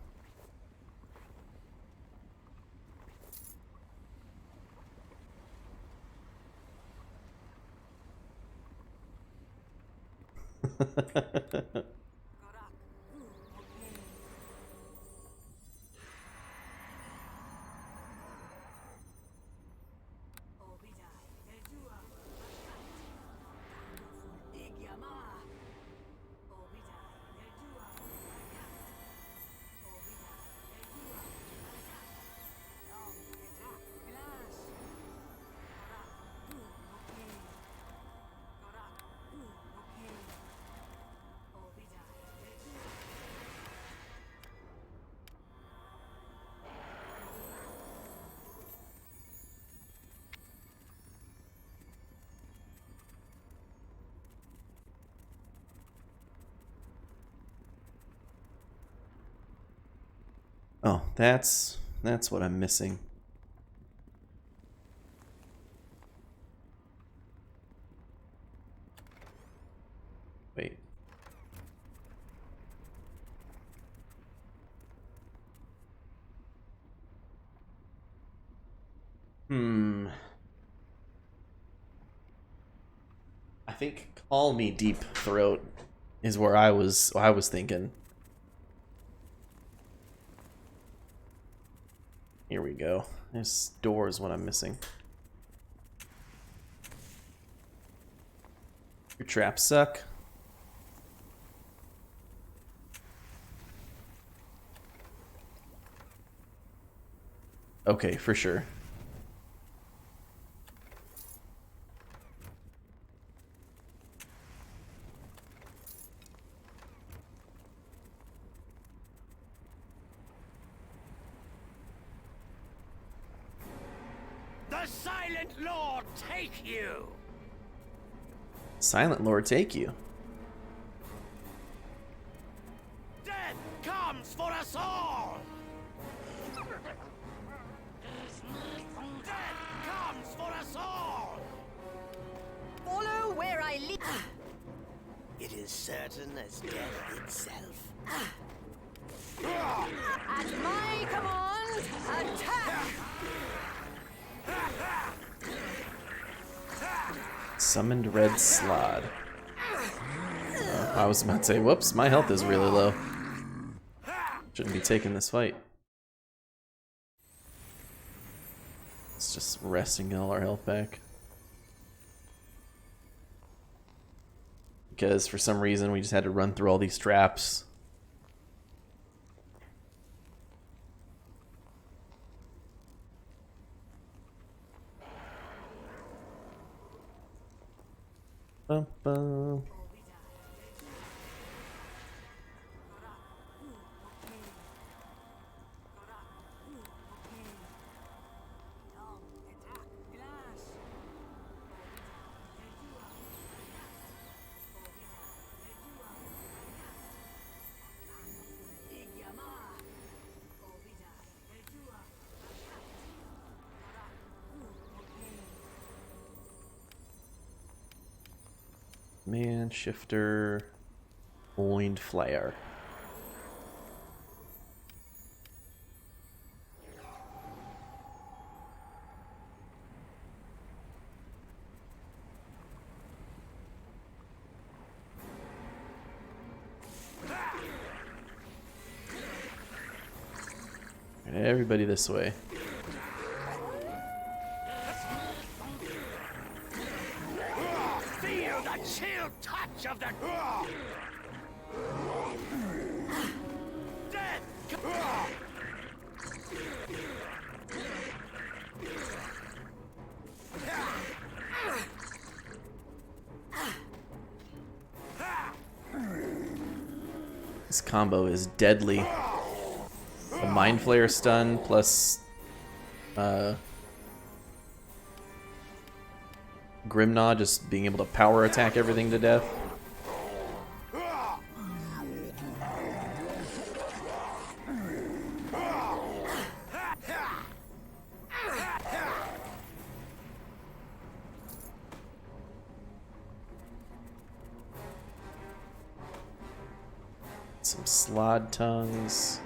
Oh, that's what I'm missing. Wait. I think Call Me Deep Throat is where I was thinking. Here we go. This door is what I'm missing. Your traps suck. Okay, for sure. The Silent Lord take you! Silent Lord take you. Death comes for us all! Death comes for us all! Follow where I lead. It is certain as death itself. At my command, attack! Summoned Red Slod. I was about to say, whoops, my health is really low. Shouldn't be taking this fight. It's just resting all our health back. Because for some reason we just had to run through all these traps. Bum, bum. Man, shifter, Void Flare. Everybody this way. Feel the chill touch of the death. This combo is deadly. A Mind Flayer stun plus Grimnaw just being able to power attack everything to death. Some slod tongues.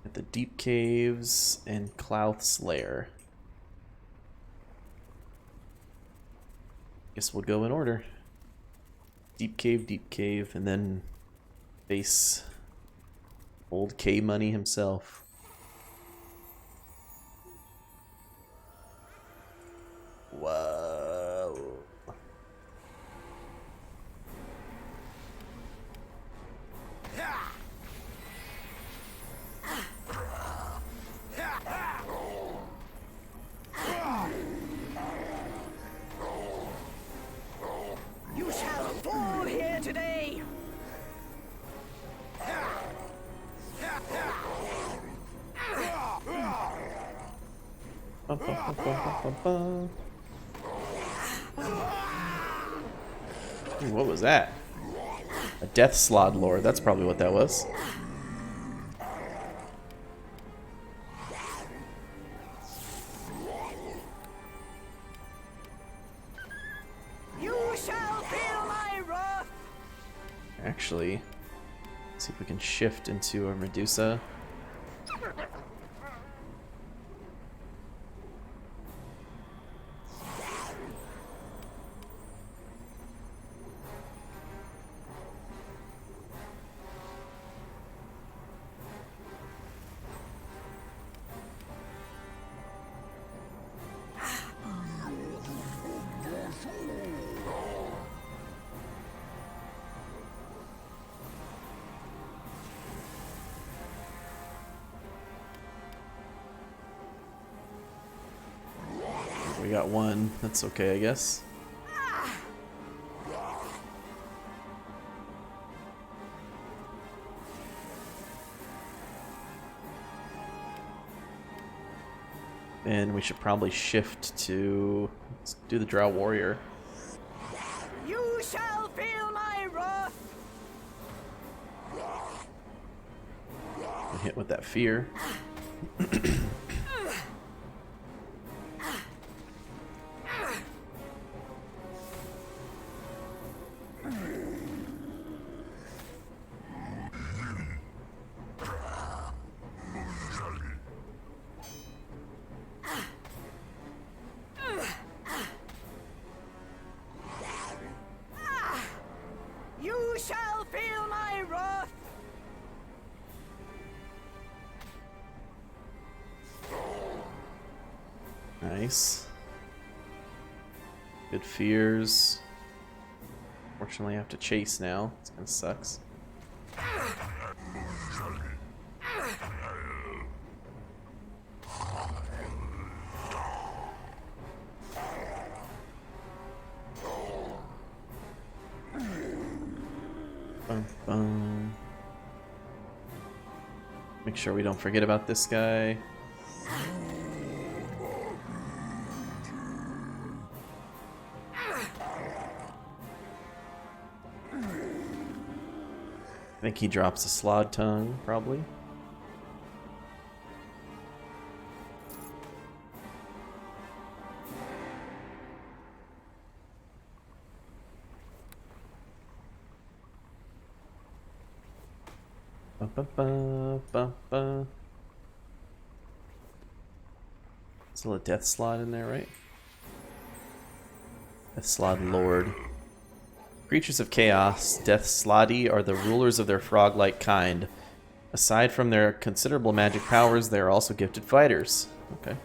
At the deep caves and Clouth's lair. Guess we'll go in order. Deep cave, and then face old K Money himself. Whoa. You shall fall here today. Bum, bum, bum, bum, bum, bum. Ooh, what was that? A death slod lord. That's probably what that was. You shall feel my wrath. Actually, let's see if we can shift into a Medusa. We got one. That's okay, I guess. And we should probably shift to... Let's do the Drow Warrior. You shall feel my wrath. And hit with that fear. You shall feel my wrath. Nice. Good fears. Fortunately, I have to chase now. This kind of sucks. Bum, bum. Make sure we don't forget about this guy. I think he drops a slod tongue, probably. Ba, ba, ba, ba, ba. Still a death slot in there, right? Death slot lord. Creatures of chaos, Death Slotty, are the rulers of their frog-like kind. Aside from their considerable magic powers, they are also gifted fighters. Okay.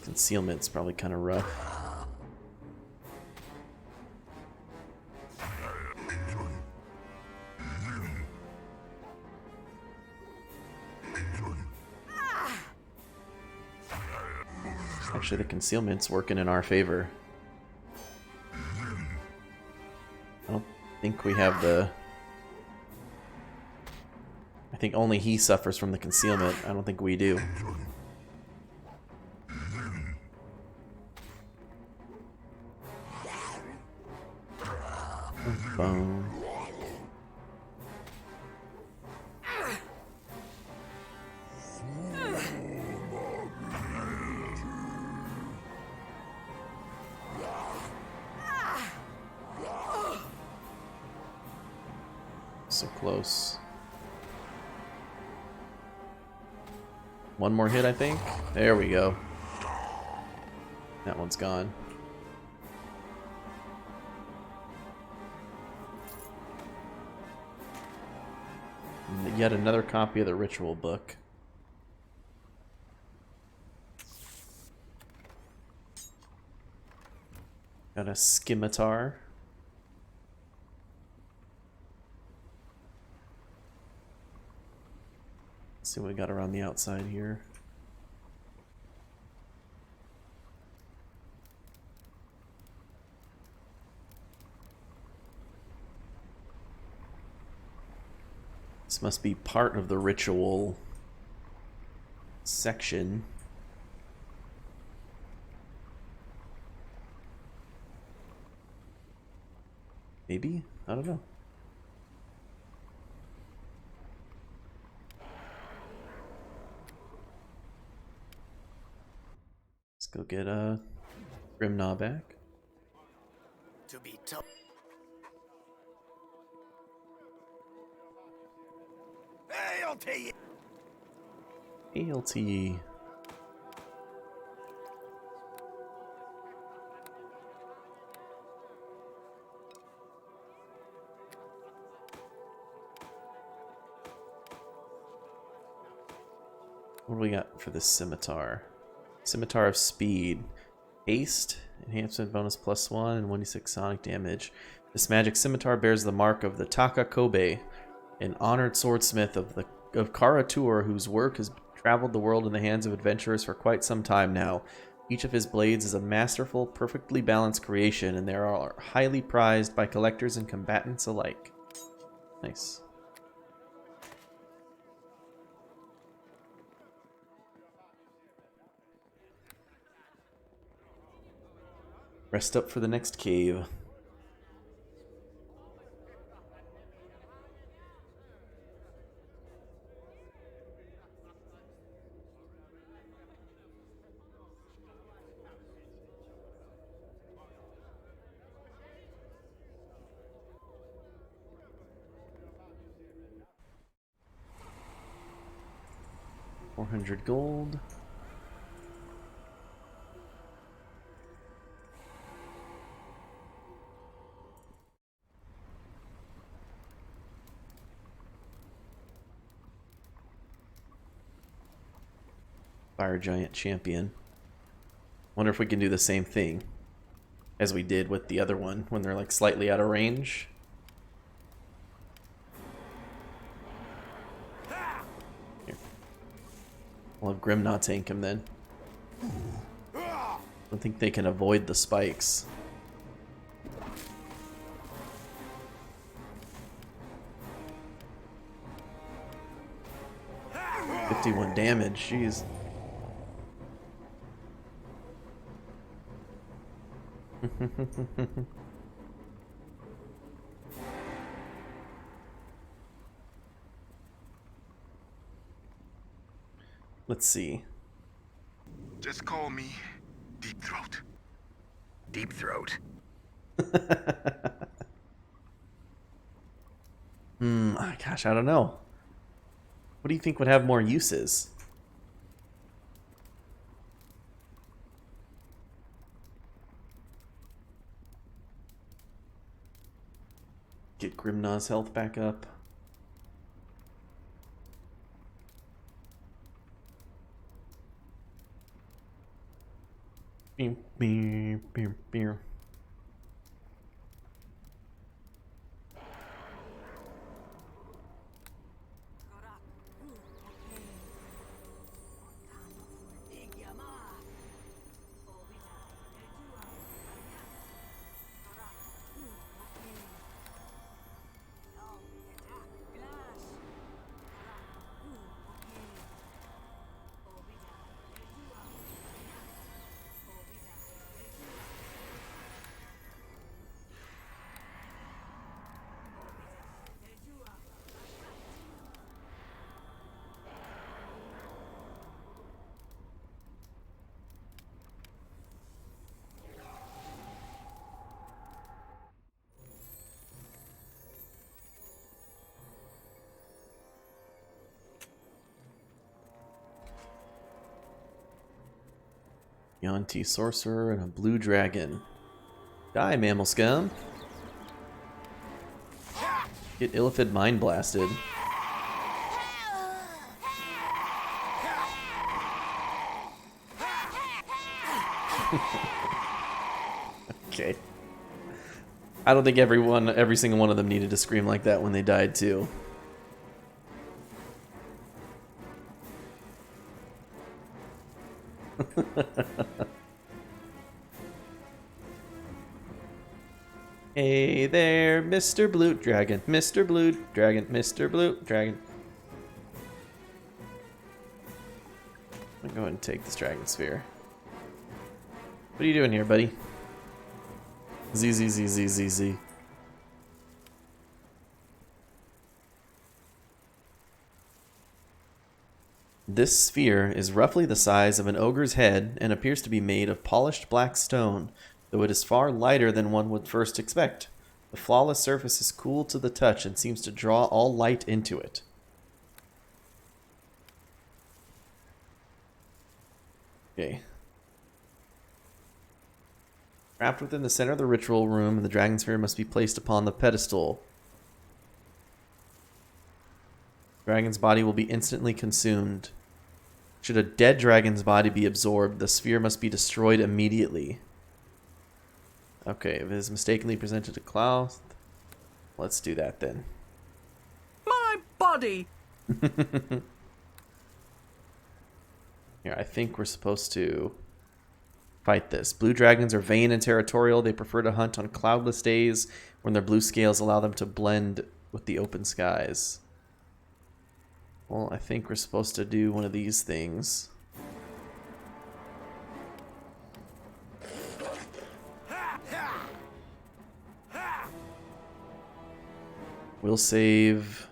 Concealment's probably kind of rough. Actually, the concealment's working in our favor. I don't think we have the... I think only he suffers from the concealment. I don't think we do. Boom. So close. One more hit, I think. There we go. That one's gone. And yet another copy of the ritual book. Got a scimitar. Let's see what we got around the outside here. This must be part of the ritual section. Maybe? I don't know. Let's go get Grimnaw back. To be tough. ALT! ALT. What do we got for this scimitar? Scimitar of Speed. Haste, enhancement bonus +1 and 1d6 sonic damage. This magic scimitar bears the mark of the Taka Kobe, an honored swordsmith of Karatur, whose work has traveled the world in the hands of adventurers for quite some time now. Each of his blades is a masterful, perfectly balanced creation, and they are highly prized by collectors and combatants alike. Nice. Rest up for the next cave. $400 gold. Fire Giant Champion. Wonder if we can do the same thing as we did with the other one when they're like slightly out of range. Here. We'll have Grimnaw tank him then. I don't think they can avoid the spikes. $51 damage, jeez. Let's see. Just call me Deep Throat. Deep Throat. Gosh, I don't know. What do you think would have more uses? Get Grimnaw's health back up. Beep, beep, beep, beep. Yuan-Ti sorcerer and a blue dragon. Die, mammal scum. Get Illithid mind blasted. Okay. I don't think every single one of them needed to scream like that when they died too. Hey there, Mr. Blue Dragon, Mr. Blue Dragon, Mr. Blue Dragon. I'm going to go ahead and take this Dragon Sphere. What are you doing here, buddy? Z. This sphere is roughly the size of an ogre's head and appears to be made of polished black stone, though it is far lighter than one would first expect. The flawless surface is cool to the touch and seems to draw all light into it. Okay. Wrapped within the center of the ritual room, the dragon sphere must be placed upon the pedestal. The dragon's body will be instantly consumed. Should a dead dragon's body be absorbed, the sphere must be destroyed immediately. Okay, if it is mistakenly presented to Klaus, let's do that then. My body! Here, I think we're supposed to fight this. Blue dragons are vain and territorial. They prefer to hunt on cloudless days when their blue scales allow them to blend with the open skies. Well, I think we're supposed to do one of these things. We'll save...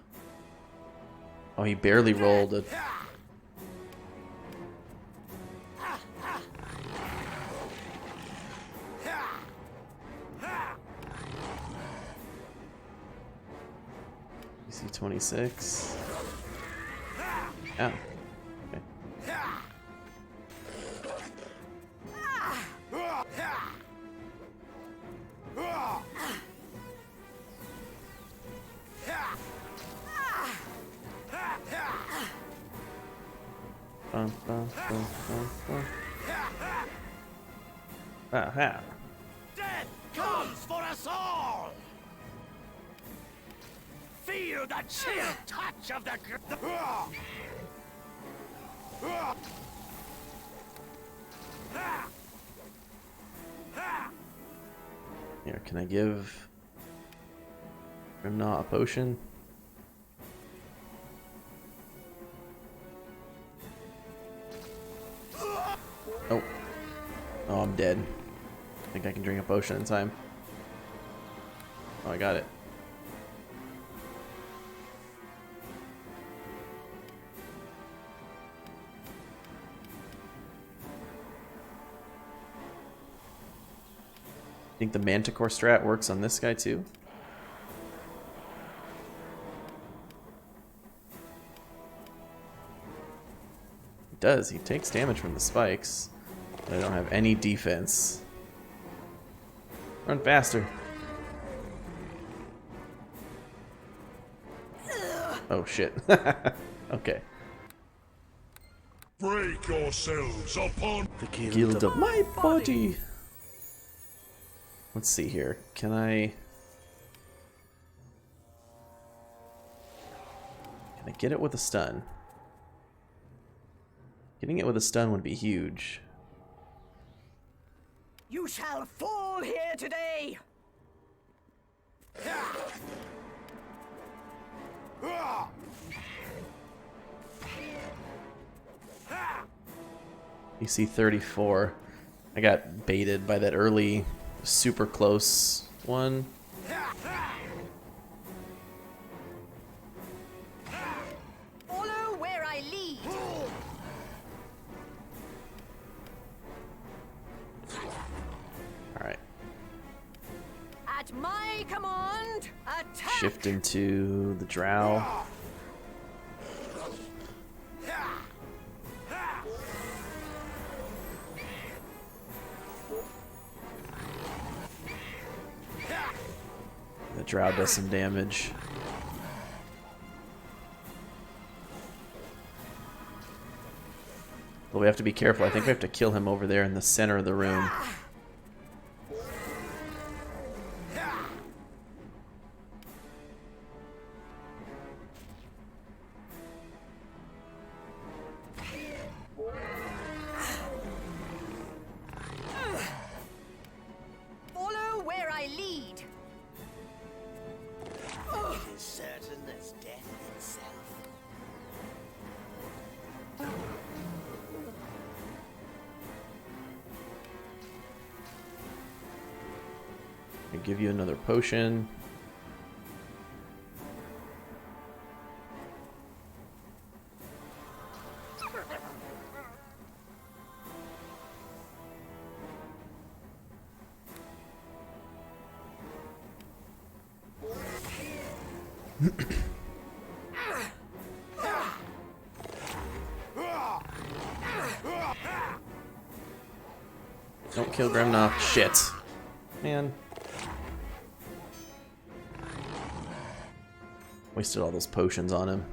Oh, he barely rolled it. DC 26. Oh. Okay. Aha. Death comes for us all! Feel the chill touch of the... Here, can I give Grimnaw a potion? Oh. Oh, I'm dead. I think I can drink a potion in time. Oh, I got it. Think the Manticore strat works on this guy too? It does. He takes damage from the spikes. But I don't have any defense. Run faster. Oh shit. Okay. Break yourselves upon The Guild of my body. Let's see here. Can I get it with a stun? Getting it with a stun would be huge. You shall fall here today! EC 34. I got baited by that early super close one. Follow where I lead! Alright. At my command, attack! Shift into the drow. Drow does some damage. But we have to be careful. I think we have to kill him over there in the center of the room. Follow where I lead. It is certain as death itself. I give you another potion. Don't kill Grimnock. Shit. Man. Wasted all those potions on him.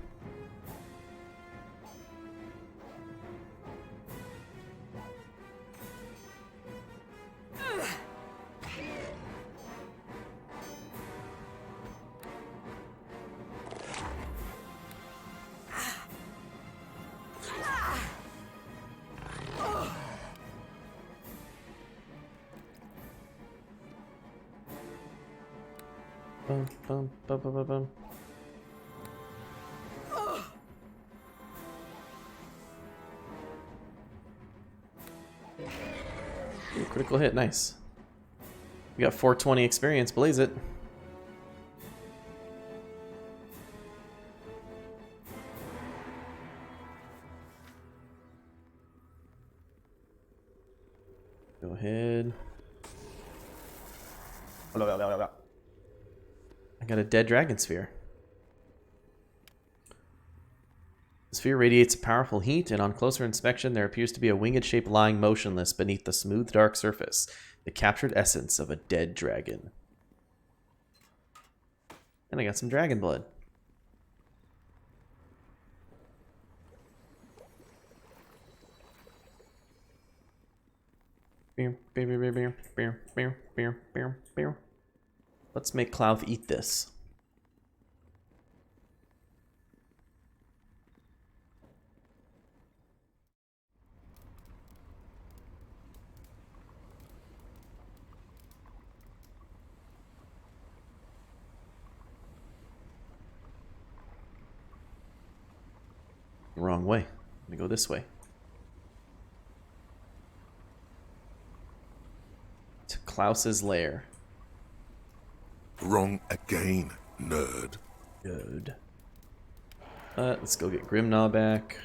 Bum, bum, bum, bum, bum, bum. Ooh, critical hit, nice. We got 420 experience, blaze it. Go ahead. I got a dead dragon sphere. The sphere radiates a powerful heat, and on closer inspection, there appears to be a winged shape lying motionless beneath the smooth, dark surface, the captured essence of a dead dragon. And I got some dragon blood. Let's make Clouth eat this. Wrong way. I'm gonna go this way. To Klaus's lair. Wrong again, nerd. Good. Let's go get Grimnaw back.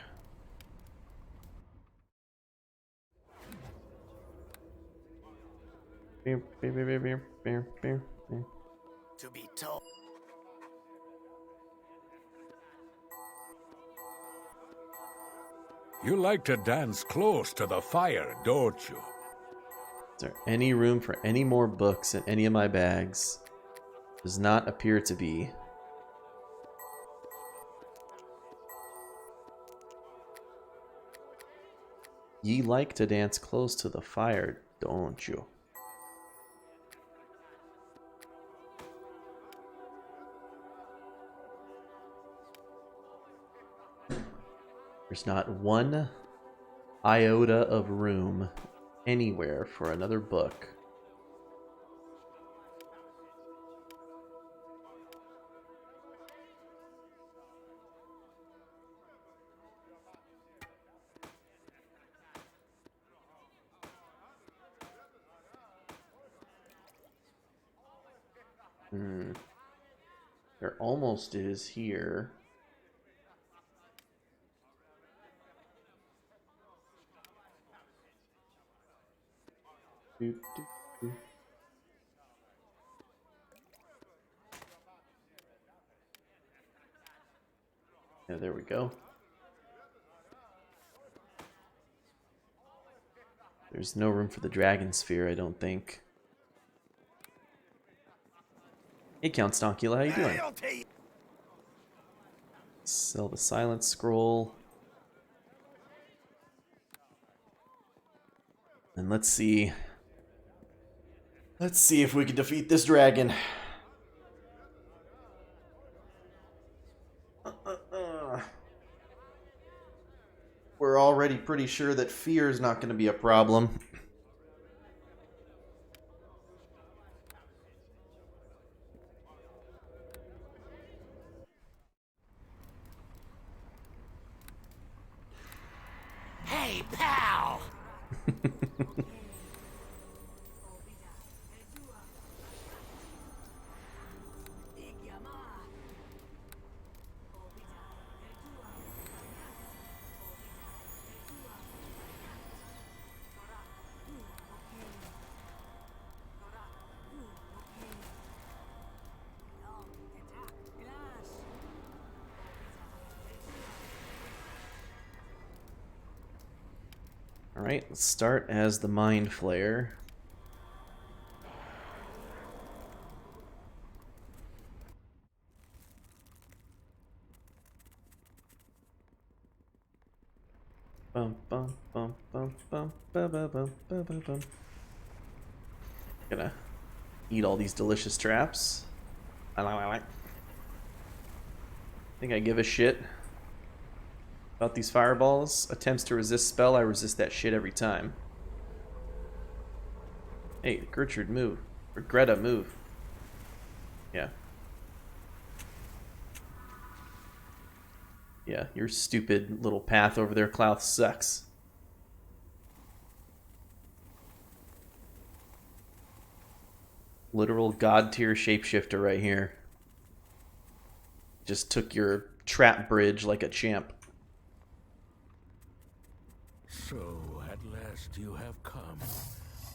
To be told. You like to dance close to the fire, don't you? Is there any room for any more books in any of my bags? Does not appear to be. Ye like to dance close to the fire, don't you? There's not one iota of room anywhere for another book. There almost is here. Doop, doop, doop. Yeah, there we go. There's no room for the dragon sphere, I don't think. Hey, Count Stonkula, how you doing? I'll tell you. Sell the silence scroll. And let's see. Let's see if we can defeat this dragon. We're already pretty sure that fear is not going to be a problem. Hey, pal! Alright, let's start as the Mind Flayer. Bum bum bum bum bum bum bum bum bum bum bum. Gonna eat all these delicious traps. Think I give a shit about these fireballs. Attempts to resist spell, I resist that shit every time. Hey, Gertrude, move. Or Greta, move. Yeah. Yeah, your stupid little path over there, Clouth, sucks. Literal god tier shapeshifter right here. Just took your trap bridge like a champ. So, at last you have come.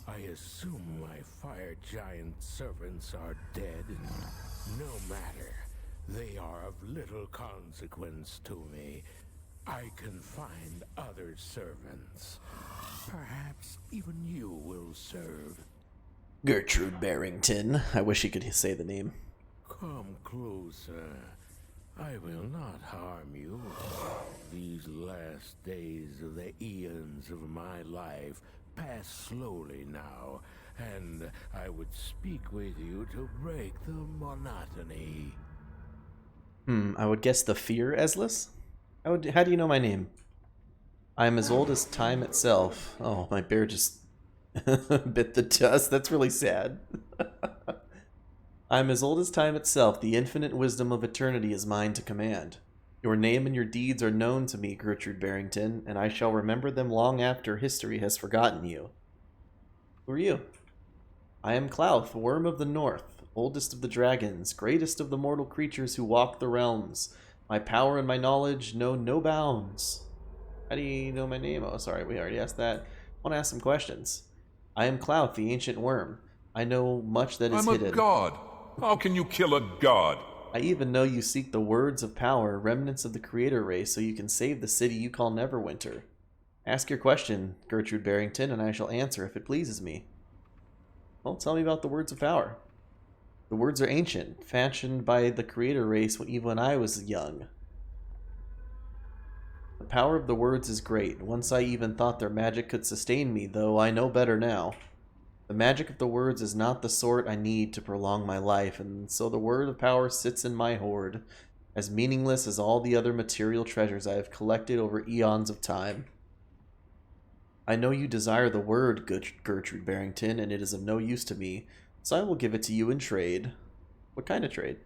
I assume my fire giant servants are dead, and no matter. They are of little consequence to me. I can find other servants. Perhaps even you will serve. Gertrude Barrington. I wish he could say the name. Come closer. I will not harm you. These last days of the eons of my life pass slowly now, and I would speak with you to break the monotony. I would guess the fear, Eslis? How do you know my name? I am as old as time itself. Oh, my bear just bit the dust. That's really sad. I am as old as time itself. The infinite wisdom of eternity is mine to command. Your name and your deeds are known to me, Gertrude Barrington, and I shall remember them long after history has forgotten you. Who are you? I am Clouth, Worm of the North, oldest of the dragons, greatest of the mortal creatures who walk the realms. My power and my knowledge know no bounds. How do you know my name? Oh, sorry, we already asked that. I want to ask some questions. I am Clouth, the ancient worm. I know much that is hidden. I'm a god. How can you kill a god? I even know you seek the words of power, remnants of the creator race, so you can save the city you call Neverwinter. Ask your question, Gertrude Barrington, and I shall answer if it pleases me. Well, tell me about the words of power. The words are ancient, fashioned by the creator race even when I was young. The power of the words is great. Once I even thought their magic could sustain me, though I know better now. The magic of the words is not the sort I need to prolong my life, and so the word of power sits in my hoard, as meaningless as all the other material treasures I have collected over eons of time. I know you desire the word, Gertrude Barrington, and it is of no use to me, so I will give it to you in trade. What kind of trade?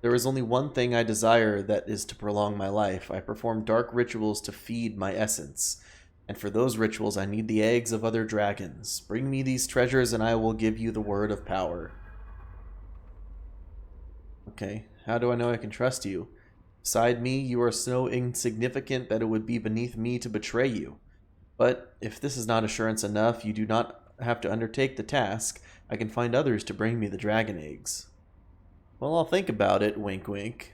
There is only one thing I desire, that is to prolong my life. I perform dark rituals to feed my essence, and for those rituals I need the eggs of other dragons. Bring me these treasures and I will give you the word of power. Okay, how do I know I can trust you? Beside me, you are so insignificant that it would be beneath me to betray you. But if this is not assurance enough, you do not have to undertake the task. I can find others to bring me the dragon eggs. Well, I'll think about it, wink wink.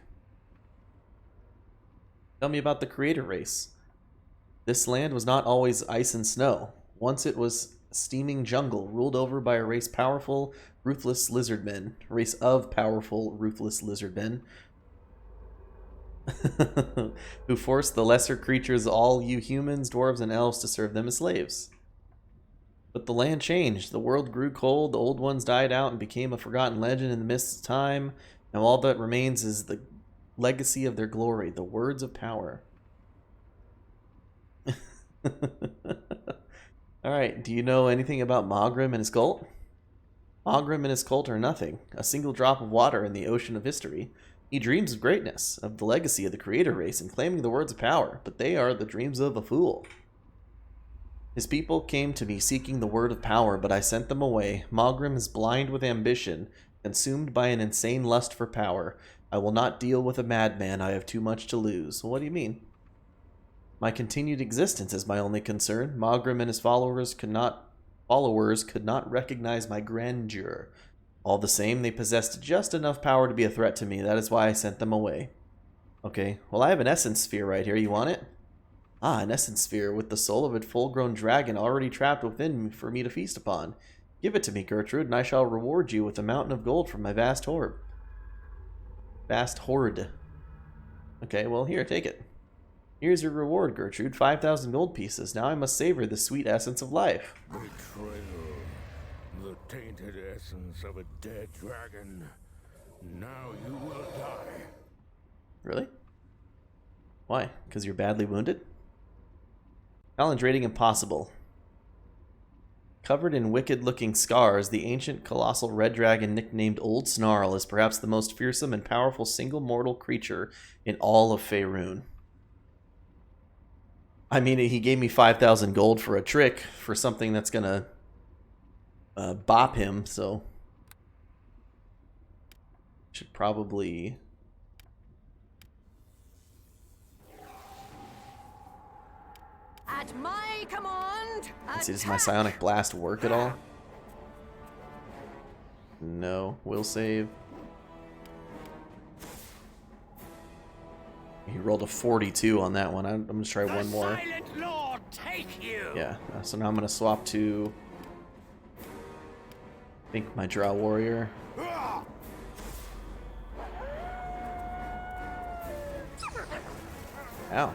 Tell me about the creator race. This land was not always ice and snow. Once it was steaming jungle ruled over by a race of powerful, ruthless lizardmen who force the lesser creatures, all you humans, dwarves, and elves, to serve them as slaves. But the land changed. The world grew cold, the old ones died out and became a forgotten legend in the mists of time. Now all that remains is the legacy of their glory, the words of power. Alright, do you know anything about Mogrim and his cult? Mogrim and his cult are nothing, a single drop of water in the ocean of history. He dreams of greatness, of the legacy of the creator race, and claiming the words of power, but they are the dreams of a fool. His people came to me seeking the word of power, but I sent them away. Mogrim is blind with ambition, consumed by an insane lust for power. I will not deal with a madman, I have too much to lose. What do you mean? My continued existence is my only concern. Mogrim and his followers could not recognize my grandeur. All the same, they possessed just enough power to be a threat to me. That is why I sent them away. Okay, well, I have an essence sphere right here. You want it? Ah, an essence sphere with the soul of a full-grown dragon already trapped within me for me to feast upon. Give it to me, Gertrude, and I shall reward you with a mountain of gold from my vast hoard. Okay, well, here, take it. Here's your reward, Gertrude. 5,000 gold pieces. Now I must savor the sweet essence of life. Betrayal. The tainted essence of a dead dragon. Now you will die. Really? Why? Because you're badly wounded? Challenge rating impossible. Covered in wicked-looking scars, the ancient colossal red dragon nicknamed Old Snarl is perhaps the most fearsome and powerful single mortal creature in all of Faerun. I mean, he gave me 5,000 gold for a trick, for something that's gonna bop him, so should probably At my command. let's see, does my psionic blast work at all? No. Will save. He rolled a 42 on that one. I'm gonna try one more. Silent Lord, take you. Yeah, so now I'm gonna swap to, I think, my Drow Warrior. Ow.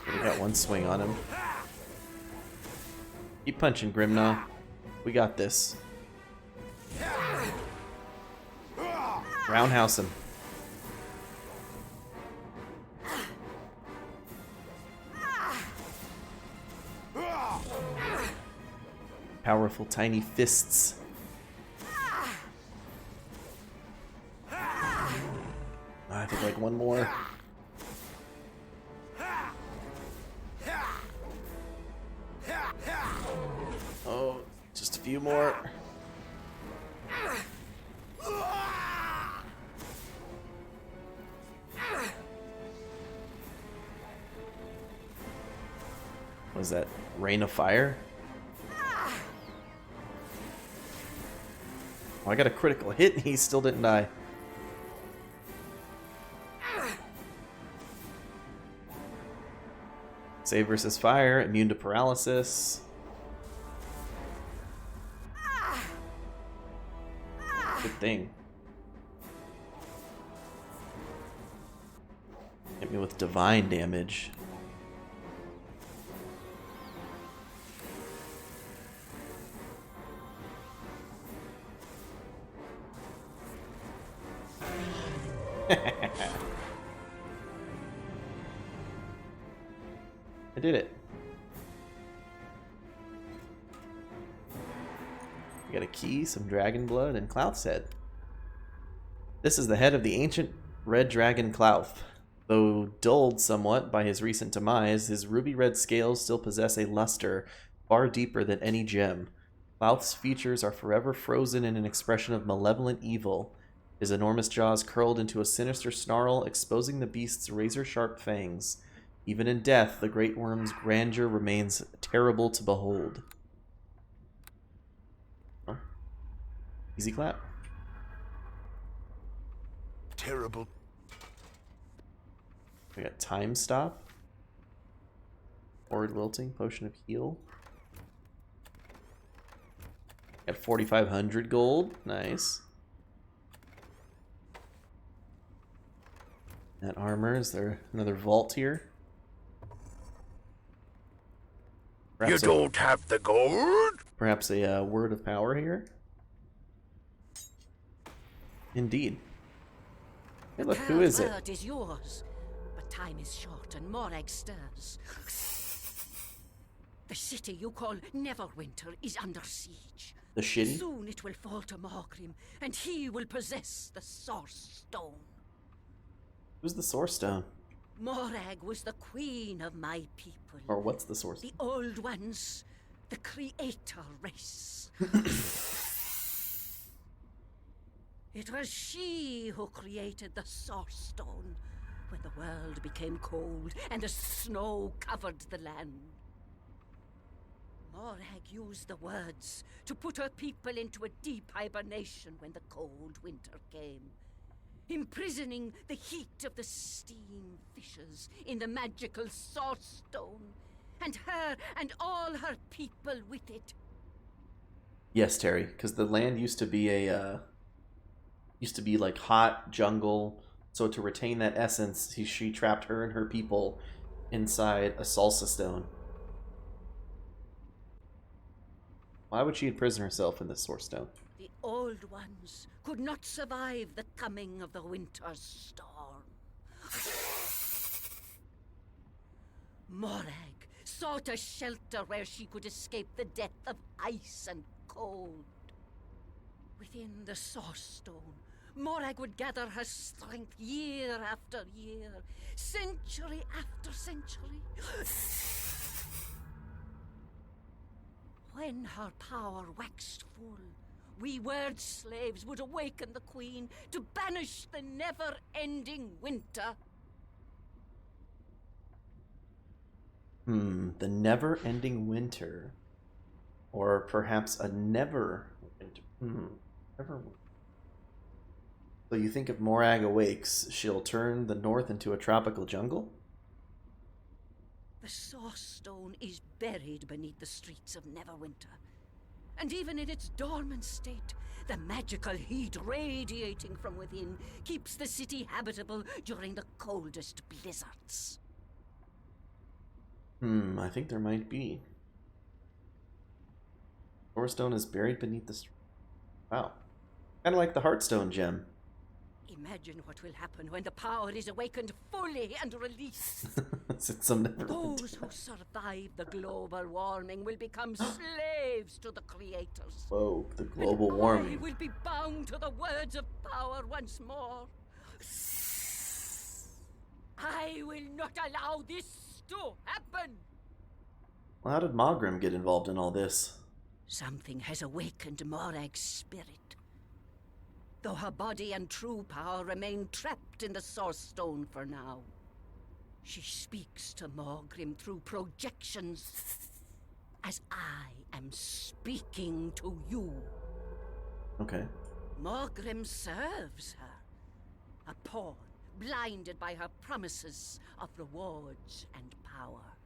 We got one swing on him. Keep punching, Grimna. We got this. Roundhouse him. Powerful tiny fists. I think like one more. Oh, just a few more. What is that? Rain of fire? Oh, I got a critical hit and he still didn't die. Save versus fire, immune to paralysis. Good thing. Hit me with divine damage. I did it. We got a key, some dragon blood, and Clouth's head. This is the head of the ancient red dragon Clouth. Though dulled somewhat by his recent demise, his ruby red scales still possess a luster far deeper than any gem. Clouth's features are forever frozen in an expression of malevolent evil. His enormous jaws curled into a sinister snarl, exposing the beast's razor-sharp fangs. Even in death, the great worm's grandeur remains terrible to behold. Oh. Easy clap. Terrible. We got time stop. Horde wilting, potion of heal. Got 4,500 gold. Nice. That armor, is there another vault here? You don't have the gold? Perhaps a word of power here? Indeed. Hey, look, who is it? Word is yours, but time is short and Morag stirs. The city you call Neverwinter is under siege. The shitty? Soon it will fall to Morgrim, and he will possess the Source Stone. Who's the Source Stone? Morag was the queen of my people. Or what's the Source? The old ones, the creator race. It was she who created the Source Stone when the world became cold and the snow covered the land. Morag used the words to put her people into a deep hibernation when the cold winter came, imprisoning the heat of the steam fissures in the magical Source Stone, and her and all her people with it. Yes, Terry, because the land used to be like hot jungle. So to retain that essence, she trapped her and her people inside a salsa stone. Why would she imprison herself in this Source Stone? The old ones could not survive the coming of the winter storm. Morag sought a shelter where she could escape the death of ice and cold. Within the Source Stone, Morag would gather her strength year after year, century after century. When her power waxed full, we word slaves would awaken the queen to banish the never-ending winter. The never-ending winter. Or perhaps a never winter. Never. So you think if Morag awakes, she'll turn the north into a tropical jungle? The Source Stone is buried beneath the streets of Neverwinter. And even in its dormant state, the magical heat radiating from within keeps the city habitable during the coldest blizzards. I think there might be. Source Stone is buried beneath the street. Wow. Kind of like the Heartstone gem. Imagine what will happen when the power is awakened fully and released. Since some never Those who survive the global warming will become slaves to the creators. Whoa, the global and warming. I will be bound to the words of power once more. I will not allow this to happen. Well, how did Mogrim get involved in all this? Something has awakened Morag's spirit. Though her body and true power remain trapped in the Source Stone for now. She speaks to Morgrim through projections, as I am speaking to you. Okay. Morgrim serves her, a pawn blinded by her promises of rewards and power.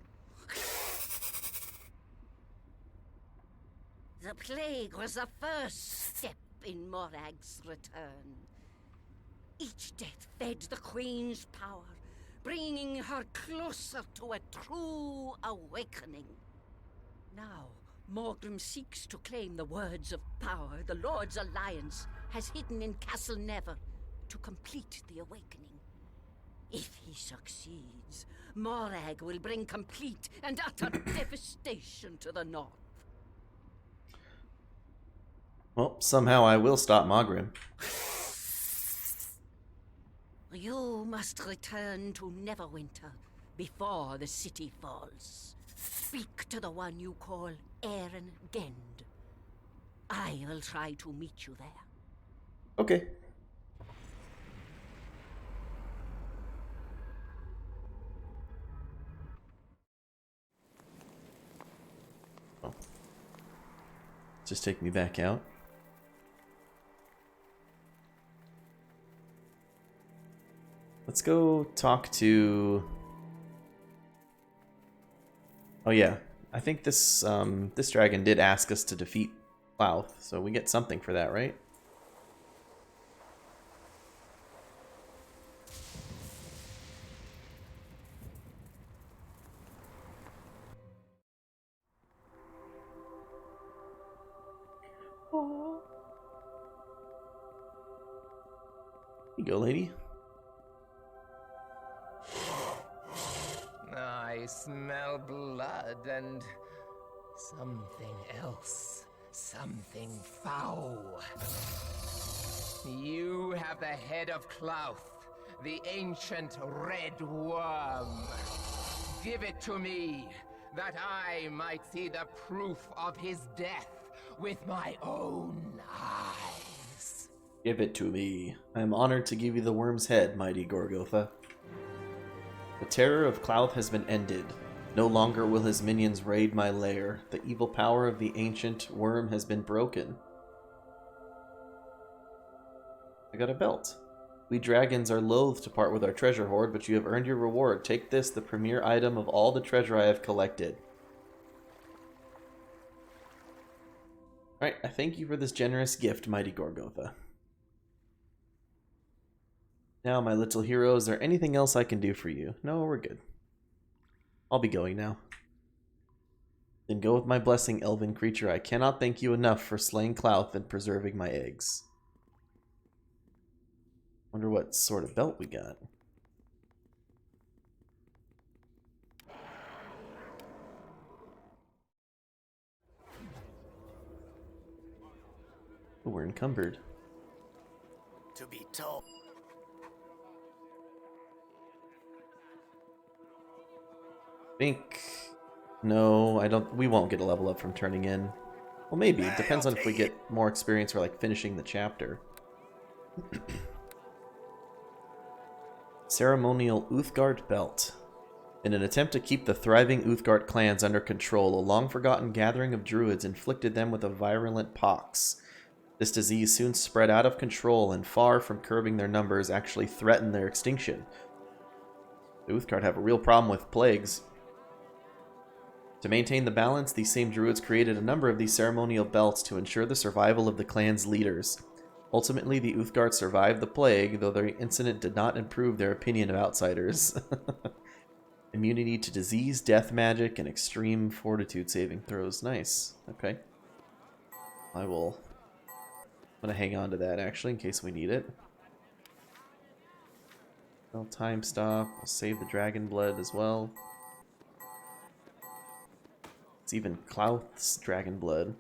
The plague was the first step in Morag's return. Each death fed the Queen's power, bringing her closer to a true awakening. Now, Morgrim seeks to claim the words of power the Lord's Alliance has hidden in Castle Never to complete the awakening. If he succeeds, Morag will bring complete and utter devastation to the north. Well, somehow I will stop Mogrim. You must return to Neverwinter before the city falls. Speak to the one you call Aaron Gend. I will try to meet you there. Okay. Oh. Just take me back out. Let's go talk to... Oh yeah, I think this dragon did ask us to defeat Clouth, so we get something for that, right? Here you go, lady. I smell blood and something else. Something foul. You have the head of Clouth, the ancient red worm. Give it to me, that I might see the proof of his death with my own eyes. Give it to me. I am honored to give you the worm's head, mighty Gorgotha. The terror of Clouth has been ended. No longer will his minions raid my lair. The evil power of the ancient worm has been broken. I got a belt. We dragons are loath to part with our treasure hoard, but you have earned your reward. Take this, the premier item of all the treasure I have collected. Alright, I thank you for this generous gift, mighty Gorgotha. Now, my little hero, is there anything else I can do for you? No, we're good. I'll be going now. Then go with my blessing, elven creature. I cannot thank you enough for slaying Clouth and preserving my eggs. Wonder what sort of belt we got. Oh, we're encumbered. To be told. Think no, I don't. We won't get a level up from turning in. Well, maybe it depends on if we get more experience for like finishing the chapter. Ceremonial Uthgard belt. In an attempt to keep the thriving Uthgard clans under control, a long-forgotten gathering of druids inflicted them with a virulent pox. This disease soon spread out of control and, far from curbing their numbers, actually threatened their extinction. The Uthgard have a real problem with plagues. To maintain the balance, these same druids created a number of these ceremonial belts to ensure the survival of the clan's leaders. Ultimately, the Uthgard survived the plague, though the incident did not improve their opinion of outsiders. Immunity to disease, death magic, and extreme fortitude saving throws. Nice. Okay. I'm gonna hang on to that, actually, in case we need it. Well, time stop. I'll save the dragon blood as well. It's even Clouth's dragon blood.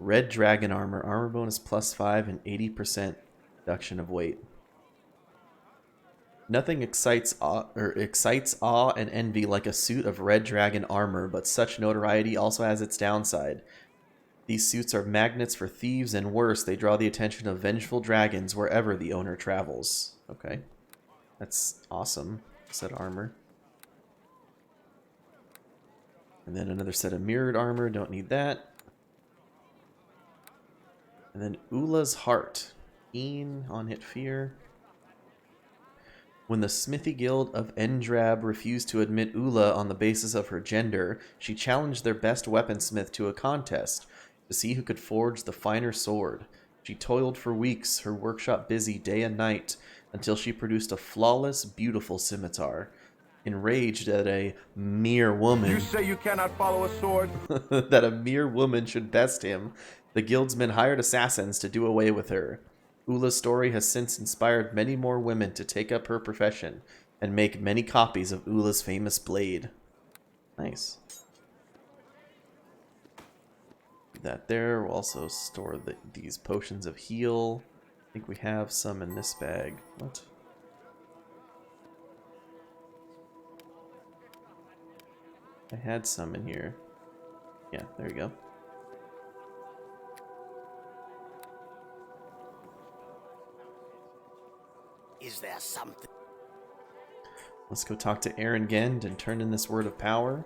Red dragon armor. Armor bonus +5 and 80% reduction of weight. Nothing excites awe and envy like a suit of red dragon armor, but such notoriety also has its downside. These suits are magnets for thieves, and worse, they draw the attention of vengeful dragons wherever the owner travels. Okay. That's awesome. Set of armor. And then another set of mirrored armor. Don't need that. And then Ula's Heart. Keen on hit fear. When the Smithy Guild of Endrab refused to admit Ula on the basis of her gender, she challenged their best weaponsmith to a contest to see who could forge the finer sword. She toiled for weeks, her workshop busy day and night, until she produced a flawless, beautiful scimitar. Enraged that a mere woman... You say you cannot follow a sword? that a mere woman should best him, the guildsmen hired assassins to do away with her. Ula's story has since inspired many more women to take up her profession and make many copies of Ula's famous blade. Nice. Leave that there. We'll also store these potions of heal. I think we have some in this bag. What? I had some in here. Yeah, there you go. Is there something? Let's go talk to Aaron Gend and turn in this word of power.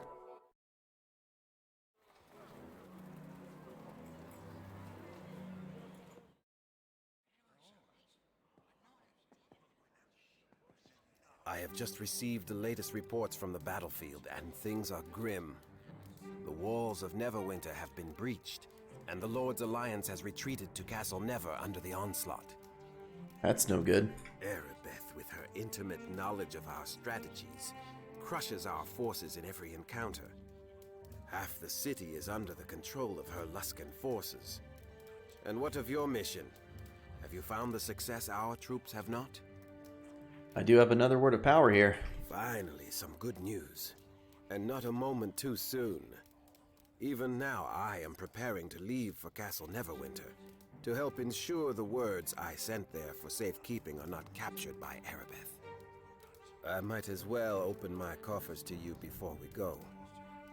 I have just received the latest reports from the battlefield, and things are grim. The walls of Neverwinter have been breached, and the Lord's Alliance has retreated to Castle Never under the onslaught. That's no good. Erebeth, with her intimate knowledge of our strategies, crushes our forces in every encounter. Half the city is under the control of her Luskan forces. And what of your mission? Have you found the success our troops have not? I do have another word of power here. Finally, some good news. And not a moment too soon. Even now, I am preparing to leave for Castle Neverwinter, to help ensure the words I sent there for safekeeping are not captured by Erebeth. I might as well open my coffers to you before we go.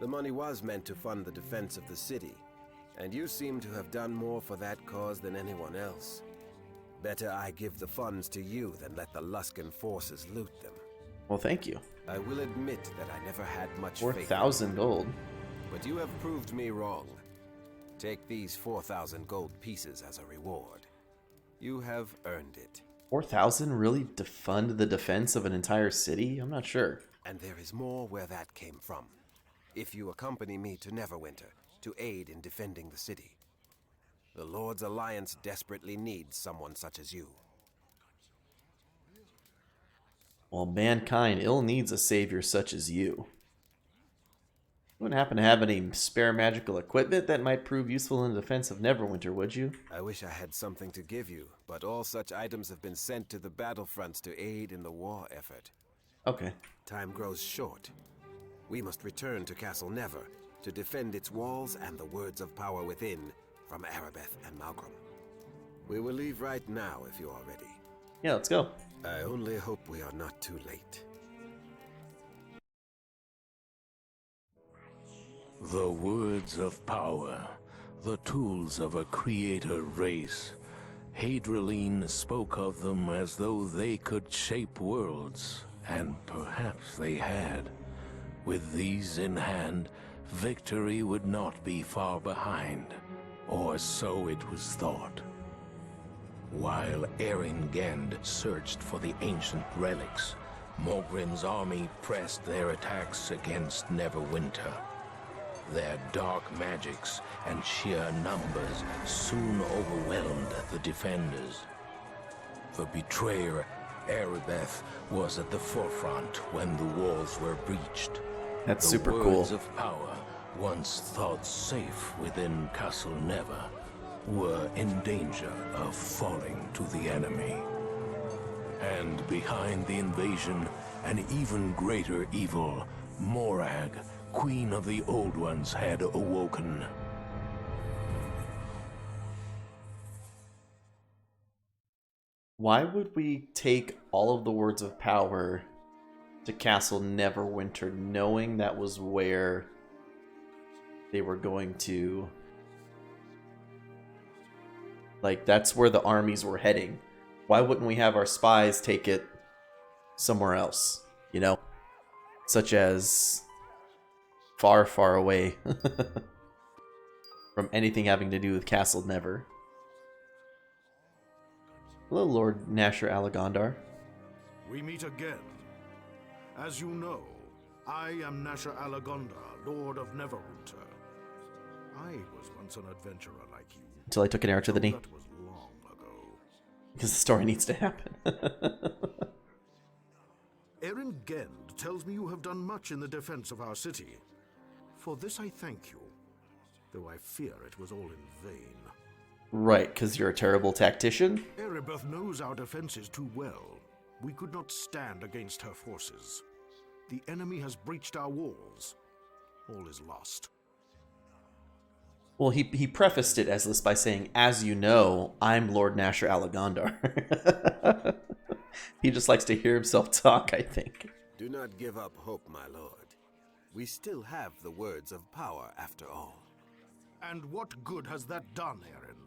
The money was meant to fund the defense of the city, and you seem to have done more for that cause than anyone else. Better I give the funds to you than let the Luskan forces loot them. Well, thank you. I will admit that I never had much faith. 4,000 gold. But you have proved me wrong. Take these 4,000 gold pieces as a reward. You have earned it. 4,000 really to fund the defense of an entire city? I'm not sure. And there is more where that came from. If you accompany me to Neverwinter to aid in defending the city. The Lord's Alliance desperately needs someone such as you. Well, mankind ill needs a savior such as you. You wouldn't happen to have any spare magical equipment that might prove useful in the defense of Neverwinter, would you? I wish I had something to give you, but all such items have been sent to the battlefronts to aid in the war effort. Okay. Time grows short. We must return to Castle Never to defend its walls and the words of power within from Erebeth and Malcolm. We will leave right now if you are ready. Yeah, let's go. I only hope we are not too late. The words of power, the tools of a creator race. Hadrian spoke of them as though they could shape worlds, and perhaps they had. With these in hand, victory would not be far behind, or so it was thought. While Eringend searched for the ancient relics, Morgrim's army pressed their attacks against Neverwinter. Their dark magics and sheer numbers soon overwhelmed the defenders. The betrayer, Erebeth, was at the forefront when the walls were breached. That's the super words cool. of power, once thought safe within Castle Never, were in danger of falling to the enemy. And behind the invasion, an even greater evil, Morag, Queen of the Old Ones, had awoken. Why would we take all of the words of power to Castle Neverwinter, knowing that was where they were going to... Like, that's where the armies were heading. Why wouldn't we have our spies take it somewhere else, you know? Such as far, far away from anything having to do with Castle Never. Hello, Lord Nasher Alagondar. We meet again. As you know, I am Nasher Alagondar, Lord of Neverwinter. I was once an adventurer like you. Until I took an arrow to the knee. That was long ago. Because the story needs to happen. Erin Gend tells me you have done much in the defense of our city. For this I thank you, though I fear it was all in vain. Right, because you're a terrible tactician? Erebeth knows our defenses too well. We could not stand against her forces. The enemy has breached our walls. All is lost. Well, he prefaced it as this by saying, as you know, I'm Lord Nasher Alagondar. He just likes to hear himself talk, I think. Do not give up hope, my lord. We still have the words of power, after all. And what good has that done, Erin?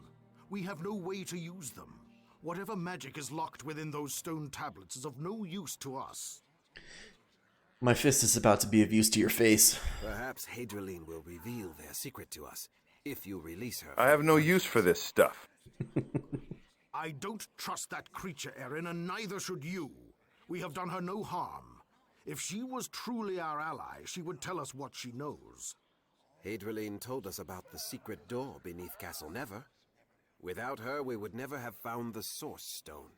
We have no way to use them. Whatever magic is locked within those stone tablets is of no use to us. My fist is about to be of use to your face. Perhaps Hadrian will reveal their secret to us, if you release her. I have no use for this stuff. I don't trust that creature, Erin, and neither should you. We have done her no harm. If she was truly our ally, she would tell us what she knows. Hadrian told us about the secret door beneath Castle Never. Without her, we would never have found the Source Stone.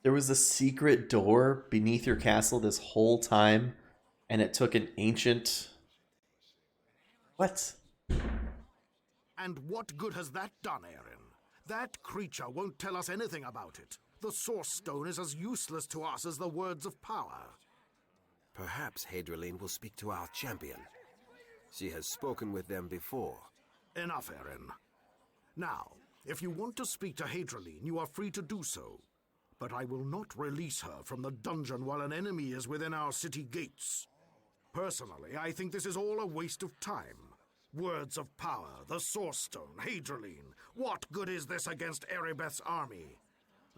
There was a secret door beneath your castle this whole time, and it took an ancient... What? And what good has that done, Erin? That creature won't tell us anything about it. The Source Stone is as useless to us as the words of power. Perhaps Hadrian will speak to our champion. She has spoken with them before. Enough, Erin. Now, if you want to speak to Hadrian, you are free to do so. But I will not release her from the dungeon while an enemy is within our city gates. Personally, I think this is all a waste of time. Words of power, the Source Stone, Hadrian. What good is this against Erebeth's army?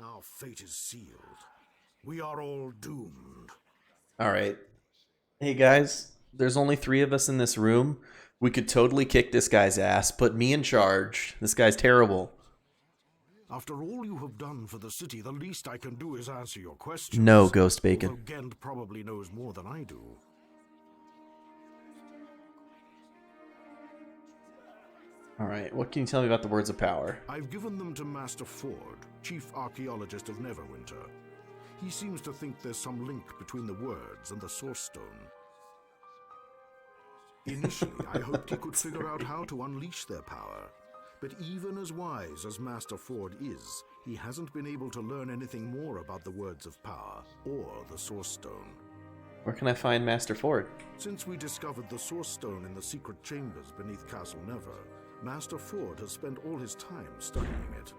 Our fate is sealed. We are all doomed. All right. Hey, guys. There's only 3 of us in this room. We could totally kick this guy's ass. Put me in charge. This guy's terrible. After all you have done for the city, the least I can do is answer your questions. No, Ghost Bacon. Although Gent probably knows more than I do. All right, what can you tell me about the words of power? I've given them to Master Ford, chief archaeologist of Neverwinter. He seems to think there's some link between the words and the Source Stone. Initially, I hoped he could figure out how to unleash their power. But even as wise as Master Ford is, he hasn't been able to learn anything more about the words of power or the Source Stone. Where can I find Master Ford? Since we discovered the Source Stone in the secret chambers beneath Castle Never, Master Ford has spent all his time studying it.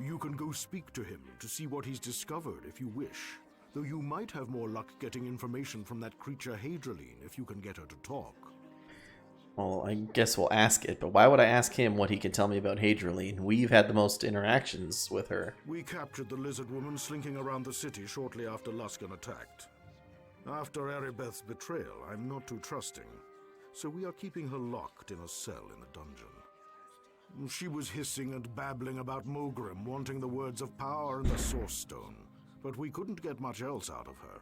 You can go speak to him to see what he's discovered if you wish, though you might have more luck getting information from that creature Hadrian if you can get her to talk. Well, I guess we'll ask it, but why would I ask him what he can tell me about Hadrian? We've had the most interactions with her. We captured the lizard woman slinking around the city shortly after Luskan attacked. After Erebeth's betrayal, I'm not too trusting, so we are keeping her locked in a cell in the dungeon. She was hissing and babbling about Mogrim wanting the words of power and the Source Stone, but we couldn't get much else out of her.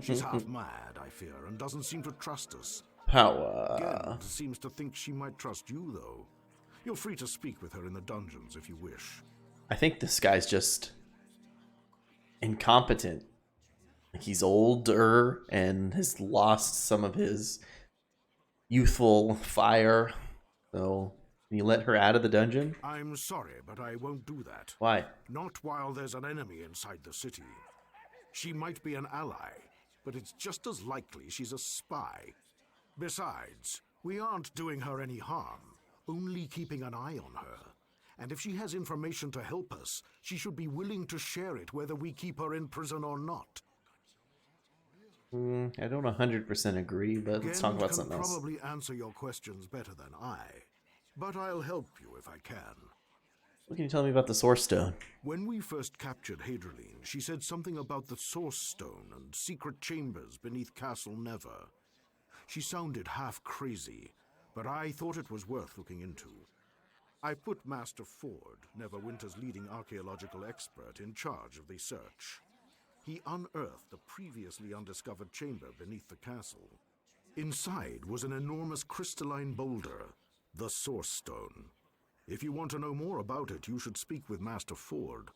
She's half mad, I fear, and doesn't seem to trust us. How, Gent seems to think she might trust you, though. You're free to speak with her in the dungeons if you wish. I think this guy's just incompetent. He's older and has lost some of his youthful fire. So, can you let her out of the dungeon? I'm sorry, but I won't do that. Why? Not while there's an enemy inside the city. She might be an ally, but it's just as likely she's a spy. Besides, we aren't doing her any harm, only keeping an eye on her. And if she has information to help us, she should be willing to share it whether we keep her in prison or not. I don't 100% agree, but let's talk about something else. Gent can probably answer your questions better than I, but I'll help you if I can. What can you tell me about the Source Stone? When we first captured Hadrian, she said something about the Source Stone and secret chambers beneath Castle Never. She sounded half crazy, but I thought it was worth looking into. I put Master Ford, Neverwinter's leading archaeological expert, in charge of the search. He unearthed a previously undiscovered chamber beneath the castle. Inside was an enormous crystalline boulder, the Source Stone. If you want to know more about it, you should speak with Master Ford.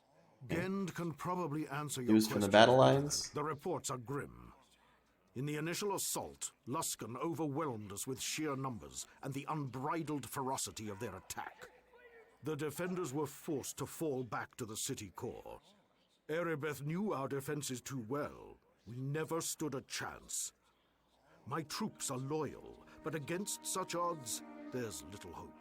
Gent can probably answer your Used questions. from the battle lines? The reports are grim. In the initial assault, Luskan overwhelmed us with sheer numbers and the unbridled ferocity of their attack. The defenders were forced to fall back to the city core. Erebeth knew our defenses too well. We never stood a chance. My troops are loyal, but against such odds, there's little hope.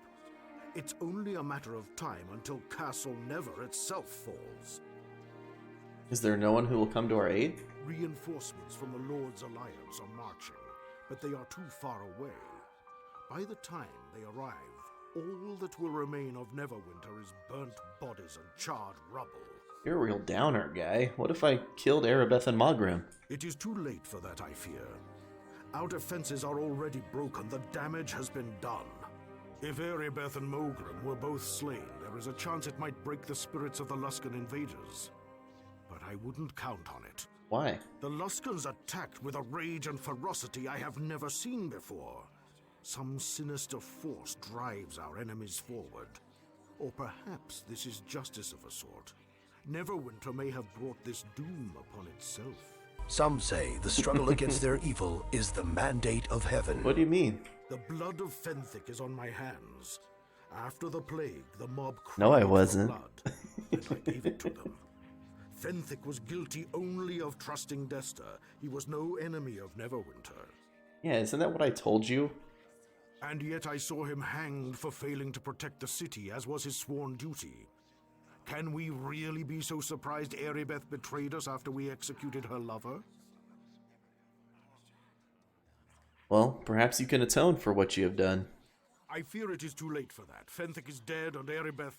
It's only a matter of time until Castle Never itself falls. Is there no one who will come to our aid? Reinforcements from the Lord's Alliance are marching, but they are too far away. By the time they arrive, all that will remain of Neverwinter is burnt bodies and charred rubble. You're a real downer, guy. What if I killed Erebeth and Mogrim? It is too late for that, I fear. Our defenses are already broken. The damage has been done. If Erebeth and Mogrim were both slain, there is a chance it might break the spirits of the Luskan invaders. but I wouldn't count on it. Why? The Luskans attacked with a rage and ferocity I have never seen before. Some sinister force drives our enemies forward. Or perhaps this is justice of a sort. Neverwinter may have brought this doom upon itself. Some say the struggle against their evil is the mandate of heaven. What do you mean? The blood of Fenthic is on my hands. After the plague, the mob No, I craved for wasn't. blood, and I gave it to them. Fenthic was guilty only of trusting Desta. He was no enemy of Neverwinter. Yeah, isn't that what I told you? And yet I saw him hanged for failing to protect the city, as was his sworn duty. Can we really be so surprised Erebeth betrayed us after we executed her lover? Well, perhaps you can atone for what you have done. I fear it is too late for that. Fenthic is dead, and Erebeth...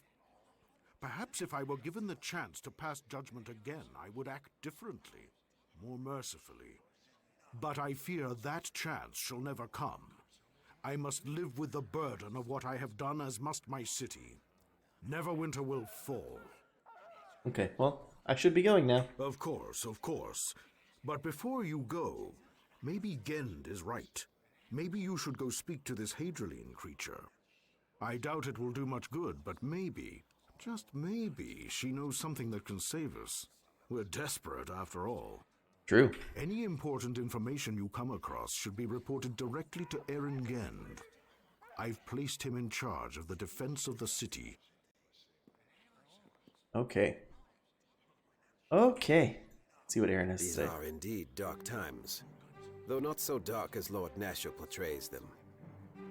Perhaps if I were given the chance to pass judgment again, I would act differently, more mercifully. But I fear that chance shall never come. I must live with the burden of what I have done, as must my city. Neverwinter will fall. Okay, well, I should be going now. Of course, of course. But before you go, maybe Gend is right. Maybe you should go speak to this Hadriline creature. I doubt it will do much good, but maybe, just maybe, she knows something that can save us. We're desperate, after all. True. Any important information you come across should be reported directly to Aaron Gend. I've placed him in charge of the defense of the city. Okay. Okay. Let's see what Aaron has to These say. are indeed dark times, though not so dark as Lord Nasher portrays them.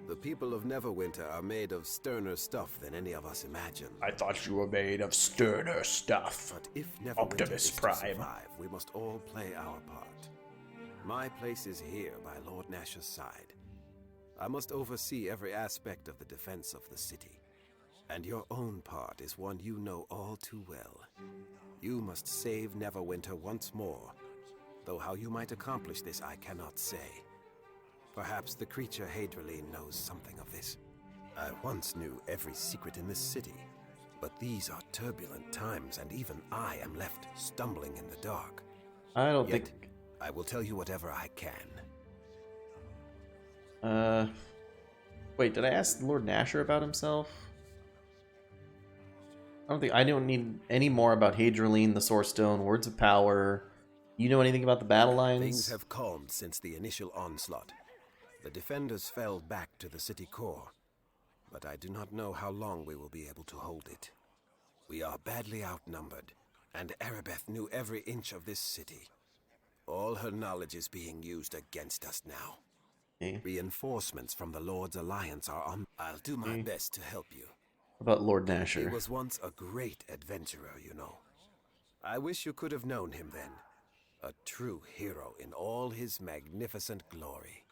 The people of Neverwinter are made of sterner stuff than any of us imagined. I thought you were made of sterner stuff. But if Neverwinter Optimus is to Prime. survive, we must all play our part. My place is here by Lord Nasher's side. I must oversee every aspect of the defense of the city. And your own part is one you know all too well. You must save Neverwinter once more, though how you might accomplish this I cannot say. Perhaps the creature Hadriline knows something of this. I once knew every secret in this city, but these are turbulent times, and even I am left stumbling in the dark. I don't Yet, think... I will tell you whatever I can. Wait, did I ask Lord Nasher about himself? I don't need any more about Hadriline, the Source Stone, Words of Power. You know anything about the battle lines? Things have calmed since the initial onslaught. The defenders fell back to the city core, but I do not know how long we will be able to hold it. We are badly outnumbered, and Erebeth knew every inch of this city. All her knowledge is being used against us now. Okay. Reinforcements from the Lord's Alliance are on. I'll do my best to help you. What about Lord He Nasher? was once a great adventurer, you know. I wish you could have known him then. A true hero in all his magnificent glory.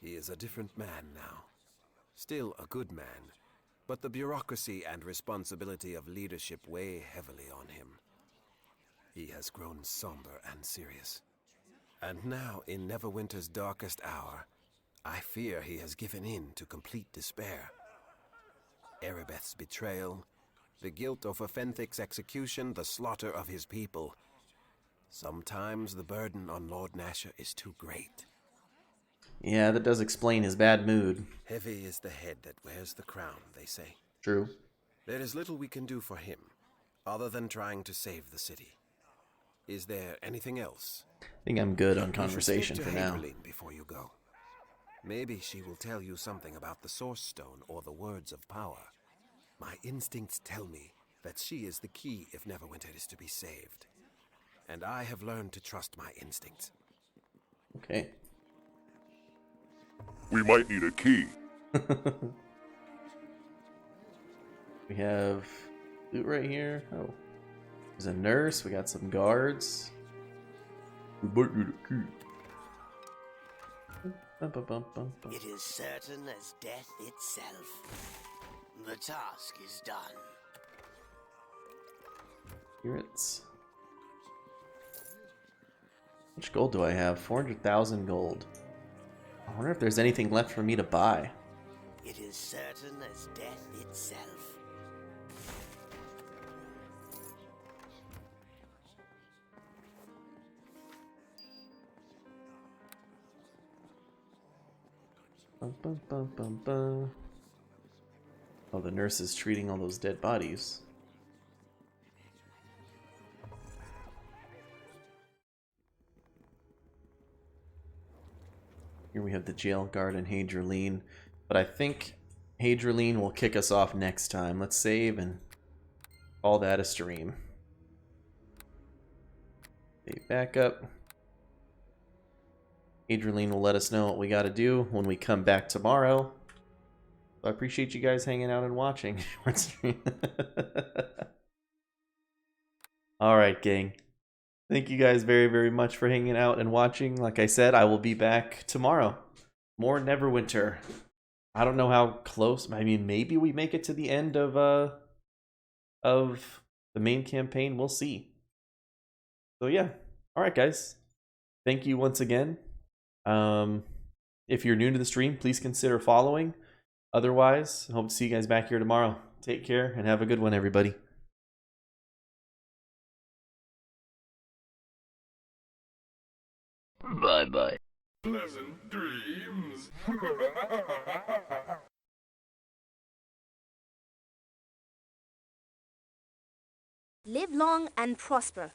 He is a different man now. Still a good man, but the bureaucracy and responsibility of leadership weigh heavily on him. He has grown somber and serious. And now, in Neverwinter's darkest hour, I fear he has given in to complete despair. Erebeth's betrayal, the guilt over Fenthic's execution, the slaughter of his people. Sometimes the burden on Lord Nasher is too great. Yeah, that does explain his bad mood. Heavy is the head that wears the crown, they say. True. There is little we can do for him, other than trying to save the city. Is there anything else? I think I'm good on You should conversation speak for to now. Hadriline before you go. Maybe she will tell you something about the Source Stone or the Words of Power. My instincts tell me that she is the key if Neverwinter is to be saved. And I have learned to trust my instincts. Okay. We might need a key. We have loot right here. Oh. There's a nurse. We got some guards. We might need a key. It is certain as death itself. The task is done. Spirits. How much gold do I have? 400,000 gold. I wonder if there's anything left for me to buy. It is certain as death itself. Bum, bum, bum, bum, bum. Oh, the nurse is treating all those dead bodies. Here we have the jail guard and Hadrian, but I think Hadrian will kick us off next time. Let's save and call that a stream. Save back up. Hadrian will let us know what we got to do when we come back tomorrow. So I appreciate you guys hanging out and watching. Alright, gang. Thank you guys very, very much for hanging out and watching. Like I said, I will be back tomorrow. More Neverwinter. I don't know how close. I mean, maybe we make it to the end of the main campaign. We'll see. So yeah. Alright, guys. Thank you once again. If you're new to the stream, please consider following. Otherwise, I hope to see you guys back here tomorrow. Take care and have a good one, everybody. Bye-bye. Pleasant dreams. Live long and prosper.